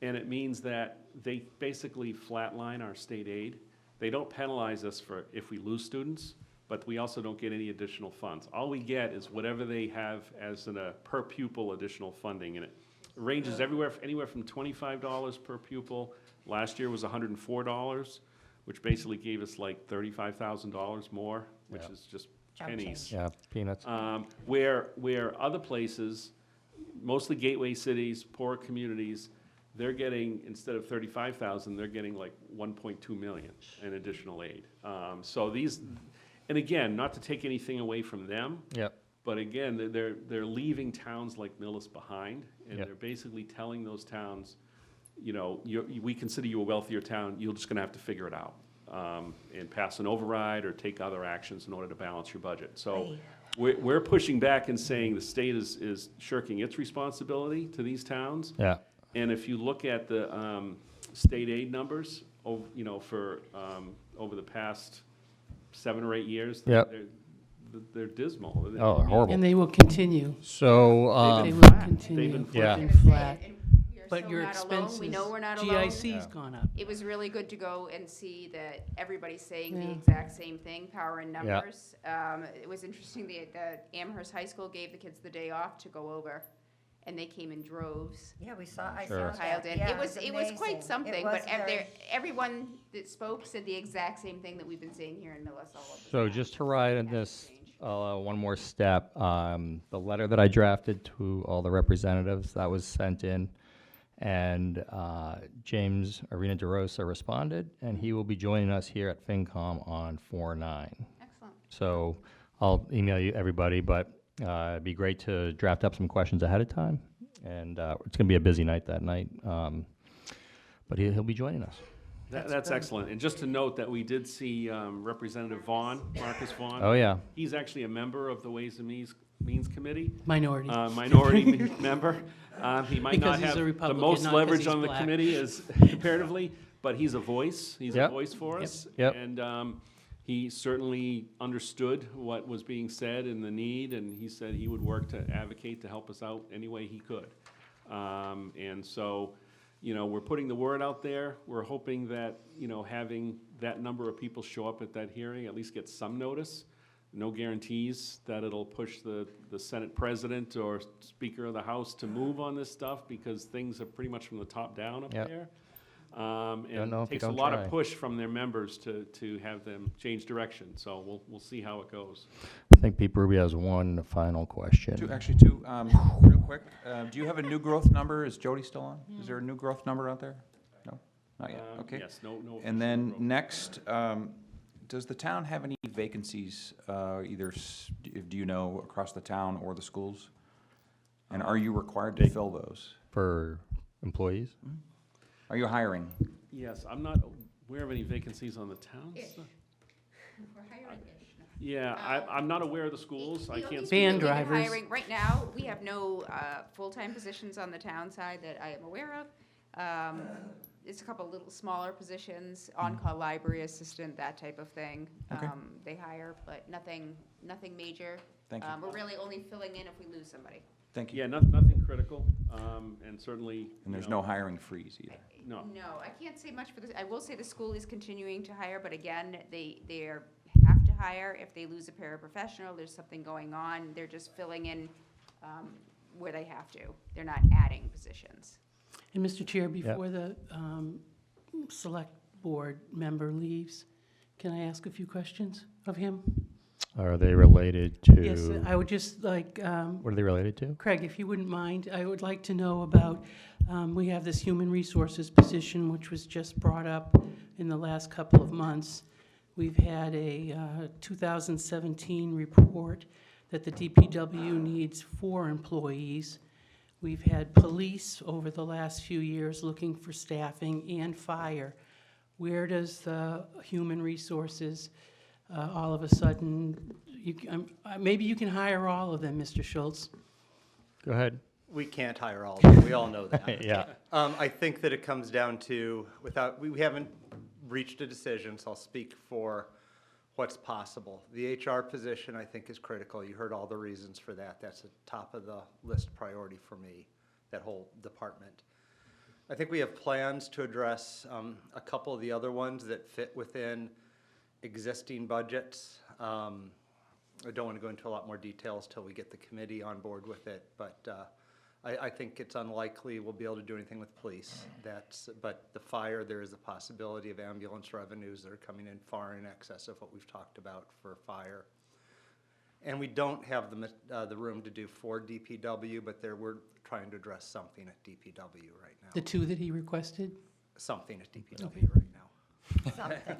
and it means that they basically flatline our state aid. They don't penalize us for if we lose students, but we also don't get any additional funds. All we get is whatever they have as a per pupil additional funding, and it ranges anywhere from $25 per pupil. Last year was $104, which basically gave us like $35,000 more, which Yeah. is just Chump pennies. Yeah, peanuts. Where other places, mostly gateway cities, poor communities, they're getting, instead of 35,000, they're getting like 1.2 million in additional aid. So these, and again, not to take anything away from them, Yep. but again, they're leaving towns like Millis behind, and Yep. they're basically telling those towns, we consider you a wealthier town, you're just gonna have to figure it out. And pass an override or take other actions in order to balance your budget. So we're pushing back and saying the state is shirking its responsibility to these towns. Yeah. And if you look at the state aid numbers, for over the past 7 or 8 years, Yep. they're dismal. Oh, horrible. And they will continue. So, They been will flat. continue. They've been Yeah. They've been flat. And we are But so your not alone. expenses. We know we're not alone. GIC's gone up. It was really good to go and see that everybody's saying the Yeah. exact same thing, power in Yeah. numbers. It was interesting, the Amherst High School gave the kids the day off to go over, and they came in droves. Yeah, I saw Sure. that. Piled in. Yeah, It was amazing. quite It something, was but very- everyone that spoke said the exact same thing that we've been saying here in Millis all over. so just to ride on this, one more step, the letter that I drafted to all the representatives, that was sent in, and James Arena DeRosa responded, and he will be joining us here at FinCom on 4/9. Excellent. So I'll email you everybody, but it'd be great to draft up some questions ahead of time, and it's going to be a busy night that night, but he'll be joining us. That's excellent. And just to note that we did see Representative Vaughn, Marcus Vaughn. Oh, yeah. He's actually a member of the Ways and Means Committee. Minority. Minority member. He might Because not he's have a the Republican, most not 'cause leverage he's on the black. committee as comparatively, but he's a voice. He's a Yep. voice for us. Yep. And he certainly understood what was being said and the need, and he said he would work to advocate to help us out any way he could. And so, we're putting the word out there. We're hoping that, having that number of people show up at that hearing, at least get some notice. No guarantees that it'll push the Senate president or Speaker of the House to move on this stuff, because things are pretty much from the top down up Yep. there. know And if you it takes a don't lot try. of push from their members to have them change direction. So we'll see how it goes. I think Pete Ruby has one final question. Actually, two, real quick. Do you have a new growth number? Is Jody still on? Is there a new growth number out there? No, not yet, okay. Yes, no. And then next, does the town have any vacancies, do you know, across the town or the schools? And are you required to fill those? For employees? Are you hiring? Yes, I'm not aware of any vacancies on the town side. We're hiring Yeah, I'm not aware of the schools. I The can't only speak. Van people we've been drivers. hiring- Right now, we have no full-time positions on the town side that I am aware of. It's a couple little smaller positions, on-call library assistant, that type of thing. Okay. They hire, but nothing major. Thank you. We're really only filling in if we lose somebody. Thank you. Yeah, nothing critical, and certainly. And there's you know, no hiring freeze either. No. No, I can't say much for this. I will say the school is continuing to hire, but again, they have to hire if they lose a paraprofessional, there's something going on. They're just filling in where they have to. They're not adding positions. And Mr. Chair, before the select board member leaves, can I ask a few questions of him? Are they related to? Yes, I would just like, What are they related to? Craig, if you wouldn't mind, I would like to know about, we have this human resources position, which was just brought up in the last couple of months. We've had a 2017 report that the DPW needs 4 employees. We've had police over the last few years looking for staffing and fire. Where does the human resources, all of a sudden, maybe you can hire all of them, Mr. Schultz? Go ahead. We can't hire all of them, we all know that. Yeah. I think that it comes down to, we haven't reached a decision, so I'll speak for what's possible. The HR position, I think, is critical. You heard all the reasons for that. That's a top of the list priority for me, that whole department. I think we have plans to address a couple of the other ones that fit within existing budgets. I don't want to go into a lot more details till we get the committee on board with it, but I think it's unlikely we'll be able to do anything with police. But the fire, there is a possibility of ambulance revenues that are coming in far in excess of what we've talked about for fire. And we don't have the room to do 4 DPW, but we're trying to address something at DPW right now. The 2 that he requested? Something at DPW Okay. right now.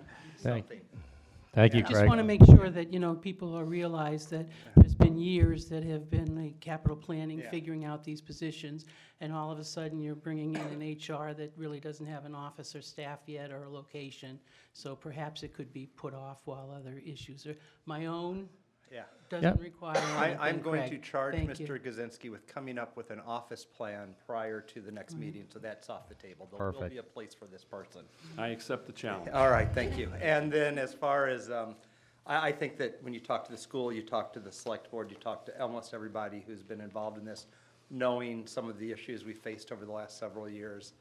Thank you, Just Craig. want to make sure that, people realize that there's been years that have been like capital planning, Yeah. figuring out these positions, and all of a sudden you're bringing in an HR that really doesn't have an office or staff yet or a location. So perhaps it could be put off while other issues are, my own Yeah. doesn't require anything, I'm going to Craig. charge Thank you. Mr. Gazinski with coming up with an office plan prior to the next meeting, so that's off the table. There will Perfect. be a place for this person. I accept the challenge. All right, thank you. And then as far as, I think that when you talk to the school, you talk to the select board, you talk to almost everybody who's been involved in this, knowing some of the issues we faced over the last several years,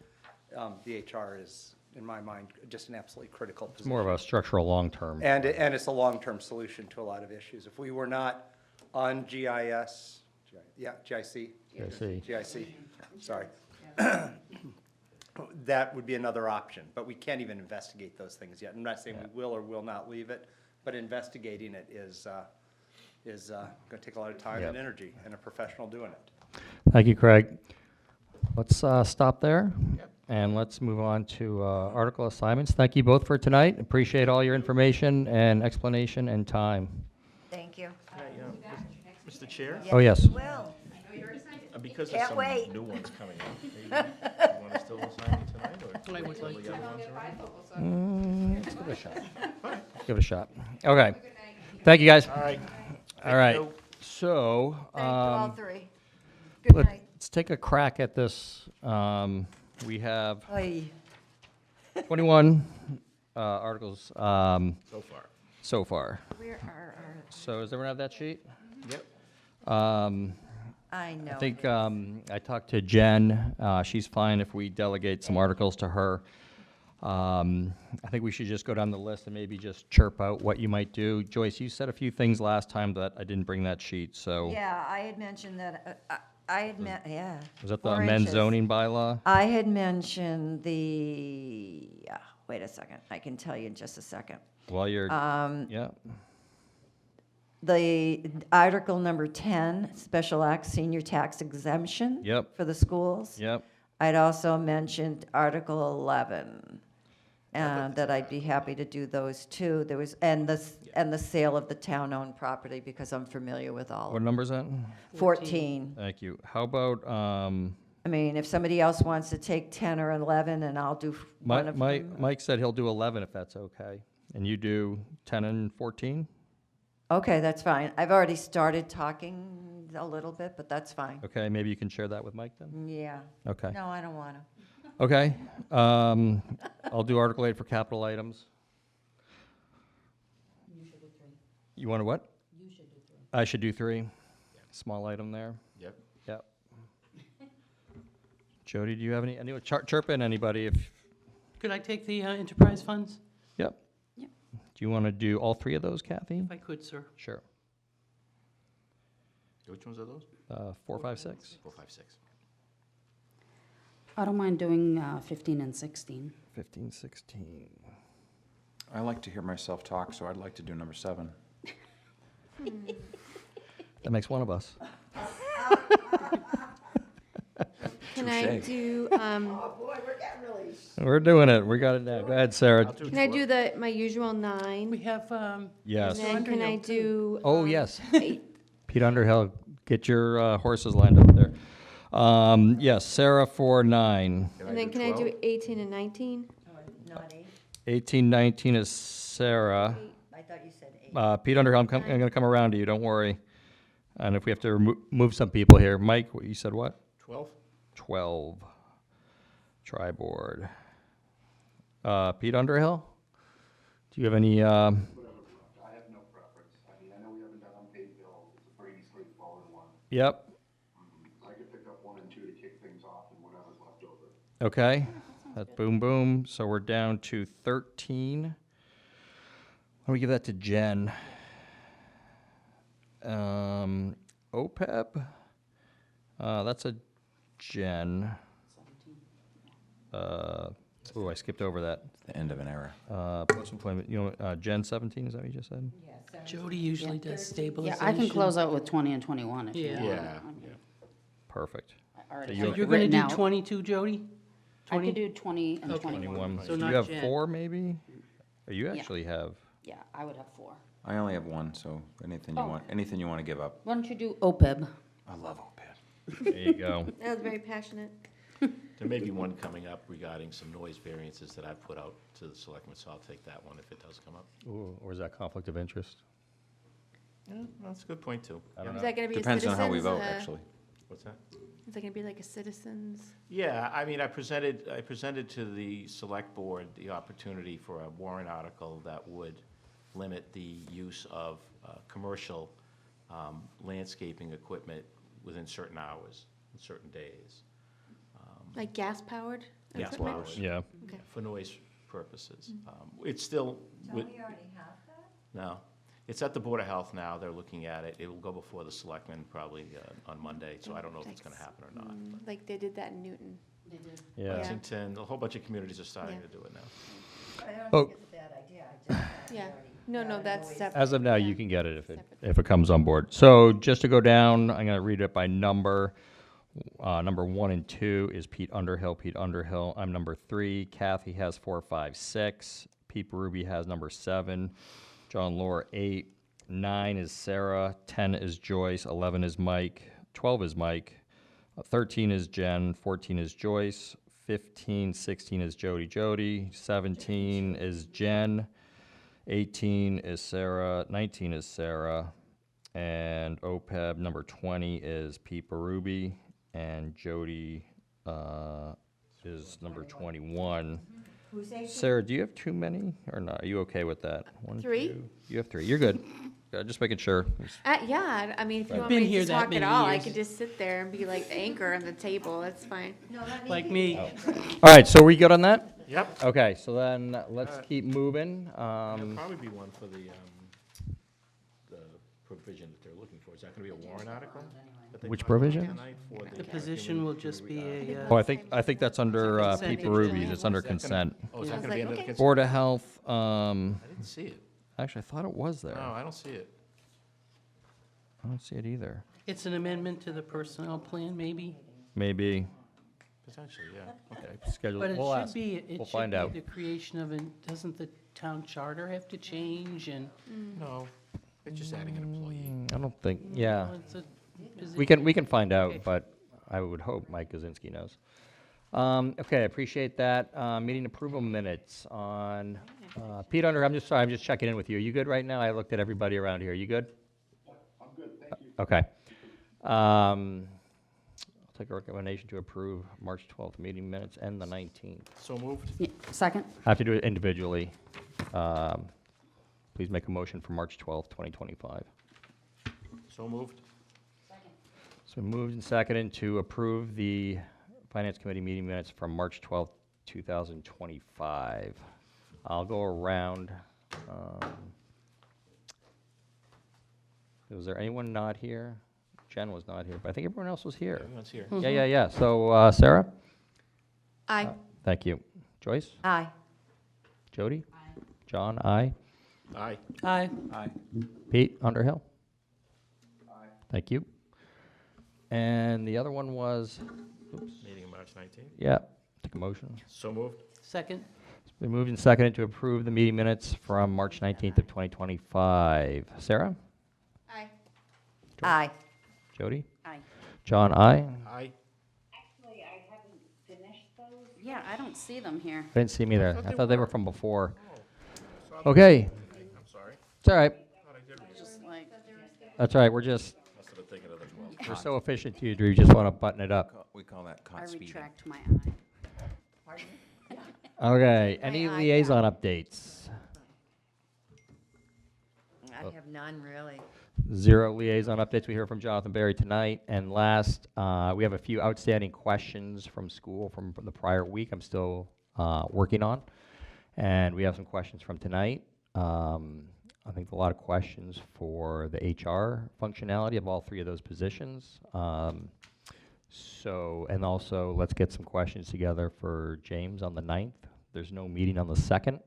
the HR is, in my mind, just an absolutely critical It's position. more of a structural long-term. And it's a long-term solution to a lot of issues. If we were not on GIC, sorry. That would be another option, but we can't even investigate those things yet. I'm not saying we will or will not leave it, but investigating it is going to take a lot of time and Yep. energy and a professional doing it. Thank you, Craig. Let's stop there, and let's move on to article assignments. Thank you both for tonight. Appreciate all your information and explanation and time. Thank you. Mr. Chair, Oh, yes. Will, because Can't there's some wait. new ones coming up, maybe you want to still assign me tonight, or? I would wait till like the to. other ones are ready? Let's give it a shot. Give it a shot. Okay. Thank you, guys. All right. All right. you. So, thank you all 3. Good night. let's take a crack at this. We have Oy. 21 articles So far. so far. Where are our, So does everyone have that sheet? Yep. I know. I think I talked to Jen. She's fine if we delegate some articles to her. I think we should just go down the list and maybe just chirp out what you might do. Joyce, you said a few things last time that I didn't bring that sheet, so. Yeah, I had mentioned that, I had yeah. Was that the 4 amend inches. zoning bylaw? I had mentioned wait a second, I can tell you in just a second. While you're, Um, yeah, The Article number 10, Special Act Senior Tax Exemption. Yep. For the schools. yep. I'd also mentioned Article 11, that I'd be happy to do those too. There was, and the sale of the town-owned property, because I'm familiar with all What of number is that? 14. Thank you. How about, I mean, if somebody else wants to take 10 or 11, and I'll do one of them. Mike said he'll do 11 if that's okay. And you do 10 and 14? Okay, that's fine. I've already started talking a little bit, but that's fine. Okay, maybe you can share that with Mike then? Yeah. Okay. No, I don't want to. Okay, I'll do Article 8 for capital items. You want to what? You should do 3. I should do 3. Small item there. Yep. Yep. Jody, do you have any chirp in anybody if, Could I take the enterprise funds? yep. Yep. Do you want to do all 3 of those, Kathy? If I could, sir. Sure. Which ones are those? 4, 5, 6. 4, 5, 6. I don't mind doing 15 and 16. 15, 16. I like to hear myself talk, so I'd like to do number 7. That makes one of us. Can I Touche. do, We're doing it. We got it now. Go ahead, Sarah. can I do my usual 9? We have, Yes. And then can I do? Oh, yes. 8? Pete Underhill, get your horses lined up there. Yes, Sarah for 9. And then can I do 18 and 19? Not 8? 18, 19 is Sarah. I thought you said 8. Pete Underhill, I'm going to come around to you, don't worry. And if we have to move some people here, Mike, you said what? 12? 12. Tri-board. Pete Underhill? Do you have any, I have no preference. I mean, I know we haven't done unpaid bills. It's a pretty straightforward one. yep, I could pick up 1 and 2 to kick things off and whatever's left over. okay. That's boom, boom. So we're down to 13. Why don't we give that to Jen? OPEB? That's a Jen. Oh, I skipped over that. The end of an era. Post-employment, Jen 17, is that what you just said? Jody usually does Yeah, stabilization. I can close out with 20 and 21 if you Yeah. want. Yeah. Perfect. I already So have So it you're going to written do out. 22, Jody? I could do 20 and Okay. 21. 21. So Do not you have Jen. 4, maybe? Or you actually have? Yeah, I would have 4. I only have 1, so anything you Oh. want, anything you want to give up. Why don't you do OPEB? I love OPEB. There you go. That was very passionate. There may be one coming up regarding some noise variances that I've put out to the selectmen, so I'll take that one if it does come up. Ooh, or is that conflict of interest? Yeah, that's a good point, too. I don't Is know. that going to be a Depends on how we citizens, vote, actually. What's that? Is that going to be like a citizens? Yeah, I mean, I presented to the select board the opportunity for a warrant article that would limit the use of commercial landscaping equipment within certain hours and certain days. Like gas-powered Gas equipment? powered. Yeah. Okay. For noise purposes. It's still. Don't we already have that? No. It's at the Board of Health now. They're looking at it. It will go before the selectmen probably on Monday, so I don't know if it's going to happen or not. but Like they did that in Newton. Yeah. Lexington, a whole bunch of communities are starting Yeah. to do it now. I don't Oh. think it's a bad idea. I just thought we Yeah. already No, got no, a that's noise- separate. As of now, Yeah. you can get it Separate. if it comes on board. So just to go down, I'm going to read it by number. Number 1 and 2 is Pete Underhill. Pete Underhill. I'm number 3. Kathy has 4, 5, 6. Pete Ruby has number 7. John Lohr 8. 9 is Sarah. 10 is Joyce. 11 is Mike. 12 is Mike. 13 is Jen. 14 is Joyce. 15, 16 is Jody. 17 is Jen. 18 is Sarah. 19 is Sarah. And OPEB number 20 is Pete Berube. And Jody is number 21. Who's 18? Sarah, do you have too many or not? Are you okay with that? 1, 3? 2. You have 3. You're good. Just making sure. Yeah, I mean, if you Right. want Been me here to that talk at many all, I years. could just sit there and be like the anchor on the table. That's fine. No, not me. Like me. All right, so we good on that? Yep. Okay, so then let's keep moving. There'll probably be one for the provision that they're looking for. Is that going to be a warrant article? that they Which talked about provision? tonight for The position will just be a, Oh, I think that's under Consent Pete Berube's. agenda. It's under Is that gonna- consent. Oh, is I that was going to be like, under the okay. consent? Board of Health, I didn't see it. actually, I thought it was there. No, I don't see it. I don't see it either. it's an amendment to the personnel plan, maybe? Maybe. Potentially, yeah. Okay, schedule, But it we'll should ask. be, We'll it find should out. be the creation of, doesn't the town charter have to change and? No, it's just adding an employee. I don't think, yeah. Well, it's a We position. can find out, Okay. but I would hope Mike Kaczynski knows. Okay, I appreciate that. Meeting approval minutes on, Pete Under, I'm just sorry, I'm just checking in with you. Are you good right now? I looked at everybody around here. You good? I'm good, thank you. Okay. take a recommendation to approve March 12th meeting minutes and the 19th. So moved? Yeah, second? I have to do it individually. Please make a motion for March 12th, 2025. So moved? So moved and seconded to approve the Finance Committee meeting minutes from March 12th, 2025. I'll go around. Was there anyone not here? Jen was not here, but I think everyone else was here. Everyone's here. Yeah. So, Sarah? Aye. Thank you. Joyce? Aye. Jody? John? Aye. Aye. Aye. Aye. Pete Underhill? Aye. Thank you. And the other one was, Meeting of March 19th? yeah, take a motion. So moved? Second? It's been moved and seconded to approve the meeting minutes from March 19th of 2025. Sarah? Aye. Aye. Jody? Aye. John, aye. Aye. Yeah, I don't see them here. I didn't see me there. I thought they were from before. Oh, Okay, I'm sorry. it's all right. Thought I did read it. Just like, That's all right. We're just, Must have been thinking of the 12th. we're so efficient, Deirdre. We just want to button it up. We call that I caught speeding. retract my eye. Okay, any aye, liaison updates? I have none, really. 0 liaison updates. We hear from Jonathan Barry tonight. And last, we have a few outstanding questions from school from the prior week I'm still working on. And we have some questions from tonight. I think a lot of questions for the HR functionality of all 3 of those positions. And also, let's get some questions together for James on the 9th. There's no meeting on the 2nd.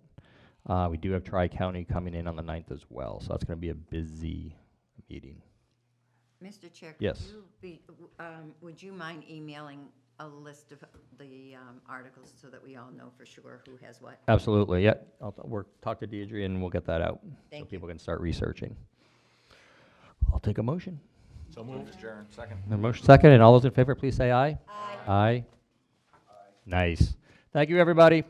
We do have Tri-County coming in on the 9th as well, so that's going to be a busy meeting. Mr. Chair, could Yes. you would you mind emailing a list of the articles so that we all know for sure who has what? Absolutely, yeah. We'll talk to Deirdre and we'll get that out. Thank So you. people can start researching. I'll take a motion. So moved? Adjourn. Second. A motion second, and all those in favor, please say aye. Aye. Aye. Nice. Thank you, everybody.